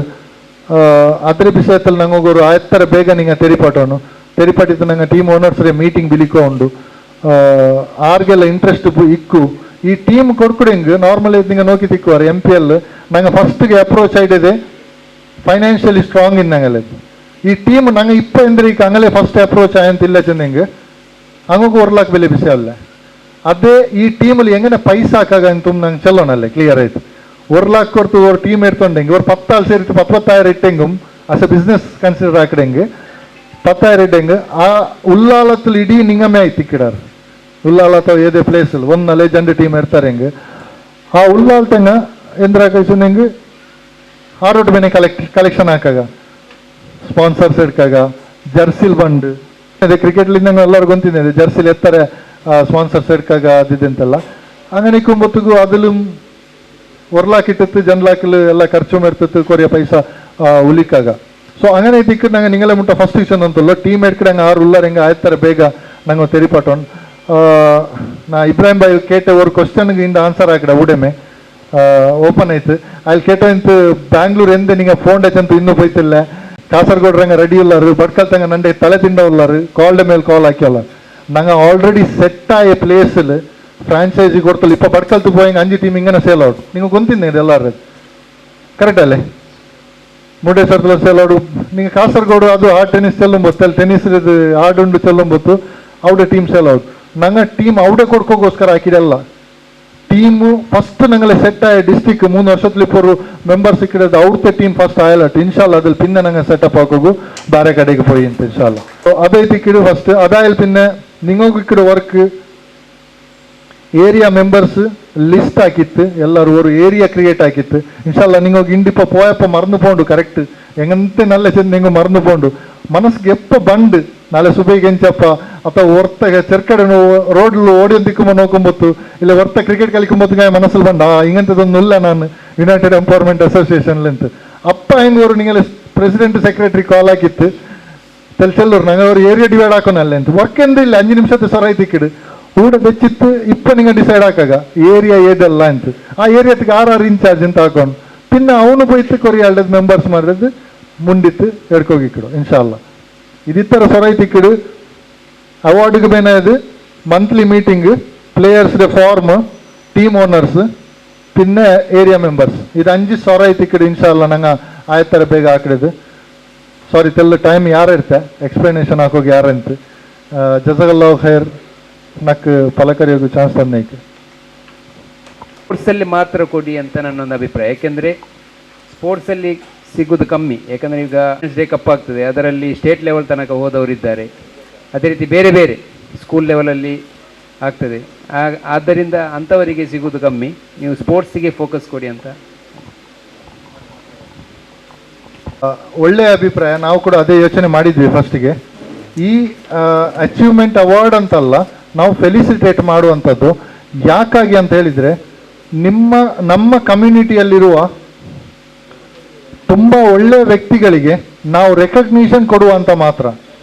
[SPEAKER 5] ಅದ್ರ ವಿಷಯದಲ್ಲಿ ನಂಗೊರು ಆ ಎತ್ತರ ಬೇಗ ನಿಂಗೆ ತೆರಿಪಾಟೋನು ತೆರಿಪಾಟಿತ್ತು ನಂಗೆ ಟೀಮ್ ಓನರ್ಸ್ರೆ ಮೀಟಿಂಗ್ ಬಿಲಿಕೋ ಉಂಡು ಆರ್ಗೆಲ್ಲ ಇಂಟ್ರೆಸ್ಟ್ ಇಕ್ಕು ಈ ಟೀಮ್ ಕೊಡ್ಕೊಡಂಗೆ ನಾರ್ಮಲ್ ನಿಂಗೆ ನೋಕಿ ತಿಕ್ಕುವಾರ MPL ನಂಗೆ ಫಸ್ಟ್ಗೆ ಅಪ್ರೋಚ್ ಆಯ್ತದೆ ಫೈನಾನ್ಷಿಯಲಿ ಸ್ಟ್ರಾಂಗ್ ಇನ್ನಂಗಲ್ಲ ಈ ಟೀಮ್ ನಂಗೆ ಇಪ್ಪ ಎಂದ್ರೆ ಈಗ ಹಂಗಲೇ ಫಸ್ಟ್ ಅಪ್ರೋಚ್ ಆಯಂತಿಲ್ಲ ಚೆನ್ನಂಗೆ ಹಂಗೋಗು 1 ಲಾಕ್ ಬೆಲೆ ಬಿಸಿ ಅಲ್ಲ ಅದೇ ಈ ಟೀಮಲ್ಲಿ ಹೆಂಗನೆ ಪೈಸಾ ಹಾಕಾಗ ಅಂತ ನಂಗೆ ಚಲೋನಲ್ಲೇ ಕ್ಲಿಯರ್ ಆಯ್ತು 1 ಲಾಕ್ ಕೊಡ್ತು ಅವ್ರ ಟೀಮ್ ಇರ್ತೊಂಡೆಂಗೆ ಅವ್ರು 10 ಸೇರಿಟ್ಟು 20,000 ಇಟ್ಟೆಂಗು ಅಸ್ ಎ ಬಿಸ್ನೆಸ್ ಕನ್ಸಿಡರ್ ಹಾಕಿಡೆಂಗೆ 10,000 ಇಟ್ಟೆಂಗೆ ಆ ಉಳ್ಳಾಲತ್ತಲ್ಲಿ ಇಡೀ ನಿಂಗಮ್ಮೆ ಆಯ್ತು ಇಕ್ಕಿಡಾರು ಉಲ್ಲಾಲ್ ಅಥವಾ ಏದೇ ಪ್ಲೇಸ್ ಒಂದು ಲೆಜೆಂಡ್ ಟೀಮ್ ಇರ್ತಾರೆ ಹಿಂಗೆ ಆ ಉಲ್ಲಾಲ್ ತಂಗ ಎಂದ್ರ ಕಳ್ಸಿ ಹಿಂಗೆ ಆರೋಟ್ ಬೇನೆ ಕಲೆಕ್ಷನ್ ಹಾಕಾಗ ಸ್ಪಾನ್ಸರ್ಸ್ ಇಡ್ಕಾಗ ಜರ್ಸಿಲ್ ಬಂಡ್ ಅದೇ ಕ್ರಿಕೆಟ್ಲಿಂದ ಎಲ್ಲರೂ ಗೊತ್ತಿದೆ ಜರ್ಸಿಲ್ ಎತ್ತಾರೆ ಸ್ಪಾನ್ಸರ್ಸ್ ಇಡ್ಕಾಗ ಅದಿದ್ದಂತೆಲ್ಲ അങ്ങനെ നിൽക്കുമ്പോഴത്തേക്കും അതിലും ഒരലാക്കിട്ടിട്ട് ജനലാക്കിൽ ಎಲ್ಲ ಖರ್ಚು ಮಾಡ್ತಿತ್ತು ಕೊರಿಯ ಪೈಸಾ ಉಲಿಕಾಗ ಸೊ അങ്ങനെ ಇದ್ದಕ್ಕೆ ನಂಗೆ ನಿಂಗಲೇ ಮುಟ್ಟ ಫಸ್ಟ್ ವಿಷನ್ ಅಂತಲ್ಲ ಟೀಮ್ ಎಡ್ಕಡೆ ಹಂಗೆ ಆರು ಉಲ್ಲಾರ ಹೆಂಗೆ ಆಯ್ತಾರೆ ಬೇಗ ನಂಗೆ ತೆರಿಪಾಟೋನ್ ನಾ ಇಬ್ರಾಹಿಂ ಬಾಯ್ ಕೇಟ ஒரு ಕ್ವಶನ್ಗೆ ಇಂದ ಆನ್ಸರ್ ಹಾಕಿಡ ಉಡೆಮೆ ಓಪನ್ ಆಯ್ತು ಅಲ್ಲಿ ಕೇಟ ಇಂತು ಬ್ಯಾಂಗ್ಳೂರ್ ಎಂದ ನಿಂಗೆ ಫೋನ್ ಡಚಂತ ಇನ್ನೂ ಹೋಯ್ತಿಲ್ಲ ಕಾಸರಗೋಡ್ರಂಗೆ ರೆಡಿ ಉಲ್ಲಾರು ಬಡ್ಕಲ್ತಂಗ ನಂಡೆ ತಲೆ ತಿಂಡ ಉಲ್ಲಾರು ಕಾಲ್ಡ್ ಮೇಲೆ ಕಾಲ್ ಹಾಕಿಯಲ್ಲ ನಂಗೆ ಆಲ್ರೆಡಿ ಸೆಟ್ ಆಯ ಪ್ಲೇಸಲ್ಲಿ ಫ್ರಾಂಚೈಸಿ ಕೊಡ್ತಲ್ಲ ಇಪ್ಪ ಬಡ್ಕಲ್ತು ಹೋಯಂಗೆ 5 ಟೀಮ್ ಹಿಂಗನ ಸೇಲ್ ಔಟ್ ನಿಂಗೆ ಗೊತ್ತಿದ್ದೆ ಇದು ಎಲ್ಲರೂ ಕರೆಕ್ಟ್ ಅಲ್ಲೇ ಮುರುಡೇಶ್ವರದಲ್ಲಿ ಸೇಲ್ ಔಟ್ ನಿಂಗೆ ಕಾಸರಗೋಡು ಅದು ಆ ಟೆನ್ನಿಸ್ ಚೆಲ್ಲುಂಬತ್ತು ಅಲ್ಲಿ ಟೆನ್ನಿಸ್ ಆಡುಂಡು ಚೆಲ್ಲುಂಬತ್ತು ಔಡೆ ಟೀಮ್ ಸೇಲ್ ಔಟ್ ನಂಗೆ ಟೀಮ್ ಔಡೆ ಕೊಡ್ಕೋಗೋಸ್ಕರ ಹಾಕಿದೆಲ್ಲ ಟೀಮು ಫಸ್ಟ್ ನಂಗೆ ಸೆಟ್ ಆಯ ಡಿಸ್ಟಿಕ್ 3 ವರ್ಷದಲ್ಲಿ ಇಪ್ಪರು ಮೆಂಬರ್ಸ್ ಸಿಕ್ಕಿಡೋದು ಅವ್ರದ್ದೇ ಟೀಮ್ ಫಸ್ಟ್ ಆಯಲಟ್ ಇನ್ಶಾಲ್ಲ ಅದ್ರಲ್ಲಿ ಪಿನ್ನೆ ನಂಗೆ ಸೆಟಪ್ ಹಾಕೋಗು ಬೇರೆ ಕಡೆಗೆ ಹೋಯಿ ಅಂತ ಇನ್ಶಾಲ್ಲ ಅದೈತಿ ಕಿಡು ಫಸ್ಟ್ ಅದಾಯಲ್ ಪಿನ್ನೆ ನಿಂಗೋಗಿ ಇಕ್ಕಿಡು ವರ್ಕ್ ಏರಿಯಾ ಮೆಂಬರ್ಸ್ ಲಿಸ್ಟ್ ಹಾಕಿತ್ತು ಎಲ್ಲರೂ ஒரு ಏರಿಯಾ ಕ್ರಿಯೇಟ್ ಹಾಕಿತ್ತು ಇನ್ಶಾಲ್ಲ ನಿಂಗೋಗಿ ಇಂಡಿಪ್ಪ ಪೋಯಪ್ಪ ಮറന്നു പോಂಡು ಕರೆಕ್ಟ್ ಎಂಗಂತೆ ನಲ್ಲೆ ಚೆಂದ ಹೆಂಗು ಮറന്നു പോಂಡು ಮನಸ್ಸಿಗೆ ಎಪ್ಪ ಬಂಡು ನಾಳೆ ಸುಬೈಗೆ ಎಂಚಪ್ಪ ಅಥವಾ ಹೊರ್ತಾಗ ಚೆರ್ಕಡೆ ರೋಡ್ಲು ಓಡಿಯನ್ ದಿಕ್ಕುಮ ನೋಕೊಂಬತ್ತು ಇಲ್ಲ ಹೊರ್ತ ಕ್ರಿಕೆಟ್ ಕಲಿಕೊಂಬತ್ತು ಮನಸ್ಸಲ್ಲಿ ಬಂದ ಹಿಂಗಂತದೊಂದು ಇಲ್ಲ ನಾನು ಯುನೈಟೆಡ್ ಎಂಪವರ್ಮೆಂಟ್ ಅಸೋಸಿಯೇಷನ್ ಅಂತ ಅಪ್ಪ ಹೆಂಗವರು ನಿಂಗೆ ಪ್ರೆಸಿಡೆಂಟ್ ಸೆಕ್ರೆಟರಿ ಕಾಲ್ ಹಾಕಿತ್ತು ಚೆಲ್ಲೂರು ನಂಗೆ ಅವ್ರು ಏರಿಯಾ ಡಿವೈಡ್ ಹಾಕೋನಲ್ಲ ಅಂತ ವರ್ಕ್ ಎಂದ ಇಲ್ಲ 5 ನಿಮಿಷದ ಸೊರ ಐತಿಕ್ಕಿಡು ಊಟ ಬೆಚ್ಚಿತ್ತು ಇಪ್ಪ ನಿಂಗೆ ಡಿಸೈಡ್ ಹಾಕಾಗ ಏರಿಯಾ ಏದಲ್ಲ ಅಂತ ಆ ಏರಿಯಾಕ್ಕೆ 6 ಇನ್ಚಾರ್ಜ್ ಅಂತ ಹಾಕೊಂಡು ಪಿನ್ನ ಅವನು போய்த்து ಕೊರಿಯ ಮೆಂಬರ್ಸ್ ಮಾಡಿದ್ದು ಮುಂದಿತ್ತು ಎಡ್ಕೋಗಿಕ್ಕಿಡು ಇನ್ಶಾಲ್ಲ ಇದಿತ್ತರ ಸೊರೈತಿಕ್ಕಿಡು ಅವಾರ್ಡ್ಗೆ ಬೇನಾയത് monthly meeting players form team owners പിന്നെ ಏರಿಯಾ ಮೆಂಬರ್ಸ್ ಇದು 5 ಸೊರೈತಿಕ್ಕಿಡು ಇನ್ಶಾಲ್ಲ ನಂಗೆ ಆಯ್ತರ ಬೇಗ ಹಾಕಿಡಿದು ಸಾರಿ ತೆಲ್ಲ ಟೈಮ್ ಯಾರು ಇರ್ತೆ ಎಕ್ಸ್ಪ್ಲನೇಷನ್ ಹಾಕೋಗಿ ಯಾರಂತ ಜಜಗಲ್ಲಾಹು ಖೈರ್ ನಕ್ ಫಲಕರಿಯೋದು ಚಾನ್ಸ್ ತಂದೈತೆ
[SPEAKER 1] ಸ್ಪೋರ್ಟ್ಸಲ್ಲಿ ಮಾತ್ರ ಕೊಡಿ ಅಂತ ನನ್ನೊಂದು ಅಭಿಪ್ರಾಯ. ಯಾಕೆಂದರೆ ಸ್ಪೋರ್ಟ್ಸಲ್ಲಿ ಸಿಗೋದು ಕಮ್ಮಿ. ಯಾಕಂದರೆ ಈಗ ಡೇ ಕಪ್ ಆಗ್ತದೆ, ಅದರಲ್ಲಿ ಸ್ಟೇಟ್ ಲೆವೆಲ್ ತನಕ ಹೋದವರಿದ್ದಾರೆ. ಅದೇ ರೀತಿ ಬೇರೆ ಬೇರೆ ಸ್ಕೂಲ್ ಲೆವೆಲಲ್ಲಿ ಆಗ್ತದೆ. ಆದ್ದರಿಂದ ಅಂಥವರಿಗೆ ಸಿಗೋದು ಕಮ್ಮಿ. ನೀವು ಸ್ಪೋರ್ಟ್ಸಿಗೆ ಫೋಕಸ್ ಕೊಡಿ ಅಂತ.
[SPEAKER 5] ಒಳ್ಳೆಯ ಅಭಿಪ್ರಾಯ. ನಾವು ಕೂಡ ಅದೇ ಯೋಚನೆ ಮಾಡಿದ್ವಿ ಫಸ್ಟಿಗೆ. ಈ ಅಚೀವ್ಮೆಂಟ್ ಅವಾರ್ಡ್ ಅಂತಲ್ಲ, ನಾವು ಫೆಲಿಸಿಟೇಟ್ ಮಾಡುವಂಥದ್ದು. ಯಾಕಾಗಿ ಅಂತ ಹೇಳಿದರೆ, ನಮ್ಮ ಕಮ್ಯುನಿಟಿಯಲ್ಲಿರುವ ತುಂಬ ಒಳ್ಳೆಯ ವ್ಯಕ್ತಿಗಳಿಗೆ ನಾವು ರೆಕಗ್ನಿಷನ್ ಕೊಡುವಂತ ಮಾತ್ರ.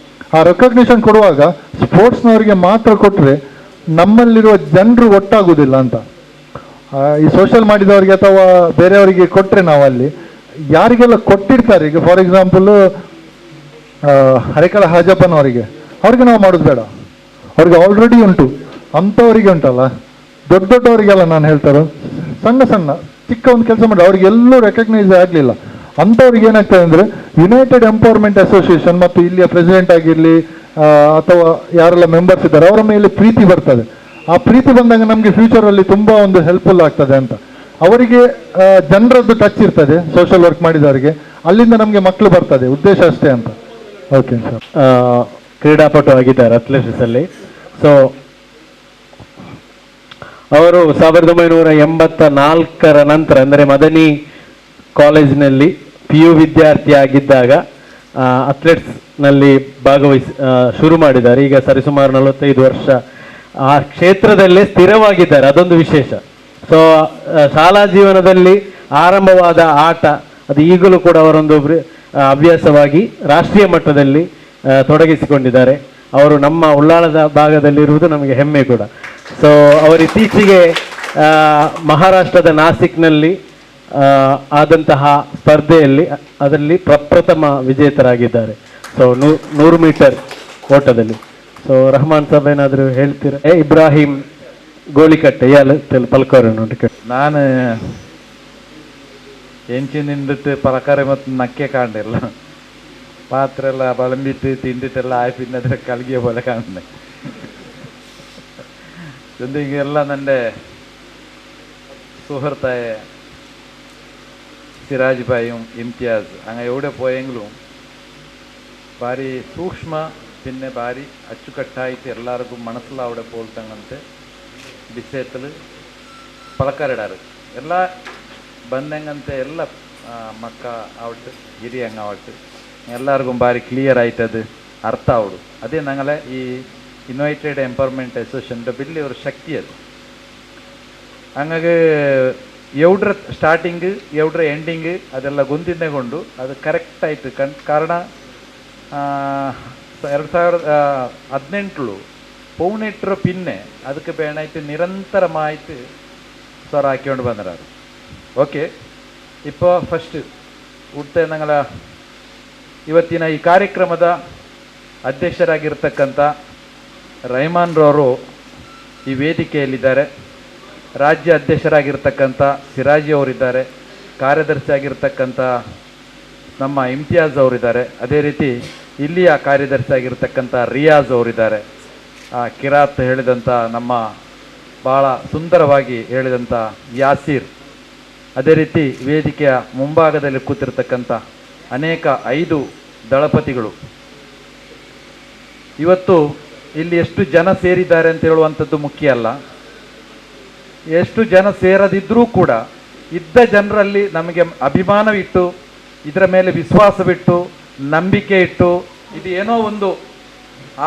[SPEAKER 5] ಆ ರೆಕಗ್ನಿಷನ್ ಕೊಡುವಾಗ ಸ್ಪೋರ್ಟ್ಸ್ನವರಿಗೆ ಮಾತ್ರ ಕೊಟ್ಟರೆ ನಮ್ಮಲ್ಲಿರುವ ಜನರು ಒಟ್ಟಾಗುವುದಿಲ್ಲ ಅಂತ. ಈ ಸೋಷಿಯಲ್ ಮಾಡಿದವರಿಗೆ ಅಥವಾ ಬೇರೆಯವರಿಗೆ ಕೊಟ್ಟರೆ ನಾವು ಅಲ್ಲಿ ಯಾರಿಗೆಲ್ಲ ಕೊಟ್ಟಿರ್ತಾರೆ, ಈಗ ಫಾರ್ ಎಕ್ಸಾಂಪಲ್ ಹರೇಕಳ ಹಾಜಪ್ಪನವರಿಗೆ, ಅವ್ರಿಗೆ ನಾವು ಮಾಡೋದು ಬೇಡ. ಅವ್ರಿಗೆ ಆಲ್ರೆಡಿ ಉಂಟು, ಅಂಥವರಿಗೆ ಉಂಟಲ್ಲ, ದೊಡ್ಡ ದೊಡ್ಡವರಿಗೆಲ್ಲ ನಾನು ಹೇಳ್ತಾರೆ, ಸಣ್ಣ ಸಣ್ಣ ಚಿಕ್ಕ ಒಂದು ಕೆಲಸ ಮಾಡಿ ಅವ್ರಿಗೆಲ್ಲೂ ರೆಕಗ್ನೈಸ್ ಆಗಲಿಲ್ಲ. ಅಂಥವ್ರಿಗೆ ಏನಾಗ್ತದೆ ಅಂದರೆ, ಯುನೈಟೆಡ್ ಎಂಪವರ್ಮೆಂಟ್ ಅಸೋಸಿಯೇಷನ್ ಮತ್ತು ಇಲ್ಲಿಯ ಪ್ರೆಸಿಡೆಂಟ್ ಆಗಿರಲಿ ಅಥವಾ ಯಾರೆಲ್ಲ ಮೆಂಬರ್ಸ್ ಇದ್ದಾರೆ ಅವರ ಮೇಲೆ ಪ್ರೀತಿ ಬರ್ತದೆ. ಆ ಪ್ರೀತಿ ಬಂದಾಗ ನಮಗೆ ಫ್ಯೂಚರಲ್ಲಿ ತುಂಬ ಒಂದು ಹೆಲ್ಪ್ಫುಲ್ ಆಗ್ತದೆ ಅಂತ. ಅವರಿಗೆ ಜನರದ್ದು ಟಚ್ ಇರ್ತದೆ, ಸೋಷಿಯಲ್ ವರ್ಕ್ ಮಾಡಿದವರಿಗೆ, ಅಲ್ಲಿಂದ ನಮಗೆ ಮಕ್ಕಳು ಬರ್ತದೆ, ಉದ್ದೇಶ ಅಷ್ಟೇ ಅಂತ. Okay sir.
[SPEAKER 2] ಕ್ರೀಡಾಪಟು ಆಗಿದ್ದಾರೆ ಅಥ್ಲೆಟಿಕ್ಸ್ ಅಲ್ಲಿ. ಸೊ ಅವರು 1984ರ ನಂತರ, ಅಂದರೆ ಮದನಿ ಕಾಲೇಜಿನಲ್ಲಿ PU ವಿದ್ಯಾರ್ಥಿ ಆಗಿದ್ದಾಗ ಅಥ್ಲೆಟ್ಸ್ನಲ್ಲಿ ಶುರು ಮಾಡಿದ್ದಾರೆ. ಈಗ ಸರಿಸುಮಾರು 45 ವರ್ಷ ಆ ಕ್ಷೇತ್ರದಲ್ಲೇ ಸ್ಥಿರವಾಗಿದ್ದಾರೆ, ಅದೊಂದು ವಿಶೇಷ. ಸೊ ಶಾಲಾ ಜೀವನದಲ್ಲಿ ಆರಂಭವಾದ ಆಟ ಅದು ಈಗಲೂ ಕೂಡ ಅವರೊಂದು ಹವ್ಯಾಸವಾಗಿ ರಾಷ್ಟ್ರೀಯ ಮಟ್ಟದಲ್ಲಿ ತೊಡಗಿಸಿಕೊಂಡಿದ್ದಾರೆ. ಅವರು ನಮ್ಮ ಉಳ್ಳಾಳದ ಭಾಗದಲ್ಲಿರುವುದು ನಮಗೆ ಹೆಮ್ಮೆ ಕೂಡ. ಸೊ ಅವರು ಇತ್ತೀಚೆಗೆ ಮಹಾರಾಷ್ಟ್ರದ ನಾಸಿಕ್ನಲ್ಲಿ ಆದಂತಹ ಸ್ಪರ್ಧೆಯಲ್ಲಿ ಅದರಲ್ಲಿ ಪ್ರಪ್ರಥಮ ವಿಜೇತರಾಗಿದ್ದಾರೆ. ಸೊ 100 ಮೀಟರ್ ಓಟದಲ್ಲಿ. ಸೊ ರಹಮಾನ್ ಸಾಬ್ ಏನಾದರೂ ಹೇಳ್ತೀರಾ? ಇಬ್ರಾಹಿಂ ಗೋಳಿಕಟ್ಟೆ ಪಲ್ಕೋರ ನೋಡಿ.
[SPEAKER 6] ನಾನು ಎಂಚಿನಿಂದಿಟ್ಟು ಪಲಕರೆ ಮತ್ತು ನಕ್ಕೆ ಕಾಣಿಲ್ಲ, ಪಾತ್ರೆ ಎಲ್ಲ ಬಳಂಬಿಟ್ಟು ತಿಂದಿಟ್ಟೆಲ್ಲ ಆಯ್ಪಿನ್ನದ್ರೆ ಕಲ್ಗಿಯ പോലെ ಕಾಣೆ. ಹಿಂಗೆಲ್ಲ ನನ್ನ സുഹൃത്തായ സിറാജ് ഭായും ഇംതിയാസ് അങ്ങനെ എവിടെ പോയെങ്കിലും ഭാരി സൂക്ഷ്മ പിന്നെ ഭാരി അച്ചുകെട്ടായിട്ട് എല്ലാവർക്കും മനസ്സിലാവിടെ പോലത്തങ്ങനത്തെ ഡിസേത്തിൽ പളക്കാരിടാറ് ಎಲ್ಲ ಬಂದಂಗಂತೆ ಎಲ್ಲ ಮಕ್ಕ ಆವಟ್ಟು ಹಿರಿಯಂಗ ಆವಟ್ಟು ಎಲ್ಲರಿಗೂ ಭಾರಿ ಕ್ಲಿಯರ್ ಆಯ್ತದು ಅರ್ಥ ಆವಡು ಅದೇ ನಂಗಲೆ ಈ ಯುನೈಟೆಡ್ ಎಂಪವರ್ಮೆಂಟ್ ಅಸೋಸಿಯೇಷನ್ದ ಬಿಲ್ಲಿ ಅವ್ರ ಶಕ್ತಿ ಅದು ಹಂಗಾಗಿ ಎವ್ಡ್ರ ಸ್ಟಾರ್ಟಿಂಗ್ ಎವ್ಡ್ರ ಎಂಡಿಂಗ್ ಅದೆಲ್ಲ ಗೊಂದಿನೆಗೊಂಡು ಅದು ಕರೆಕ್ಟ್ ಆಯಿತು ಕಾರಣ 2018 ಪೌನೆಟ್ರ ಪಿನ್ನೆ ಅದಕ್ಕೆ ಬೇಣಾಯ್ತು ನಿರಂತರಮಾಯ್ತು ಸರ್ ಹಾಕ್ಕೊಂಡು ಬಂದರು. ಓಕೆ, ഇപ്പോൾ ಫಸ್ಟ್ ಉಡ್ತೆ ನಂಗಳ ಇವತ್ತಿನ ಈ ಕಾರ್ಯಕ್ರಮದ ಅಧ್ಯಕ್ಷರಾಗಿರ್ತಕ್ಕಂಥ ರಹಮಾನ್ರವರು ಈ ವೇದಿಕೆಯಲ್ಲಿದ್ದಾರೆ. ರಾಜ್ಯ ಅಧ್ಯಕ್ಷರಾಗಿರ್ತಕ್ಕಂಥ ಸಿರಾಜಿ ಅವರಿದ್ದಾರೆ. ಕಾರ್ಯದರ್ಶಿ ಆಗಿರ್ತಕ್ಕಂಥ ನಮ್ಮ ಇಮ್ತಿಯಾಜ್ ಅವರಿದ್ದಾರೆ. ಅದೇ ರೀತಿ ಇಲ್ಲಿಯ ಕಾರ್ಯದರ್ಶಿ ಆಗಿರ್ತಕ್ಕಂಥ ರಿಯಾಜ್ ಅವರಿದ್ದಾರೆ. ಕಿರಾತ್ ಹೇಳಿದಂಥ ನಮ್ಮ ಭಾಳ ಸುಂದರವಾಗಿ ಹೇಳಿದಂಥ ಯಾಸೀರ್, ಅದೇ ರೀತಿ ವೇದಿಕೆಯ ಮುಂಭಾಗದಲ್ಲಿ ಕೂತಿರ್ತಕ್ಕಂಥ ಅನೇಕ 5 ದಳಪತಿಗಳು. ಇವತ್ತು ಇಲ್ಲಿ ಎಷ್ಟು ಜನ ಸೇರಿದ್ದಾರೆ ಅಂತ ಹೇಳುವಂಥದ್ದು ಮುಖ್ಯ ಅಲ್ಲ, ಎಷ್ಟು ಜನ ಸೇರದಿದ್ದರೂ ಕೂಡ ಇದ್ದ ಜನರಲ್ಲಿ ನಮಗೆ ಅಭಿಮಾನವಿಟ್ಟು, ಇದರ ಮೇಲೆ ವಿಶ್ವಾಸವಿಟ್ಟು, ನಂಬಿಕೆ ಇಟ್ಟು, ಇದು ಏನೋ ಒಂದು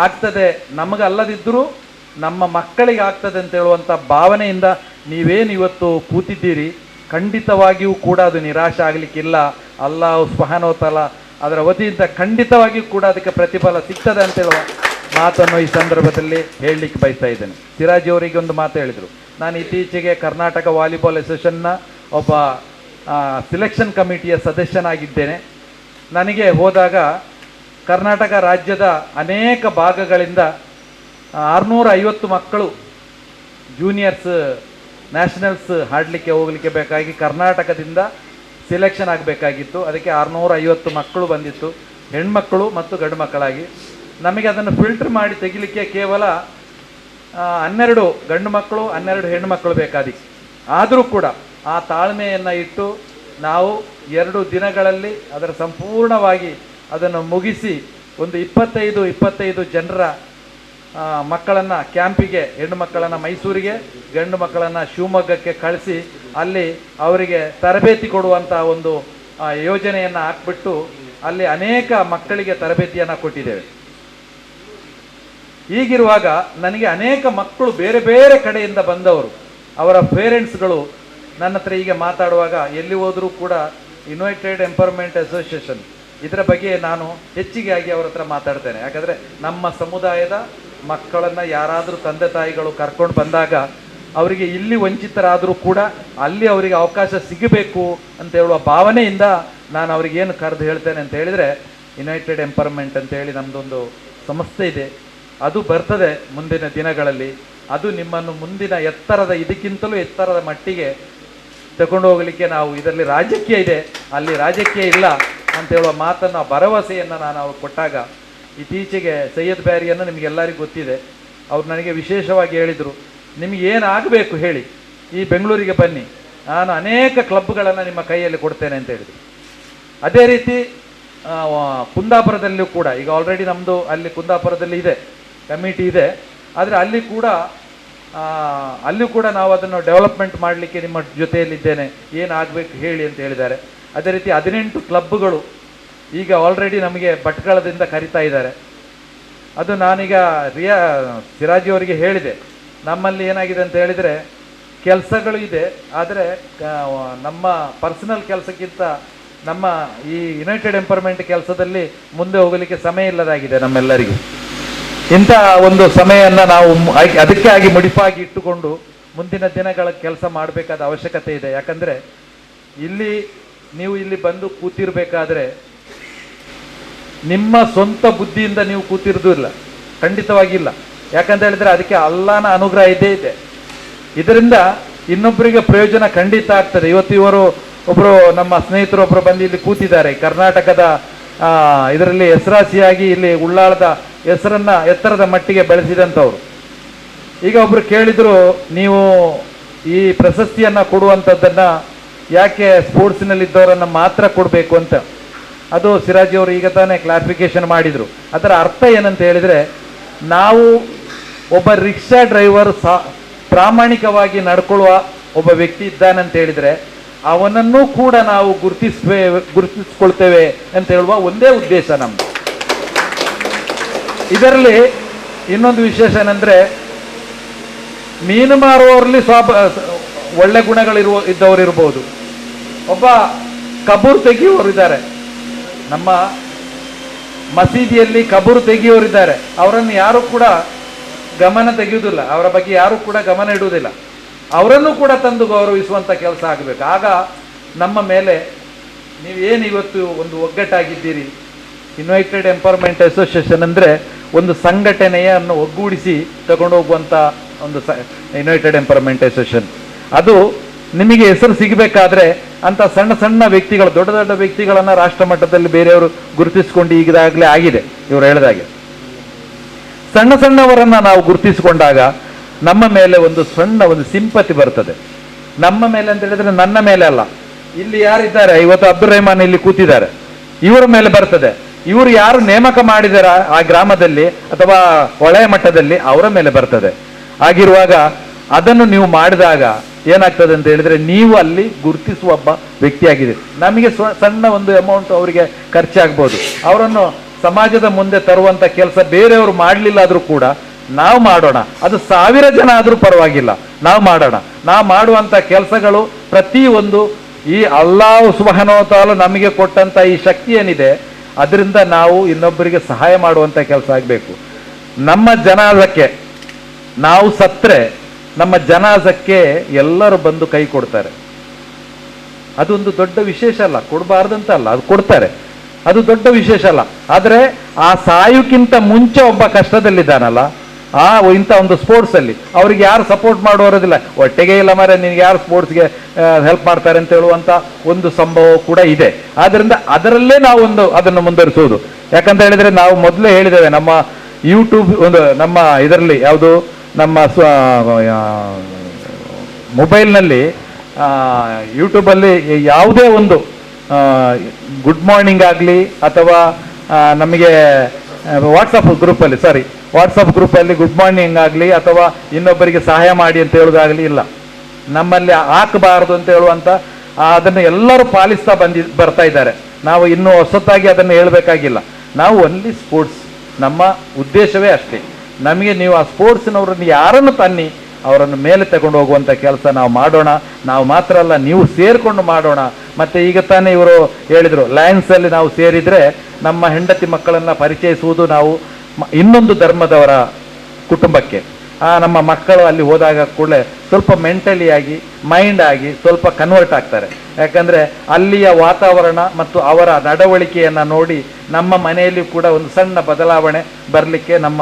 [SPEAKER 6] ಆಗ್ತದೆ ನಮಗಲ್ಲದಿದ್ದರೂ ನಮ್ಮ ಮಕ್ಕಳಿಗೆ ಆಗ್ತದೆ ಅಂತ ಹೇಳುವಂಥ ಭಾವನೆಯಿಂದ ನೀವೇನು ಇವತ್ತು ಕೂತಿದ್ದೀರಿ, ಖಂಡಿತವಾಗಿಯೂ ಕೂಡ ಅದು ನಿರಾಶೆ ಆಗಲಿಕ್ಕಿಲ್ಲ. ಅಲ್ಲಾಹ್ ಸುಬ್ಹಾನಹು ವ ತಆಲಾ ಅದರ ವತಿಯಿಂದ ಖಂಡಿತವಾಗಿಯೂ ಕೂಡ ಅದಕ್ಕೆ ಪ್ರತಿಫಲ ಸಿಗ್ತದೆ ಅಂತ ಹೇಳುವ ಮಾತನ್ನು ಈ ಸಂದರ್ಭದಲ್ಲಿ ಹೇಳಲಿಕ್ಕೆ ಬಯಸ್ತಾ ಇದ್ದೇನೆ. ಸಿರಾಜಿ ಅವರಿಗೆ ಒಂದು ಮಾತು ಹೇಳಿದರು. ನಾನು ಇತ್ತೀಚೆಗೆ ಕರ್ನಾಟಕ ವಾಲಿಬಾಲ್ ಅಸೋಸಿಯೇಷನ್ನ ಒಬ್ಬ ಸಿಲೆಕ್ಷನ್ ಕಮಿಟಿಯ ಸದಸ್ಯನಾಗಿದ್ದೇನೆ. ನನಗೆ ಹೋದಾಗ ಕರ್ನಾಟಕ ರಾಜ್ಯದ ಅನೇಕ ಭಾಗಗಳಿಂದ 650 ಮಕ್ಕಳು ಜೂನಿಯರ್ಸ್ ನ್ಯಾಷನಲ್ಸ್ ಆಡಲಿಕ್ಕೆ ಹೋಗಲಿಕ್ಕೆ ಬೇಕಾಗಿ ಕರ್ನಾಟಕದಿಂದ ಸಿಲೆಕ್ಷನ್ ಆಗಬೇಕಾಗಿತ್ತು. ಅದಕ್ಕೆ 650 ಮಕ್ಕಳು ಬಂದಿತ್ತು, ಹೆಣ್ಮಕ್ಕಳು ಮತ್ತು ಗಂಡು ಮಕ್ಕಳಾಗಿ. ನಮಗೆ ಅದನ್ನು ಫಿಲ್ಟರ್ ಮಾಡಿ ತೆಗಿಲಿಕ್ಕೆ ಕೇವಲ 12 ಗಂಡು ಮಕ್ಕಳು 12 ಹೆಣ್ಣುಮಕ್ಕಳು ಬೇಕಾದಿತ್ತು. ಆದರೂ ಕೂಡ ಆ ತಾಳ್ಮೆಯನ್ನು ಇಟ್ಟು ನಾವು 2 ದಿನಗಳಲ್ಲಿ ಅದರ ಸಂಪೂರ್ಣವಾಗಿ ಅದನ್ನು ಮುಗಿಸಿ ಒಂದು 25 ಜನರ ಮಕ್ಕಳನ್ನು ಕ್ಯಾಂಪಿಗೆ, ಹೆಣ್ಣು ಮಕ್ಕಳನ್ನು ಮೈಸೂರಿಗೆ, ಗಂಡು ಮಕ್ಕಳನ್ನು ಶಿವಮೊಗ್ಗಕ್ಕೆ ಕಳಿಸಿ ಅಲ್ಲಿ ಅವರಿಗೆ ತರಬೇತಿ ಕೊಡುವಂಥ ಒಂದು ಯೋಜನೆಯನ್ನು ಹಾಕ್ಬಿಟ್ಟು ಅಲ್ಲಿ ಅನೇಕ ಮಕ್ಕಳಿಗೆ ತರಬೇತಿಯನ್ನು ಕೊಟ್ಟಿದ್ದೇವೆ. ಹೀಗಿರುವಾಗ ನನಗೆ ಅನೇಕ ಮಕ್ಕಳು ಬೇರೆ ಬೇರೆ ಕಡೆಯಿಂದ ಬಂದವರು, ಅವರ ಪೇರೆಂಟ್ಸ್ಗಳು ನನ್ನ ಹತ್ರ ಈಗ ಮಾತಾಡುವಾಗ ಎಲ್ಲಿ ಹೋದರೂ ಕೂಡ ಯುನೈಟೆಡ್ ಎಂಪವರ್ಮೆಂಟ್ ಅಸೋಸಿಯೇಷನ್ ಇದರ ಬಗ್ಗೆ ನಾನು ಹೆಚ್ಚಿಗೆ ಆಗಿ ಅವರ ಹತ್ರ ಮಾತಾಡ್ತೇನೆ. ಯಾಕಂದರೆ ನಮ್ಮ ಸಮುದಾಯದ ಮಕ್ಕಳನ್ನು ಯಾರಾದರೂ ತಂದೆ ತಾಯಿಗಳು ಕರ್ಕೊಂಡು ಬಂದಾಗ ಅವರಿಗೆ ಇಲ್ಲಿ ವಂಚಿತರಾದರೂ ಕೂಡ ಅಲ್ಲಿ ಅವರಿಗೆ ಅವಕಾಶ ಸಿಗಬೇಕು ಅಂತ ಹೇಳುವ ಭಾವನೆಯಿಂದ ನಾನು ಅವ್ರಿಗೇನು ಕರೆದು ಹೇಳ್ತೇನೆ ಅಂತ ಹೇಳಿದರೆ, ಯುನೈಟೆಡ್ ಎಂಪವರ್ಮೆಂಟ್ ಅಂತೇಳಿ ನಮ್ಮದೊಂದು ಸಂಸ್ಥೆ ಇದೆ, ಅದು ಬರ್ತದೆ ಮುಂದಿನ ದಿನಗಳಲ್ಲಿ. ಅದು ನಿಮ್ಮನ್ನು ಮುಂದಿನ ಇದಕ್ಕಿಂತಲೂ ಎತ್ತರದ ಮಟ್ಟಿಗೆ ತಗೊಂಡು ಹೋಗಲಿಕ್ಕೆ ನಾವು, ಇದರಲ್ಲಿ ರಾಜಕೀಯ ಇದೆ, ಅಲ್ಲಿ ರಾಜಕೀಯ ಇಲ್ಲ ಅಂತ ಹೇಳುವ ಮಾತನ್ನು, ಭರವಸೆಯನ್ನು ನಾನು ಅವ್ರು ಕೊಟ್ಟಾಗ, ಇತ್ತೀಚೆಗೆ ಸೈಯದ್ ಬ್ಯಾರಿಯನ್ನು ನಿಮಗೆಲ್ಲರಿಗೂ ಗೊತ್ತಿದೆ, ಅವ್ರು ನನಗೆ ವಿಶೇಷವಾಗಿ ಹೇಳಿದರು, ನಿಮಗೆ ಏನಾಗಬೇಕು ಹೇಳಿ, ಈ ಬೆಂಗಳೂರಿಗೆ ಬನ್ನಿ, ನಾನು ಅನೇಕ ಕ್ಲಬ್ಗಳನ್ನು ನಿಮ್ಮ ಕೈಯಲ್ಲಿ ಕೊಡ್ತೇನೆ ಅಂತ ಹೇಳಿದರು. ಅದೇ ರೀತಿ ಕುಂದಾಪುರದಲ್ಲೂ ಕೂಡ ಈಗ ಆಲ್ರೆಡಿ ನಮ್ಮದು ಅಲ್ಲಿ ಕುಂದಾಪುರದಲ್ಲಿ ಇದೆ, ಕಮಿಟಿ ಇದೆ, ಆದರೆ ಅಲ್ಲೂ ಕೂಡ ನಾವು ಅದನ್ನು ಡೆವಲಪ್ಮೆಂಟ್ ಮಾಡಲಿಕ್ಕೆ ನಿಮ್ಮ ಜೊತೆಯಲ್ಲಿದ್ದೇನೆ, ಏನಾಗಬೇಕು ಹೇಳಿ ಅಂತ ಹೇಳಿದ್ದಾರೆ. ಅದೇ ರೀತಿ 18 ಕ್ಲಬ್ಗಳು ಈಗ ಆಲ್ರೆಡಿ ನಮಗೆ ಭಟ್ಕಳದಿಂದ ಕರಿತಾ ಇದ್ದಾರೆ. ಅದು ನಾನೀಗ ಸಿರಾಜಿ ಅವರಿಗೆ ಹೇಳಿದೆ, ನಮ್ಮಲ್ಲಿ ಏನಾಗಿದೆ ಅಂತ ಹೇಳಿದರೆ ಕೆಲಸಗಳು ಇದೆ, ಆದರೆ ನಮ್ಮ ಪರ್ಸನಲ್ ಕೆಲಸಕ್ಕಿಂತ ನಮ್ಮ ಈ ಯುನೈಟೆಡ್ ಎಂಪವರ್ಮೆಂಟ್ ಕೆಲಸದಲ್ಲಿ ಮುಂದೆ ಹೋಗಲಿಕ್ಕೆ ಸಮಯ ಇಲ್ಲದಾಗಿದೆ ನಮ್ಮೆಲ್ಲರಿಗೂ. ಇಂಥ ಒಂದು ಸಮಯವನ್ನು ನಾವು ಅದಕ್ಕೆ ಆಗಿ ಮುಡಿಪಾಗಿ ಇಟ್ಟುಕೊಂಡು ಮುಂದಿನ ದಿನಗಳ ಕೆಲಸ ಮಾಡಬೇಕಾದ ಅವಶ್ಯಕತೆ ಇದೆ. ಯಾಕಂದರೆ ನೀವು ಇಲ್ಲಿ ಬಂದು ಕೂತಿರಬೇಕಾದ್ರೆ ನಿಮ್ಮ ಸ್ವಂತ ಬುದ್ಧಿಯಿಂದ ನೀವು ಕೂತಿರೋದಿಲ್ಲ, ಖಂಡಿತವಾಗಿಲ್ಲ. ಯಾಕಂತ ಹೇಳಿದರೆ ಅದಕ್ಕೆ ಅಲ್ಲಾಹನ ಅನುಗ್ರಹ ಇದ್ದೇ ಇದೆ. ಇದರಿಂದ ಇನ್ನೊಬ್ಬರಿಗೆ ಪ್ರಯೋಜನ ಖಂಡಿತ ಆಗ್ತದೆ. ಇವತ್ತು ಇವರು ಒಬ್ಬರು ನಮ್ಮ ಸ್ನೇಹಿತರೊಬ್ಬರು ಬಂದು ಇಲ್ಲಿ ಕೂತಿದ್ದಾರೆ, ಕರ್ನಾಟಕದ ಇದರಲ್ಲಿ ಹೆಸರಾಸಿಯಾಗಿ ಇಲ್ಲಿ ಉಳ್ಳಾಳದ ಹೆಸರನ್ನು ಎತ್ತರದ ಮಟ್ಟಿಗೆ ಬೆಳೆಸಿದಂಥವ್ರು. ಈಗ ಒಬ್ಬರು ಕೇಳಿದರು, ನೀವು ಈ ಪ್ರಶಸ್ತಿಯನ್ನು ಕೊಡುವಂಥದ್ದನ್ನು ಯಾಕೆ ಸ್ಪೋರ್ಟ್ಸಿನಲ್ಲಿದ್ದವರನ್ನು ಮಾತ್ರ ಕೊಡಬೇಕು ಅಂತ. ಅದು ಸಿರಾಜಿ ಅವರು ಈಗ ತಾನೇ ಕ್ಲಾರಿಫಿಕೇಶನ್ ಮಾಡಿದರು. ಅದರ ಅರ್ಥ ಏನಂತ ಹೇಳಿದರೆ, ನಾವು ಒಬ್ಬ ರಿಕ್ಷಾ ಡ್ರೈವರ್ ಪ್ರಾಮಾಣಿಕವಾಗಿ ನಡ್ಕೊಳ್ಳುವ ಒಬ್ಬ ವ್ಯಕ್ತಿ ಇದ್ದಾನಂತ ಹೇಳಿದರೆ ಅವನನ್ನು ಕೂಡ ನಾವು ಗುರುತಿಸ್ಕೊಳ್ತೇವೆ ಅಂತ ಹೇಳುವ ಒಂದೇ ಉದ್ದೇಶ ನಮ್ಮದು. ಇದರಲ್ಲಿ ಇನ್ನೊಂದು ವಿಶೇಷ ಏನಂದರೆ, ಮೀನು ಮಾರುವವರಲ್ಲಿ ಒಳ್ಳೆ ಇದ್ದವರು ಇರ್ಬೋದು, ಒಬ್ಬ ಕಬೂರು ತೆಗೆಯುವವರು ಇದ್ದಾರೆ, ನಮ್ಮ ಮಸೀದಿಯಲ್ಲಿ ಕಬೂರು ತೆಗೆಯುವವರಿದ್ದಾರೆ. ಅವರನ್ನು ಯಾರು ಕೂಡ ಗಮನ ತೆಗೆಯುವುದಿಲ್ಲ, ಅವರ ಬಗ್ಗೆ ಯಾರು ಕೂಡ ಗಮನ ಇಡುವುದಿಲ್ಲ. ಅವರನ್ನು ಕೂಡ ತಂದು ಗೌರವಿಸುವಂಥ ಕೆಲಸ ಆಗಬೇಕು. ಆಗ ನಮ್ಮ ಮೇಲೆ ನೀವೇನು ಇವತ್ತು ಒಂದು ಒಗ್ಗಟ್ಟಾಗಿದ್ದೀರಿ. ಯುನೈಟೆಡ್ ಎಂಪವರ್ಮೆಂಟ್ ಅಸೋಸಿಯೇಷನ್ ಅಂದರೆ ಒಂದು ಸಂಘಟನೆಯನ್ನು ಒಗ್ಗೂಡಿಸಿ ತಗೊಂಡು ಹೋಗುವಂಥ ಒಂದು ಯುನೈಟೆಡ್ ಎಂಪವರ್ಮೆಂಟ್ ಅಸೋಸಿಯೇಷನ್. ಅದು ನಿಮಗೆ ಹೆಸರು ಸಿಗಬೇಕಾದ್ರೆ ಅಂತ ಸಣ್ಣ ಸಣ್ಣ ವ್ಯಕ್ತಿಗಳು, ದೊಡ್ಡ ದೊಡ್ಡ ವ್ಯಕ್ತಿಗಳನ್ನು ರಾಷ್ಟ್ರ ಮಟ್ಟದಲ್ಲಿ ಬೇರೆಯವರು ಗುರುತಿಸಿಕೊಂಡು ಈಗಾಗಲೇ ಆಗಿದೆ. ಇವರು ಹೇಳಿದಾಗೆ ಸಣ್ಣ ಸಣ್ಣವರನ್ನು ನಾವು ಗುರುತಿಸಿಕೊಂಡಾಗ ನಮ್ಮ ಮೇಲೆ ಒಂದು ಸಿಂಪತಿ ಬರ್ತದೆ. ನಮ್ಮ ಮೇಲೆ ಅಂತ ಹೇಳಿದ್ರೆ ನನ್ನ ಮೇಲೆ ಅಲ್ಲ, ಇಲ್ಲಿ ಯಾರಿದ್ದಾರೆ ಇವತ್ತು ಅಬ್ದುಲ್ ರೆಹಮಾನ್ ಇಲ್ಲಿ ಕೂತಿದ್ದಾರೆ, ಇವರ ಮೇಲೆ ಬರ್ತದೆ. ಇವರು ಯಾರು ನೇಮಕ ಮಾಡಿದಾರ ಆ ಗ್ರಾಮದಲ್ಲಿ ಅಥವಾ ವಲಯ ಮಟ್ಟದಲ್ಲಿ, ಅವರ ಮೇಲೆ ಬರ್ತದೆ. ಆಗಿರುವಾಗ ಅದನ್ನು ನೀವು ಮಾಡಿದಾಗ ಏನಾಗ್ತದೆ ಅಂತ ಹೇಳಿದ್ರೆ, ನೀವು ಅಲ್ಲಿ ಗುರುತಿಸುವ ಒಬ್ಬ ವ್ಯಕ್ತಿಯಾಗಿದೆ. ನಮಗೆ ಸಣ್ಣ ಒಂದು ಅಮೌಂಟ್ ಅವರಿಗೆ ಖರ್ಚಾಗ್ಬೋದು, ಅವರನ್ನು ಸಮಾಜದ ಮುಂದೆ ತರುವಂಥ ಕೆಲಸ ಬೇರೆಯವರು ಮಾಡಲಿಲ್ಲ ಆದರೂ ಕೂಡ ನಾವು ಮಾಡೋಣ. ಅದು 1000 ಜನ ಆದರೂ ಪರವಾಗಿಲ್ಲ, ನಾವು ಮಾಡೋಣ. ನಾವು ಮಾಡುವಂಥ ಕೆಲಸಗಳು ಪ್ರತಿಯೊಂದು ಈ ಅಲ್ಲಾಹ್ ಸುಬ್ಹಾನಹು ವ ತಆಲಾ ನಮಗೆ ಕೊಟ್ಟಂಥ ಈ ಶಕ್ತಿ ಏನಿದೆ, ಅದರಿಂದ ನಾವು ಇನ್ನೊಬ್ಬರಿಗೆ ಸಹಾಯ ಮಾಡುವಂಥ ಕೆಲಸ ಆಗಬೇಕು. ನಮ್ಮ ಜನಾಜಕ್ಕೆ ನಾವು ಸತ್ತರೆ ನಮ್ಮ ಜನಾಜಕ್ಕೆ ಎಲ್ಲರೂ ಬಂದು ಕೈ ಕೊಡ್ತಾರೆ. ಅದೊಂದು ದೊಡ್ಡ ವಿಶೇಷ ಅಲ್ಲ, ಕೊಡಬಾರ್ದಂತ ಅಲ್ಲ, ಅದು ಕೊಡ್ತಾರೆ, ಅದು ದೊಡ್ಡ ವಿಶೇಷ ಅಲ್ಲ. ಆದರೆ ಆ ಸಾಯುಕ್ಕಿಂತ ಮುಂಚೆ ಒಬ್ಬ ಕಷ್ಟದಲ್ಲಿದ್ದಾನಲ್ಲ, ಇಂಥ ಒಂದು ಸ್ಪೋರ್ಟ್ಸಲ್ಲಿ ಅವ್ರಿಗೆ ಯಾರು ಸಪೋರ್ಟ್ ಮಾಡೋರೋದಿಲ್ಲ, ಒಟ್ಟಿಗೆ ಇಲ್ಲ ಮರೆ ನಿನಗೆ ಯಾರು ಸ್ಪೋರ್ಟ್ಸ್ಗೆ ಹೆಲ್ಪ್ ಮಾಡ್ತಾರೆ ಅಂತ ಹೇಳುವಂಥ ಒಂದು ಸಂಭವ ಕೂಡ ಇದೆ. ಆದ್ದರಿಂದ ಅದರಲ್ಲೇ ನಾವು ಅದನ್ನು ಮುಂದುವರಿಸುವುದು. ಯಾಕಂತ ಹೇಳಿದರೆ ನಾವು ಮೊದಲೇ ಹೇಳಿದ್ದೇವೆ, ನಮ್ಮ ಯೂಟ್ಯೂಬ್ ನಮ್ಮ ಇದರಲ್ಲಿ ಯಾವುದು ನಮ್ಮ ಮೊಬೈಲ್ನಲ್ಲಿ ಯೂಟ್ಯೂಬಲ್ಲಿ ಯಾವುದೇ ಒಂದು ಗುಡ್ ಮಾರ್ನಿಂಗ್ ಆಗಲಿ ಅಥವಾ ನಮಗೆ ವಾಟ್ಸಪ್ ಗ್ರೂಪಲ್ಲಿ ಗುಡ್ ಮಾರ್ನಿಂಗ್ ಆಗಲಿ ಅಥವಾ ಇನ್ನೊಬ್ಬರಿಗೆ ಸಹಾಯ ಮಾಡಿ ಅಂತ ಹೇಳೋದಾಗಲಿ ಇಲ್ಲ, ನಮ್ಮಲ್ಲಿ ಹಾಕಬಾರದು ಅಂತ ಹೇಳುವಂಥ ಅದನ್ನು ಎಲ್ಲರೂ ಪಾಲಿಸ್ತಾ ಬರ್ತಾ ಇದ್ದಾರೆ. ನಾವು ಇನ್ನೂ ಹೊಸತಾಗಿ ಅದನ್ನು ಹೇಳಬೇಕಾಗಿಲ್ಲ. ನಾವು ಒನ್ಲಿ ಸ್ಪೋರ್ಟ್ಸ್, ನಮ್ಮ ಉದ್ದೇಶವೇ ಅಷ್ಟೇ. ನಮಗೆ ನೀವು ಆ ಸ್ಪೋರ್ಟ್ಸ್ನವರನ್ನು ಯಾರನ್ನು ತನ್ನಿ, ಅವರನ್ನು ಮೇಲೆ ತಗೊಂಡು ಹೋಗುವಂಥ ಕೆಲಸ ನಾವು ಮಾಡೋಣ. ನಾವು ಮಾತ್ರ ಅಲ್ಲ, ನೀವು ಸೇರಿಕೊಂಡು ಮಾಡೋಣ. ಮತ್ತು ಈಗ ತಾನೇ ಇವರು ಹೇಳಿದರು, ಲಯನ್ಸಲ್ಲಿ ನಾವು ಸೇರಿದರೆ ನಮ್ಮ ಹೆಂಡತಿ ಮಕ್ಕಳನ್ನು ಪರಿಚಯಿಸುವುದು ನಾವು ಇನ್ನೊಂದು ಧರ್ಮದವರ ಕುಟುಂಬಕ್ಕೆ. ನಮ್ಮ ಮಕ್ಕಳು ಅಲ್ಲಿ ಹೋದಾಗ ಕೂಡಲೇ ಸ್ವಲ್ಪ ಮೆಂಟಲಿ ಆಗಿ ಮೈಂಡ್ ಆಗಿ ಸ್ವಲ್ಪ ಕನ್ವರ್ಟ್ ಆಗ್ತಾರೆ. ಯಾಕಂದರೆ ಅಲ್ಲಿಯ ವಾತಾವರಣ ಮತ್ತು ಅವರ ನಡವಳಿಕೆಯನ್ನು ನೋಡಿ ನಮ್ಮ ಮನೆಯಲ್ಲಿ ಕೂಡ ಒಂದು ಸಣ್ಣ ಬದಲಾವಣೆ ಬರಲಿಕ್ಕೆ ನಮ್ಮ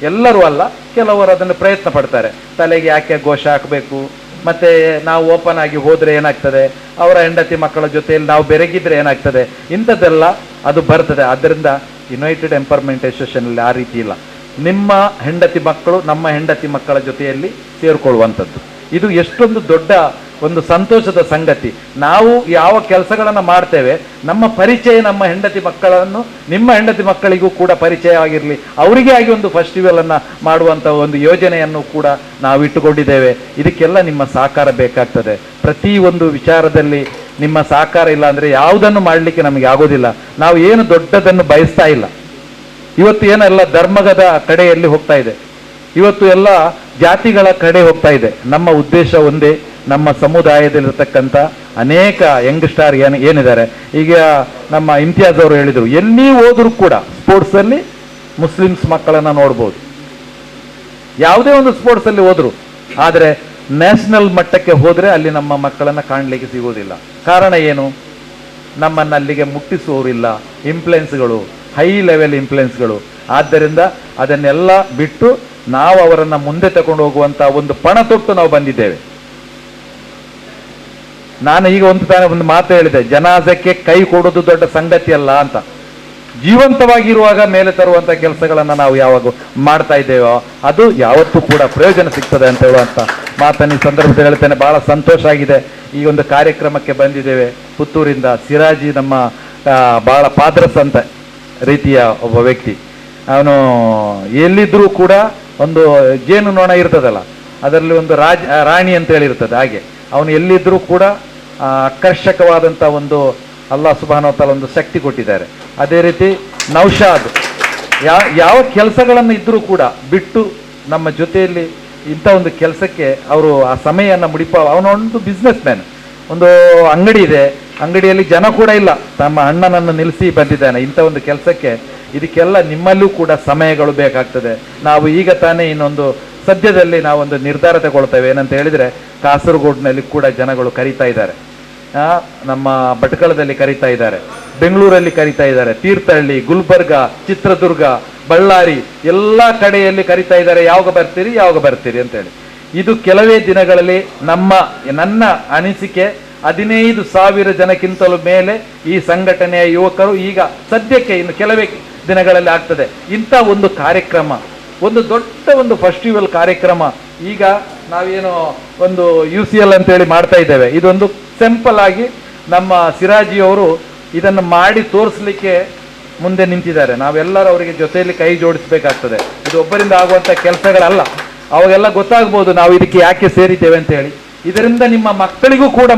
[SPEAKER 6] ಎಲ್ಲರೂ ಅಲ್ಲ, ಕೆಲವರು ಅದನ್ನು ಪ್ರಯತ್ನ ಪಡ್ತಾರೆ. ತಲೆಗೆ ಯಾಕೆ ಘೋಷ ಹಾಕಬೇಕು, ಮತ್ತು ನಾವು ಓಪನ್ ಆಗಿ ಹೋದರೆ ಏನಾಗ್ತದೆ, ಅವರ ಹೆಂಡತಿ ಮಕ್ಕಳ ಜೊತೆಯಲ್ಲಿ ನಾವು ಬೆರಗಿದ್ರೆ ಏನಾಗ್ತದೆ, ಇಂಥದ್ದೆಲ್ಲ ಅದು ಬರ್ತದೆ. ಆದ್ದರಿಂದ ಯುನೈಟೆಡ್ ಎಂಪವರ್ಮೆಂಟ್ ಅಸೋಸಿಯೇಷನಲ್ಲಿ ಆ ರೀತಿ ಇಲ್ಲ. ನಿಮ್ಮ ಹೆಂಡತಿ ಮಕ್ಕಳು ನಮ್ಮ ಹೆಂಡತಿ ಮಕ್ಕಳ ಜೊತೆಯಲ್ಲಿ ಸೇರಿಕೊಳ್ಳುವಂಥದ್ದು, ಇದು ಎಷ್ಟೊಂದು ದೊಡ್ಡ ಒಂದು ಸಂತೋಷದ ಸಂಗತಿ. ನಾವು ಯಾವ ಕೆಲಸಗಳನ್ನು ಮಾಡ್ತೇವೆ, ನಮ್ಮ ಪರಿಚಯ ನಮ್ಮ ಹೆಂಡತಿ ಮಕ್ಕಳನ್ನು ನಿಮ್ಮ ಹೆಂಡತಿ ಮಕ್ಕಳಿಗೂ ಕೂಡ ಪರಿಚಯ ಆಗಿರಲಿ, ಅವರಿಗೆ ಆಗಿ ಒಂದು ಫೆಸ್ಟಿವಲನ್ನು ಮಾಡುವಂಥ ಒಂದು ಯೋಜನೆಯನ್ನು ಕೂಡ ನಾವು ಇಟ್ಟುಕೊಂಡಿದ್ದೇವೆ. ಇದಕ್ಕೆಲ್ಲ ನಿಮ್ಮ ಸಹಕಾರ ಬೇಕಾಗ್ತದೆ. ಪ್ರತಿಯೊಂದು ವಿಚಾರದಲ್ಲಿ ನಿಮ್ಮ ಸಹಕಾರ ಇಲ್ಲ ಅಂದರೆ ಯಾವುದನ್ನು ಮಾಡಲಿಕ್ಕೆ ನಮಗೆ ಆಗೋದಿಲ್ಲ. ನಾವು ಏನು ದೊಡ್ಡದನ್ನು ಬಯಸ್ತಾ ಇಲ್ಲ. ಇವತ್ತು ಏನೆಲ್ಲ ಧರ್ಮದ ಕಡೆಯಲ್ಲಿ ಹೋಗ್ತಾ ಇದೆ, ಇವತ್ತು ಎಲ್ಲ ಜಾತಿಗಳ ಕಡೆ ಹೋಗ್ತಾ ಇದೆ. ನಮ್ಮ ಉದ್ದೇಶ ಒಂದೇ, ನಮ್ಮ ಸಮುದಾಯದಲ್ಲಿರ್ತಕ್ಕಂಥ ಅನೇಕ ಯಂಗ್ಸ್ಟಾರ್ ಏನಿದ್ದಾರೆ, ಈಗ ನಮ್ಮ ಇಮ್ತಿಯಾಜ್ ಅವರು ಹೇಳಿದರು, ಎಲ್ಲಿ ಹೋದರೂ ಕೂಡ ಸ್ಪೋರ್ಟ್ಸಲ್ಲಿ ಮುಸ್ಲಿಮ್ಸ್ ಮಕ್ಕಳನ್ನು ನೋಡ್ಬೋದು, ಯಾವುದೇ ಒಂದು ಸ್ಪೋರ್ಟ್ಸಲ್ಲಿ ಹೋದರು. ಆದರೆ ನ್ಯಾಷನಲ್ ಮಟ್ಟಕ್ಕೆ ಹೋದರೆ ಅಲ್ಲಿ ನಮ್ಮ ಮಕ್ಕಳನ್ನು ಕಾಣಲಿಕ್ಕೆ ಸಿಗೋದಿಲ್ಲ. ಕಾರಣ ಏನು? ನಮ್ಮನ್ನು ಅಲ್ಲಿಗೆ ಮುಟ್ಟಿಸುವವರಿಲ್ಲ, ಇನ್ಫ್ಲುಯೆನ್ಸ್ಗಳು, ಹೈ ಲೆವೆಲ್ ಇನ್ಫ್ಲುಯೆನ್ಸ್ಗಳು. ಆದ್ದರಿಂದ ಅದನ್ನೆಲ್ಲ ಬಿಟ್ಟು ನಾವು ಅವರನ್ನು ಮುಂದೆ ತಗೊಂಡು ಹೋಗುವಂಥ ಒಂದು ಪಣ ತೊಟ್ಟು ನಾವು ಬಂದಿದ್ದೇವೆ. ನಾನು ಈಗ ಒಂದು ಮಾತು ಹೇಳಿದೆ, ಜನಾಜಕ್ಕೆ ಕೈ ಕೊಡೋದು ದೊಡ್ಡ ಸಂಗತಿ ಅಲ್ಲ ಅಂತ. ಜೀವಂತವಾಗಿರುವಾಗ ಮೇಲೆ ತರುವಂಥ ಕೆಲಸಗಳನ್ನು ನಾವು ಯಾವಾಗ ಮಾಡ್ತಾ ಇದ್ದೇವೋ ಅದು ಯಾವತ್ತೂ ಕೂಡ ಪ್ರಯೋಜನ ಸಿಗ್ತದೆ ಅಂತ ಹೇಳುವಂಥ ಮಾತನ್ನು ಈ ಸಂದರ್ಭದಲ್ಲಿ ಹೇಳ್ತೇನೆ. ಭಾಳ ಸಂತೋಷ ಆಗಿದೆ. ಈ ಒಂದು ಕಾರ್ಯಕ್ರಮಕ್ಕೆ ಬಂದಿದ್ದೇವೆ. ಪುತ್ತೂರಿಂದ ಸಿರಾಜಿ ನಮ್ಮ ಬಹಳ ಪಾದ್ರಸಂತ ರೀತಿಯ ಒಬ್ಬ ವ್ಯಕ್ತಿ. ಅವನು ಎಲ್ಲಿದ್ರೂ ಕೂಡ ಒಂದು ಜೇನು ನೊಣ ಇರ್ತದಲ್ಲ, ಅದರಲ್ಲಿ ಒಂದು ರಾಣಿ ಅಂತ ಹೇಳಿರ್ತದೆ, ಹಾಗೆ ಅವನು ಎಲ್ಲಿದ್ರೂ ಕೂಡ ಆಕರ್ಷಕವಾದಂಥ ಒಂದು ಅಲ್ಲಾಹ್ ಸುಬ್ಹಾನಹು ವ ತಆಲಾ ಒಂದು ಶಕ್ತಿ ಕೊಟ್ಟಿದ್ದಾರೆ. ಅದೇ ರೀತಿ ನೌಶಾದ್ ಯಾವ ಕೆಲಸಗಳನ್ನು ಇದ್ದರೂ ಕೂಡ ಬಿಟ್ಟು ನಮ್ಮ ಜೊತೆಯಲ್ಲಿ ಇಂಥ ಒಂದು ಕೆಲಸಕ್ಕೆ ಅವರು ಆ ಸಮಯವನ್ನು ಅವನೊಂದು ಬಿಸ್ನೆಸ್ ಮ್ಯಾನ್, ಒಂದು ಅಂಗಡಿ ಇದೆ, ಅಂಗಡಿಯಲ್ಲಿ ಜನ ಕೂಡ ಇಲ್ಲ, ತಮ್ಮ ಅಣ್ಣನನ್ನು ನಿಲ್ಲಿಸಿ ಬಂದಿದ್ದಾನೆ ಇಂಥ ಒಂದು ಕೆಲಸಕ್ಕೆ. ಇದಕ್ಕೆಲ್ಲ ನಿಮ್ಮಲ್ಲೂ ಕೂಡ ಸಮಯಗಳು ಬೇಕಾಗ್ತದೆ. ನಾವು ಈಗ ತಾನೇ ಇನ್ನೊಂದು ಸದ್ಯದಲ್ಲಿ ನಾವೊಂದು ನಿರ್ಧಾರ ತಗೊಳ್ತೇವೆ, ಏನಂತ ಹೇಳಿದರೆ ಕಾಸರಗೋಡಿನಲ್ಲಿ ಕೂಡ ಜನಗಳು ಕರೀತಾ ಇದ್ದಾರೆ, ನಮ್ಮ ಭಟ್ಕಳದಲ್ಲಿ ಕರೀತಾ ಇದ್ದಾರೆ, ಬೆಂಗಳೂರಲ್ಲಿ ಕರೀತಾ ಇದ್ದಾರೆ, ತೀರ್ಥಹಳ್ಳಿ, ಗುಲ್ಬರ್ಗ, ಚಿತ್ರದುರ್ಗ, ಬಳ್ಳಾರಿ ಎಲ್ಲ ಕಡೆಯಲ್ಲಿ ಕರೀತಾ ಇದ್ದಾರೆ, ಯಾವಾಗ ಬರ್ತೀರಿ ಅಂತೇಳಿ. ಇದು ಕೆಲವೇ ದಿನಗಳಲ್ಲಿ ನನ್ನ ಅನಿಸಿಕೆ 15,000 ಜನಕ್ಕಿಂತಲೂ ಮೇಲೆ ಈ ಸಂಘಟನೆಯ ಯುವಕರು ಈಗ ಸದ್ಯಕ್ಕೆ ಇನ್ನು ಕೆಲವೇ ದಿನಗಳಲ್ಲಿ ಆಗ್ತದೆ. ಇಂಥ ಒಂದು ಕಾರ್ಯಕ್ರಮ, ಒಂದು ದೊಡ್ಡ ಒಂದು ಫೆಸ್ಟಿವಲ್ ಕಾರ್ಯಕ್ರಮ ಈಗ ನಾವೇನು ಒಂದು UCL ಅಂತೇಳಿ ಮಾಡ್ತಾ ಇದ್ದೇವೆ. ಇದೊಂದು ಸಿಂಪಲ್ ಆಗಿ ನಮ್ಮ ಸಿರಾಜಿಯವರು ಇದನ್ನು ಮಾಡಿ ತೋರಿಸ್ಲಿಕ್ಕೆ ಮುಂದೆ ನಿಂತಿದ್ದಾರೆ. ನಾವೆಲ್ಲರೂ ಅವರಿಗೆ ಜೊತೆಯಲ್ಲಿ ಕೈ ಜೋಡಿಸಬೇಕಾಗ್ತದೆ. ಇದು ಒಬ್ಬರಿಂದ ಆಗುವಂಥ ಕೆಲಸಗಳಲ್ಲ. ಅವಾಗೆಲ್ಲ ಗೊತ್ತಾಗ್ಬೋದು ನಾವು ಇದಕ್ಕೆ ಯಾಕೆ ಸೇರಿದ್ದೇವೆ ಅಂತ ಹೇಳಿ. ಇದರಿಂದ ನಿಮ್ಮ ಮಕ್ಕಳಿಗೂ ಕೂಡ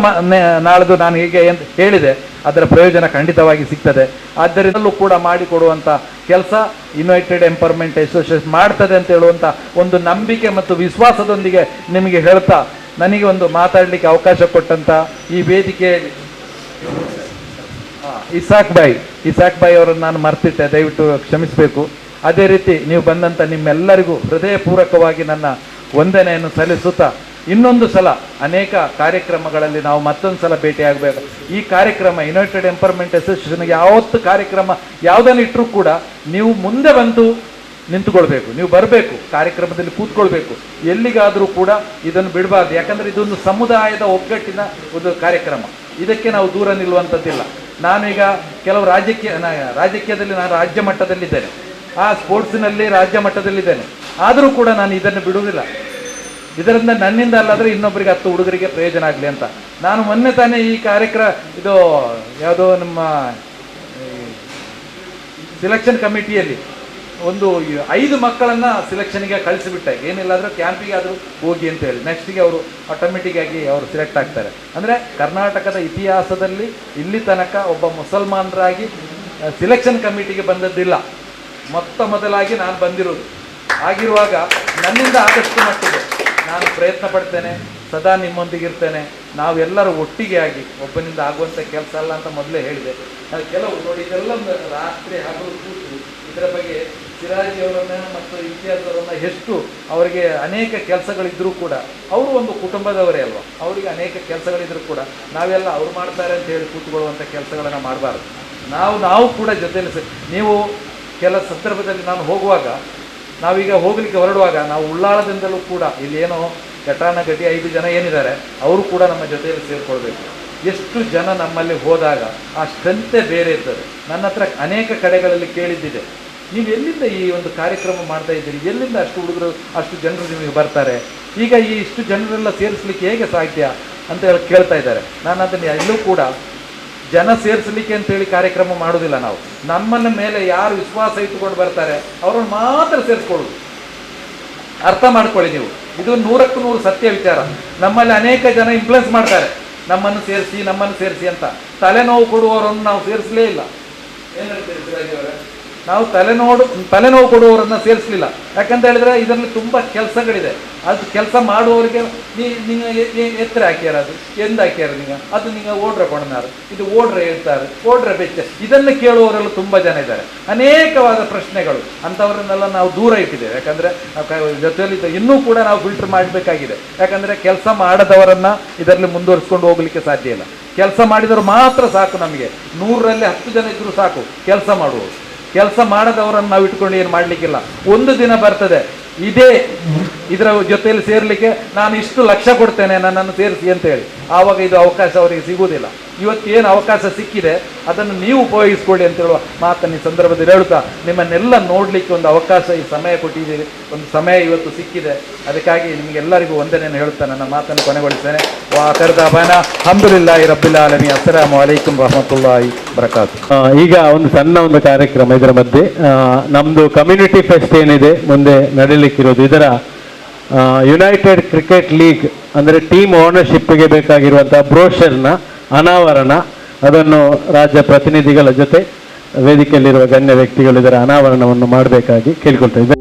[SPEAKER 6] ನಾಳ್ದು ನಾನು ಹೀಗೆ ಹೇಳಿದೆ, ಅದರ ಪ್ರಯೋಜನ ಖಂಡಿತವಾಗಿ ಸಿಗ್ತದೆ. ಆದ್ದರಿಂದಲೂ ಕೂಡ ಮಾಡಿಕೊಡುವಂಥ ಕೆಲಸ ಯುನೈಟೆಡ್ ಎಂಪವರ್ಮೆಂಟ್ ಅಸೋಸಿಯೇಷನ್ ಮಾಡ್ತದೆ ಅಂತ ಹೇಳುವಂಥ ಒಂದು ನಂಬಿಕೆ ಮತ್ತು ವಿಶ್ವಾಸದೊಂದಿಗೆ ನಿಮಗೆ ಹೇಳ್ತಾ, ನನಗೆ ಒಂದು ಮಾತಾಡಲಿಕ್ಕೆ ಅವಕಾಶ ಕೊಟ್ಟಂಥ ಈ ವೇದಿಕೆಯಲ್ಲಿ ಇಸಾಕ್ ಬಾಯ್ ಅವರನ್ನು ನಾನು ಮರ್ತಿಟ್ಟೆ, ದಯವಿಟ್ಟು ಕ್ಷಮಿಸಬೇಕು. ಅದೇ ರೀತಿ ನೀವು ಬಂದಂಥ ನಿಮ್ಮೆಲ್ಲರಿಗೂ ಹೃದಯಪೂರ್ವಕವಾಗಿ ನನ್ನ ವಂದನೆಯನ್ನು ಸಲ್ಲಿಸುತ್ತಾ, ಇನ್ನೊಂದು ಸಲ ಅನೇಕ ಕಾರ್ಯಕ್ರಮಗಳಲ್ಲಿ ನಾವು ಮತ್ತೊಂದು ಸಲ ಭೇಟಿಯಾಗಬೇಕು. ಈ ಕಾರ್ಯಕ್ರಮ ಯುನೈಟೆಡ್ ಎಂಪವರ್ಮೆಂಟ್ ಅಸೋಸಿಯೇಷನ್ಗೆ ಯಾವತ್ತು ಕಾರ್ಯಕ್ರಮ ಯಾವುದನ್ನು ಇಟ್ಟರೂ ಕೂಡ ನೀವು ಮುಂದೆ ಬಂದು ನಿಂತುಕೊಳ್ಬೇಕು, ನೀವು ಬರಬೇಕು, ಕಾರ್ಯಕ್ರಮದಲ್ಲಿ ಕೂತ್ಕೊಳ್ಬೇಕು. ಎಲ್ಲಿಗಾದರೂ ಕೂಡ ಇದನ್ನು ಬಿಡಬಾರ್ದು. ಯಾಕಂದರೆ ಇದೊಂದು ಸಮುದಾಯದ ಒಗ್ಗಟ್ಟಿನ ಒಂದು ಕಾರ್ಯಕ್ರಮ. ಇದಕ್ಕೆ ನಾವು ದೂರ ನಿಲ್ಲುವಂಥದ್ದಿಲ್ಲ. ನಾನೀಗ ಕೆಲವು ರಾಜಕೀಯದಲ್ಲಿ ನಾನು ರಾಜ್ಯ ಮಟ್ಟದಲ್ಲಿದ್ದೇನೆ, ಆ ಸ್ಪೋರ್ಟ್ಸ್ನಲ್ಲಿ ರಾಜ್ಯ ಮಟ್ಟದಲ್ಲಿದ್ದೇನೆ. ಆದರೂ ಕೂಡ ನಾನು ಇದನ್ನು ಬಿಡುವುದಿಲ್ಲ. ಇದರಿಂದ ನನ್ನಿಂದ ಅಲ್ಲಾದರೆ ಇನ್ನೊಬ್ಬರಿಗೆ 10 ಹುಡುಗರಿಗೆ ಪ್ರಯೋಜನ ಆಗಲಿ ಅಂತ. ನಾನು ಮೊನ್ನೆ ತಾನೇ ಈ ಇದು ಯಾವುದೋ ನಮ್ಮ ಸಿಲೆಕ್ಷನ್ ಕಮಿಟಿಯಲ್ಲಿ ಒಂದು 5 ಮಕ್ಕಳನ್ನು ಸಿಲೆಕ್ಷನ್ಗೆ ಕಳಿಸಿಬಿಟ್ಟೆ. ಏನಿಲ್ಲಾದರೂ ಕ್ಯಾಂಪಿಗೆ ಆದರೂ ಹೋಗಿ ಅಂತ ಹೇಳಿ, ನೆಕ್ಸ್ಟಿಗೆ ಅವರು ಆಟೋಮೆಟಿಕ್ ಆಗಿ ಅವರು ಸಿಲೆಕ್ಟ್ ಆಗ್ತಾರೆ. ಅಂದರೆ ಕರ್ನಾಟಕದ ಇತಿಹಾಸದಲ್ಲಿ ಇಲ್ಲಿ ತನಕ ಒಬ್ಬ ಮುಸಲ್ಮಾನರಾಗಿ ಸಿಲೆಕ್ಷನ್ ಕಮಿಟಿಗೆ ಬಂದದ್ದಿಲ್ಲ, ಮೊದಲಾಗಿ ನಾನು ಬಂದಿರೋದು. ಆಗಿರುವಾಗ ನನ್ನಿಂದ ಆದಷ್ಟು ಮಟ್ಟಿಗೆ ನಾನು ಪ್ರಯತ್ನ ಪಡ್ತೇನೆ, ಸದಾ ನಿಮ್ಮೊಂದಿಗಿರ್ತೇನೆ. ನಾವೆಲ್ಲರೂ ಒಟ್ಟಿಗೆ ಆಗಿ, ಒಬ್ಬನಿಂದ ಆಗುವಂಥ ಕೆಲಸ ಅಲ್ಲ ಅಂತ ಮೊದಲೇ ಹೇಳಿದೆ. ಕೆಲವು ನೋಡಿ, ಇದೆಲ್ಲ ರಾತ್ರಿ ಹಗಲು ಕೂತು ಇದರ ಬಗ್ಗೆ ಸಿರಾಜಿಯವರನ್ನ ಮತ್ತು ಇತಿಹಾಸವರನ್ನ ಎಷ್ಟು ಅವರಿಗೆ ಅನೇಕ ಕೆಲಸಗಳಿದ್ದರೂ ಕೂಡ, ಅವರು ಒಂದು ಕುಟುಂಬದವರೇ ಅಲ್ವಾ, ಅವರಿಗೆ ಅನೇಕ ಕೆಲಸಗಳಿದ್ರೂ ಕೂಡ ನಾವೆಲ್ಲ ಅವ್ರು ಮಾಡ್ತಾರೆ ಅಂತ ಹೇಳಿ ಕೂತ್ಕೊಳ್ಳುವಂಥ ಕೆಲಸಗಳನ್ನು ಮಾಡಬಾರ್ದು. ನಾವು ಕೂಡ ಜೊತೆಯಲ್ಲಿ ನೀವು ಕೆಲ ಸಂದರ್ಭದಲ್ಲಿ ನಾನು ಹೋಗುವಾಗ, ನಾವೀಗ ಹೋಗಲಿಕ್ಕೆ ಹೊರಡುವಾಗ ನಾವು ಉಳ್ಳಾಳದಿಂದಲೂ ಕೂಡ ಇಲ್ಲಿ ಏನೋ ಘಟಾನಘಟಿ 5 ಜನ ಏನಿದ್ದಾರೆ ಅವರು ಕೂಡ ನಮ್ಮ ಜೊತೆಯಲ್ಲಿ ಸೇರಿಕೊಳ್ಬೇಕು. ಎಷ್ಟು ಜನ ನಮ್ಮಲ್ಲಿ ಹೋದಾಗ ಆ ಸ್ಟ್ರೆಂತೇ ಬೇರೆ ಇರ್ತದೆ. ನನ್ನ ಹತ್ರ ಅನೇಕ ಕಡೆಗಳಲ್ಲಿ ಕೇಳಿದ್ದಿದೆ, ನೀವು ಎಲ್ಲಿಂದ ಈ ಒಂದು ಕಾರ್ಯಕ್ರಮ ಮಾಡ್ತಾ ಇದ್ದೀರಿ, ಎಲ್ಲಿಂದ ಅಷ್ಟು ಹುಡುಗರು ಅಷ್ಟು ಜನರು ನಿಮಗೆ ಬರ್ತಾರೆ, ಈಗ ಈ ಇಷ್ಟು ಜನರೆಲ್ಲ ಸೇರಿಸ್ಲಿಕ್ಕೆ ಹೇಗೆ ಸಾಧ್ಯ ಅಂತ ಹೇಳಿ ಕೇಳ್ತಾ ಇದ್ದಾರೆ. ನಾನು ಅದನ್ನು ಎಲ್ಲೂ ಕೂಡ ಜನ ಸೇರಿಸಲಿಕ್ಕೆ ಅಂತೇಳಿ ಕಾರ್ಯಕ್ರಮ ಮಾಡೋದಿಲ್ಲ. ನಾವು ನಮ್ಮನ್ನ ಮೇಲೆ ಯಾರು ವಿಶ್ವಾಸ ಇಟ್ಟುಕೊಂಡು ಬರ್ತಾರೆ ಅವರನ್ನು ಮಾತ್ರ ಸೇರಿಸ್ಕೊಳ್ಳೋದು. ಅರ್ಥ ಮಾಡ್ಕೊಳ್ಳಿ ನೀವು, ಇದು 100ಕ್ಕೆ 100 ಸತ್ಯ ವಿಚಾರ. ನಮ್ಮಲ್ಲಿ ಅನೇಕ ಜನ ಇನ್ಫ್ಲುಯೆನ್ಸ್ ಮಾಡ್ತಾರೆ, ನಮ್ಮನ್ನು ಸೇರಿಸಿ ಅಂತ. ತಲೆನೋವು ಕೊಡುವವರನ್ನು ನಾವು ಸೇರಿಸಲೇ ಇಲ್ಲ. ಏನು ಹೇಳ್ತೀರಿ ಸಿರಾಜಿ ಅವರೇ? ನಾವು ತಲೆನೋವು ಕೊಡುವವರನ್ನು ಸೇರಿಸಲಿಲ್ಲ. ಯಾಕಂತ ಹೇಳಿದ್ರೆ ಇದರಲ್ಲಿ ತುಂಬ ಕೆಲಸಗಳಿದೆ. ಅದು ಕೆಲಸ ಮಾಡುವವರಿಗೆ ಎತ್ತರ ಹಾಕ್ಯಾರ, ಅದು ಎಂದು ಹಾಕ್ಯಾರ, ಅದು ಓಡ್ರೆ ಕೊಡನಾರು, ಇದು ಓಡ್ರೆ ಹೇಳ್ತಾರೆ, ಓಡ್ರೆ ಬೆಚ್ಚ, ಇದನ್ನು ಕೇಳುವವರೆಲ್ಲ ತುಂಬ ಜನ ಇದ್ದಾರೆ. ಅನೇಕವಾದ ಪ್ರಶ್ನೆಗಳು, ಅಂಥವರನ್ನೆಲ್ಲ ನಾವು ದೂರ ಇಟ್ಟಿದ್ದೇವೆ. ಯಾಕಂದರೆ ಜೊತೆಯಲ್ಲಿ ಇನ್ನೂ ಕೂಡ ನಾವು ಫಿಲ್ಟರ್ ಮಾಡಬೇಕಾಗಿದೆ. ಯಾಕಂದರೆ ಕೆಲಸ ಮಾಡದವರನ್ನು ಇದರಲ್ಲಿ ಮುಂದುವರಿಸ್ಕೊಂಡು ಹೋಗಲಿಕ್ಕೆ ಸಾಧ್ಯ ಇಲ್ಲ. ಕೆಲಸ ಮಾಡಿದವರು ಮಾತ್ರ ಸಾಕು. ನಮಗೆ 100ರಲ್ಲಿ 10 ಜನ ಇದ್ದರೂ ಸಾಕು ಕೆಲಸ ಮಾಡುವವರು. ಕೆಲಸ ಮಾಡದವರನ್ನು ನಾವು ಇಟ್ಕೊಂಡು ಏನು ಮಾಡಲಿಕ್ಕಿಲ್ಲ. ಒಂದು ದಿನ ಬರ್ತದೆ, ಇದೇ ಇದರ ಜೊತೆಯಲ್ಲಿ ಸೇರಲಿಕ್ಕೆ ನಾನು ಇಷ್ಟು ಲಕ್ಷ ಕೊಡ್ತೇನೆ ನನ್ನನ್ನು ಸೇರಿಸಿ ಅಂತ ಹೇಳಿ, ಆವಾಗ ಇದು ಅವಕಾಶ ಅವರಿಗೆ ಸಿಗುವುದಿಲ್ಲ. ಇವತ್ತು ಏನು ಅವಕಾಶ ಸಿಕ್ಕಿದೆ ಅದನ್ನು ನೀವು ಉಪಯೋಗಿಸ್ಕೊಳ್ಳಿ ಅಂತ ಹೇಳುವ ಮಾತನ್ನು ಈ ಸಂದರ್ಭದಲ್ಲಿ ಹೇಳ್ತಾ, ನಿಮ್ಮನ್ನೆಲ್ಲ ನೋಡಲಿಕ್ಕೆ ಒಂದು ಅವಕಾಶ ಈ ಸಮಯ ಕೊಟ್ಟಿದ್ದೀರಿ, ಒಂದು ಸಮಯ ಇವತ್ತು ಸಿಕ್ಕಿದೆ. ಅದಕ್ಕಾಗಿ ನಿಮಗೆಲ್ಲರಿಗೂ ವಂದನೆಯನ್ನು ಹೇಳ್ತಾ ನನ್ನ ಮಾತನ್ನು ಕೊನೆಗೊಳಿಸ್ತೇನೆ. ವಾಕರ್ದಾಬಾನ ಅಲ್ಹಮ್ದುಲಿಲ್ಲಾಹಿ ರಬ್ಬಿಲ್ ಆಲಮೀನ್. ಅಸ್ಸಲಾಮು ಅಲೈಕುಂ ವರಹಮತುಲ್ಲಾಹಿ ವಬರಕಾತು.
[SPEAKER 2] ಈಗ ಒಂದು ಸಣ್ಣ ಒಂದು ಕಾರ್ಯಕ್ರಮ ಇದರ ಮಧ್ಯೆ, ನಮ್ಮದು ಕಮ್ಯುನಿಟಿ ಫೆಸ್ಟ್ ಏನಿದೆ ಮುಂದೆ ನಡೀಲಿಕ್ಕಿರೋದು, ಇದರ ಯುನೈಟೆಡ್ ಕ್ರಿಕೆಟ್ ಲೀಗ್ ಅಂದರೆ ಟೀಮ್ ಓನರ್ಶಿಪ್ಗೆ ಬೇಕಾಗಿರುವಂತಹ ಬ್ರೋಷರ್ನ ಅನಾವರಣ, ಅದನ್ನು ರಾಜ್ಯ ಪ್ರತಿನಿಧಿಗಳ ಜೊತೆ ವೇದಿಕೆಯಲ್ಲಿರುವ ಗಣ್ಯ ವ್ಯಕ್ತಿಗಳು ಇದರ ಅನಾವರಣವನ್ನು ಮಾಡಬೇಕಾಗಿ ಕೇಳಿಕೊಳ್ತಾ ಇದ್ದಾರೆ.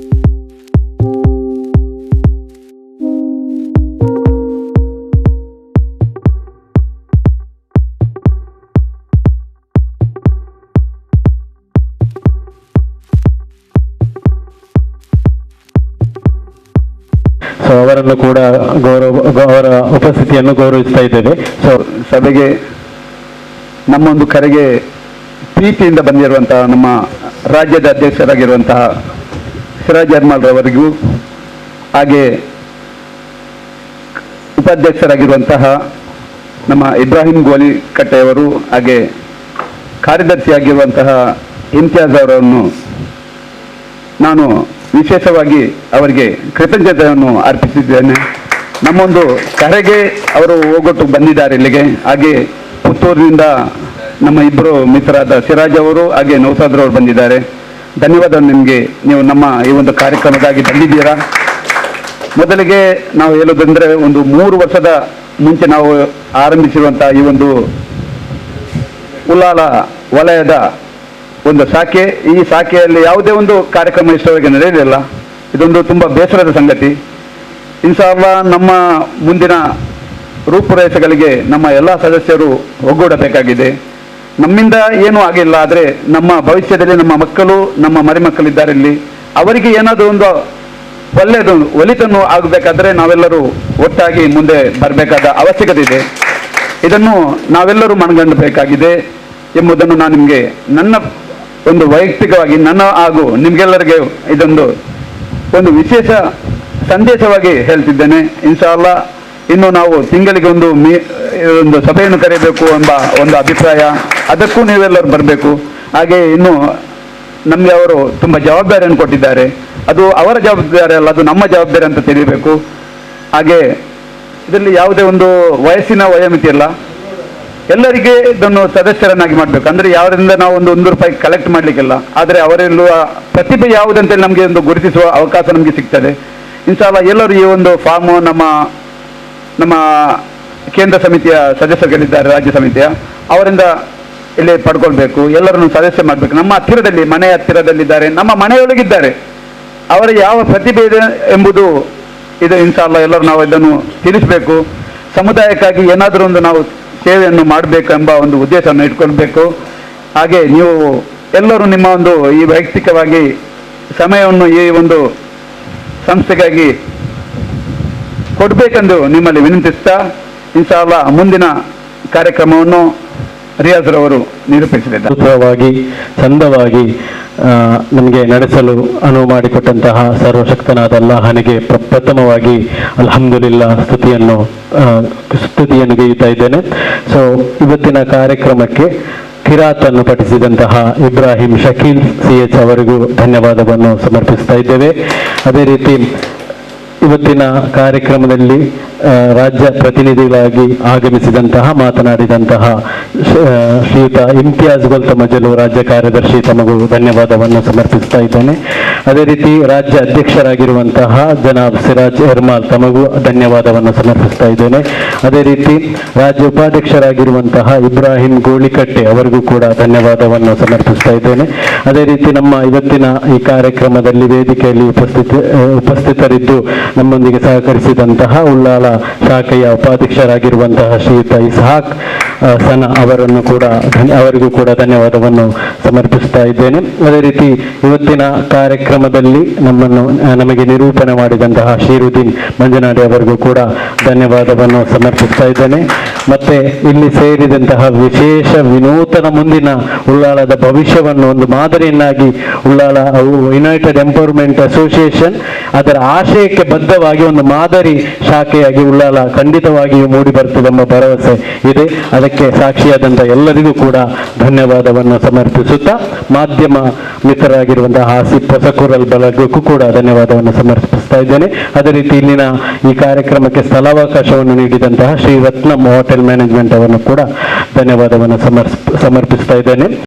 [SPEAKER 2] ಸೊ ಅವರನ್ನು ಕೂಡ ಅವರ ಉಪಸ್ಥಿತಿಯನ್ನು ಗೌರವಿಸ್ತಾ ಇದ್ದೇವೆ.
[SPEAKER 7] ಸೊ ಸಭೆಗೆ ನಮ್ಮ ಒಂದು ಕರೆಗೆ ಪ್ರೀತಿಯಿಂದ ಬಂದಿರುವಂತಹ ನಮ್ಮ ರಾಜ್ಯದ ಅಧ್ಯಕ್ಷರಾಗಿರುವಂತಹ ಸಿರಾಜ್ ಅಹ್ಮದ್ ರವರಿಗೂ, ಹಾಗೆ ಉಪಾಧ್ಯಕ್ಷರಾಗಿರುವಂತಹ ನಮ್ಮ ಇಬ್ರಾಹಿಂ ಗೋಲಿಕಟ್ಟೆಯವರು, ಹಾಗೆ ಕಾರ್ಯದರ್ಶಿಯಾಗಿರುವಂತಹ ಇಮ್ತಿಯಾಜ್ ಅವರನ್ನು ನಾನು ವಿಶೇಷವಾಗಿ ಅವರಿಗೆ ಕೃತಜ್ಞತೆಯನ್ನು ಅರ್ಪಿಸಿದ್ದೇನೆ. ನಮ್ಮೊಂದು ಕರೆಗೆ ಅವರು ಹೋಗೊಟ್ಟು ಬಂದಿದ್ದಾರೆ ಇಲ್ಲಿಗೆ. ಹಾಗೆ ಪುತ್ತೂರಿನಿಂದ ನಮ್ಮ ಇಬ್ಬರು ಮಿತ್ರರಾದ ಸಿರಾಜ್ ಅವರು ಹಾಗೆ ನೌಸಾದ್ ಅವರು ಬಂದಿದ್ದಾರೆ. ಧನ್ಯವಾದ ನಿಮಗೆ, ನೀವು ನಮ್ಮ ಈ ಒಂದು ಕಾರ್ಯಕ್ರಮಕ್ಕಾಗಿ ಬಂದಿದ್ದೀರಾ. ಮೊದಲಿಗೆ ನಾವು ಹೇಳೋದಂದರೆ, ಒಂದು 3 ವರ್ಷದ ಮುಂಚೆ ನಾವು ಆರಂಭಿಸಿರುವಂತಹ ಈ ಒಂದು ಉಲ್ಲಾಲ ವಲಯದ ಒಂದು ಶಾಖೆ, ಈ ಶಾಖೆಯಲ್ಲಿ ಯಾವುದೇ ಒಂದು ಕಾರ್ಯಕ್ರಮ ಇಷ್ಟವರೆಗೆ ನಡೆಯಲಿಲ್ಲ. ಇದೊಂದು ತುಂಬ ಬೇಸರದ ಸಂಗತಿ. ಇನ್ಶಾಅಲ್ಲಾ ನಮ್ಮ ಮುಂದಿನ ರೂಪುರೇಷೆಗಳಿಗೆ ನಮ್ಮ ಎಲ್ಲ ಸದಸ್ಯರು ಒಗ್ಗೂಡಬೇಕಾಗಿದೆ. ನಮ್ಮಿಂದ ಏನೂ ಆಗಿಲ್ಲ, ಆದರೆ ನಮ್ಮ ಭವಿಷ್ಯದಲ್ಲಿ ನಮ್ಮ ಮಕ್ಕಳು, ನಮ್ಮ ಮರಿಮಕ್ಕಳಿದ್ದಾರೆ ಇಲ್ಲಿ, ಅವರಿಗೆ ಏನಾದರೂ ಒಂದು ಒಳ್ಳೆಯದು ಒಳಿತನ್ನು ಆಗಬೇಕಾದ್ರೆ ನಾವೆಲ್ಲರೂ ಒಟ್ಟಾಗಿ ಮುಂದೆ ಬರಬೇಕಾದ ಅವಶ್ಯಕತೆ ಇದೆ. ಇದನ್ನು ನಾವೆಲ್ಲರೂ ಮನಗಂಡಬೇಕಾಗಿದೆ ಎಂಬುದನ್ನು ನಾನು ನಿಮಗೆ ನನ್ನ ಒಂದು ವೈಯಕ್ತಿಕವಾಗಿ ನನ್ನ ಹಾಗೂ ನಿಮಗೆಲ್ಲರಿಗೆ ಇದೊಂದು ವಿಶೇಷ ಸಂದೇಶವಾಗಿ ಹೇಳ್ತಿದ್ದೇನೆ. ಇನ್ಶಾಅಲ್ಲಾ ಇನ್ನು ನಾವು ತಿಂಗಳಿಗೆ ಒಂದು ಸಭೆಯನ್ನು ಕರೆಯಬೇಕು ಎಂಬ ಒಂದು ಅಭಿಪ್ರಾಯ, ಅದಕ್ಕೂ ನೀವೆಲ್ಲರೂ ಬರಬೇಕು. ಹಾಗೆ ಇನ್ನು ನಮಗೆ ಅವರು ತುಂಬ ಜವಾಬ್ದಾರಿಯನ್ನು ಕೊಟ್ಟಿದ್ದಾರೆ. ಅದು ಅವರ ಜವಾಬ್ದಾರಿ ಅಲ್ಲ, ಅದು ನಮ್ಮ ಜವಾಬ್ದಾರಿ ಅಂತ ತಿಳಿಯಬೇಕು. ಹಾಗೆ ಇದರಲ್ಲಿ ಯಾವುದೇ ಒಂದು ವಯಸ್ಸಿನ ವಯೋಮಿತಿ ಇಲ್ಲ, ಎಲ್ಲರಿಗೆ ಇದನ್ನು ಸದಸ್ಯರನ್ನಾಗಿ ಮಾಡಬೇಕು. ಅಂದರೆ ಯಾರಿಂದ ನಾವು ಒಂದು ರೂಪಾಯಿ ಕಲೆಕ್ಟ್ ಮಾಡಲಿಕ್ಕಿಲ್ಲ, ಆದರೆ ಅವರೆಲ್ಲುವ ಪ್ರತಿಭೆ ಯಾವುದಂತೇಳಿ ನಮಗೆ ಒಂದು ಗುರುತಿಸುವ ಅವಕಾಶ ನಮಗೆ ಸಿಗ್ತದೆ. ಇನ್ಶಾಅಲ್ಲಾ ಎಲ್ಲರೂ ಈ ಒಂದು ಫಾರ್ಮು ನಮ್ಮ ಕೇಂದ್ರ ಸಮಿತಿಯ ಸದಸ್ಯರುಗಳಿದ್ದಾರೆ, ರಾಜ್ಯ ಸಮಿತಿಯ, ಅವರಿಂದ ಇಲ್ಲಿ ಪಡ್ಕೊಳ್ಬೇಕು. ಎಲ್ಲರನ್ನು ಸದಸ್ಯ ಮಾಡಬೇಕು. ನಮ್ಮ ಹತ್ತಿರದಲ್ಲಿ, ಮನೆಯ ಹತ್ತಿರದಲ್ಲಿದ್ದಾರೆ, ನಮ್ಮ ಮನೆಯೊಳಗಿದ್ದಾರೆ, ಅವರ ಯಾವ ಪ್ರತಿಭೆ ಇದೆ ಎಂಬುದು ಇದು. ಇನ್ಶಾಅಲ್ಲಾ ಎಲ್ಲರೂ ನಾವು ಇದನ್ನು ತಿಳಿಸಬೇಕು. ಸಮುದಾಯಕ್ಕಾಗಿ ಏನಾದರೂ ಒಂದು ನಾವು ಸೇವೆಯನ್ನು ಮಾಡಬೇಕು ಎಂಬ ಒಂದು ಉದ್ದೇಶವನ್ನು ಇಟ್ಕೊಳ್ಬೇಕು. ಹಾಗೆ ನೀವು ಎಲ್ಲರೂ ನಿಮ್ಮ ಒಂದು ಈ ವೈಯಕ್ತಿಕವಾಗಿ ಸಮಯವನ್ನು ಈ ಒಂದು ಸಂಸ್ಥೆಗಾಗಿ ಕೊಡಬೇಕೆಂದು ನಿಮ್ಮಲ್ಲಿ ವಿನಂತಿಸ್ತಾ, ಇನ್ಶಾಅಲ್ಲಾ ಮುಂದಿನ ಕಾರ್ಯಕ್ರಮವನ್ನು ರಿಯಾಜ್ರವರು ನಿರೂಪಿಸಲಿದ್ದಾರೆ.
[SPEAKER 2] ಚಂದವಾಗಿ ನಮಗೆ ನಡೆಸಲು ಅನುವು ಮಾಡಿಕೊಟ್ಟಂತಹ ಸರ್ವಶಕ್ತನಾದ ಅಲ್ಲಾಹನಿಗೆ ಪ್ರಥಮವಾಗಿ ಅಲ್ಹಮ್ದುಲಿಲ್ಲಾ ಸ್ತುತಿಯನ್ನು ಗೈಯುತ್ತಾ ಇದ್ದೇನೆ. ಸೊ ಇವತ್ತಿನ ಕಾರ್ಯಕ್ರಮಕ್ಕೆ ಕಿರಾತನ್ನು ಪಠಿಸಿದಂತಹ ಇಬ್ರಾಹಿಂ ಶಕೀಲ್ CH ಅವರಿಗೂ ಧನ್ಯವಾದವನ್ನು ಸಮರ್ಪಿಸ್ತಾ ಇದ್ದೇವೆ. ಅದೇ ರೀತಿ ಇವತ್ತಿನ ಕಾರ್ಯಕ್ರಮದಲ್ಲಿ ರಾಜ್ಯ ಪ್ರತಿನಿಧಿಗಳಾಗಿ ಆಗಮಿಸಿದಂತಹ ಮಾತನಾಡಿದಂತಹ ಶ್ರೀಯುತ ಇಮ್ತಿಯಾಜ್ ಮಜಲು ರಾಜ್ಯ ಕಾರ್ಯದರ್ಶಿ, ತಮಗೂ ಧನ್ಯವಾದವನ್ನು ಸಮರ್ಪಿಸ್ತಾ ಇದ್ದೇನೆ. ಅದೇ ರೀತಿ ರಾಜ್ಯ ಅಧ್ಯಕ್ಷರಾಗಿರುವಂತಹ ಜನಾಬ್ ಸಿರಾಜ್ ಎರ್ಮಾಲ್, ತಮಗೂ ಧನ್ಯವಾದವನ್ನು ಸಮರ್ಪಿಸ್ತಾ ಇದ್ದೇನೆ. ಅದೇ ರೀತಿ ರಾಜ್ಯ ಉಪಾಧ್ಯಕ್ಷರಾಗಿರುವಂತಹ ಇಬ್ರಾಹಿಂ ಗೋಳಿಕಟ್ಟೆ ಅವರಿಗೂ ಕೂಡ ಧನ್ಯವಾದವನ್ನು ಸಮರ್ಪಿಸ್ತಾ ಇದ್ದೇನೆ. ಅದೇ ರೀತಿ ನಮ್ಮ ಇವತ್ತಿನ ಈ ಕಾರ್ಯಕ್ರಮದಲ್ಲಿ ವೇದಿಕೆಯಲ್ಲಿ ಉಪಸ್ಥಿತರಿದ್ದು ನಮ್ಮೊಂದಿಗೆ ಸಹಕರಿಸಿದಂತಹ ಉಳ್ಳಾಲ ಶಾಖೆಯ ಉಪಾಧ್ಯಕ್ಷರಾಗಿರುವಂತಹ ಶ್ರೀಯುತ ಇಸ್ಹಾಕ್ ಸನ ಅವರಿಗೂ ಕೂಡ ಧನ್ಯವಾದವನ್ನು ಸಮರ್ಪಿಸ್ತಾ ಇದ್ದೇನೆ. ಅದೇ ರೀತಿ ಇವತ್ತಿನ ಕಾರ್ಯಕ್ರಮದಲ್ಲಿ ನಮಗೆ ನಿರೂಪಣೆ ಮಾಡಿದಂತಹ ಶೀರುದ್ದೀನ್ ಮಂಜನಾಡಿ ಅವರಿಗೂ ಕೂಡ ಧನ್ಯವಾದವನ್ನು ಸಮರ್ಪಿಸ್ತಾ ಇದ್ದೇನೆ. ಮತ್ತೆ ಇಲ್ಲಿ ಸೇರಿದಂತಹ ವಿಶೇಷ ವಿನೂತನ ಮುಂದಿನ ಉಳ್ಳಾಳದ ಭವಿಷ್ಯವನ್ನು ಒಂದು ಮಾದರಿಯನ್ನಾಗಿ ಉಳ್ಳಾಳ ಯುನೈಟೆಡ್ ಎಂಪವರ್ಮೆಂಟ್ ಅಸೋಸಿಯೇಷನ್ ಅದರ ಆಶಯಕ್ಕೆ ಬದ್ಧವಾಗಿ ಒಂದು ಮಾದರಿ ಶಾಖೆಯಾಗಿ ಉಳ್ಳಾಳ ಖಂಡಿತವಾಗಿಯೂ ಮೂಡಿ ಬರ್ತದೆ ಎಂಬ ಭರವಸೆ ಇದೆ. ಅದಕ್ಕೆ ಸಾಕ್ಷಿಯಾದಂಥ ಎಲ್ಲರಿಗೂ ಕೂಡ ಧನ್ಯವಾದವನ್ನು ಸಮರ್ಪಿಸುತ್ತಾ ಮಾಧ್ಯಮ ಮಿತ್ರರಾಗಿರುವಂತಹ ಆಸಿಫ್ ಹೊಸಕೂರಲ್ ಬಳಗಕ್ಕೂ ಕೂಡ ಧನ್ಯವಾದವನ್ನು ಸಮರ್ಪಿಸ್ತಾ ಇದ್ದೇನೆ. ಅದೇ ರೀತಿ ಇಲ್ಲಿನ ಈ ಕಾರ್ಯಕ್ರಮಕ್ಕೆ ಸ್ಥಳಾವಕಾಶವನ್ನು ನೀಡಿದಂತಹ ಶ್ರೀ ರತ್ನಂ ಹೋಟೆಲ್ ಮ್ಯಾನೇಜ್ಮೆಂಟ್ ಅವರನ್ನು ಕೂಡ ಧನ್ಯವಾದವನ್ನು ಸಮರ್ಪಿಸ್ತಾ ಇದ್ದೇನೆ.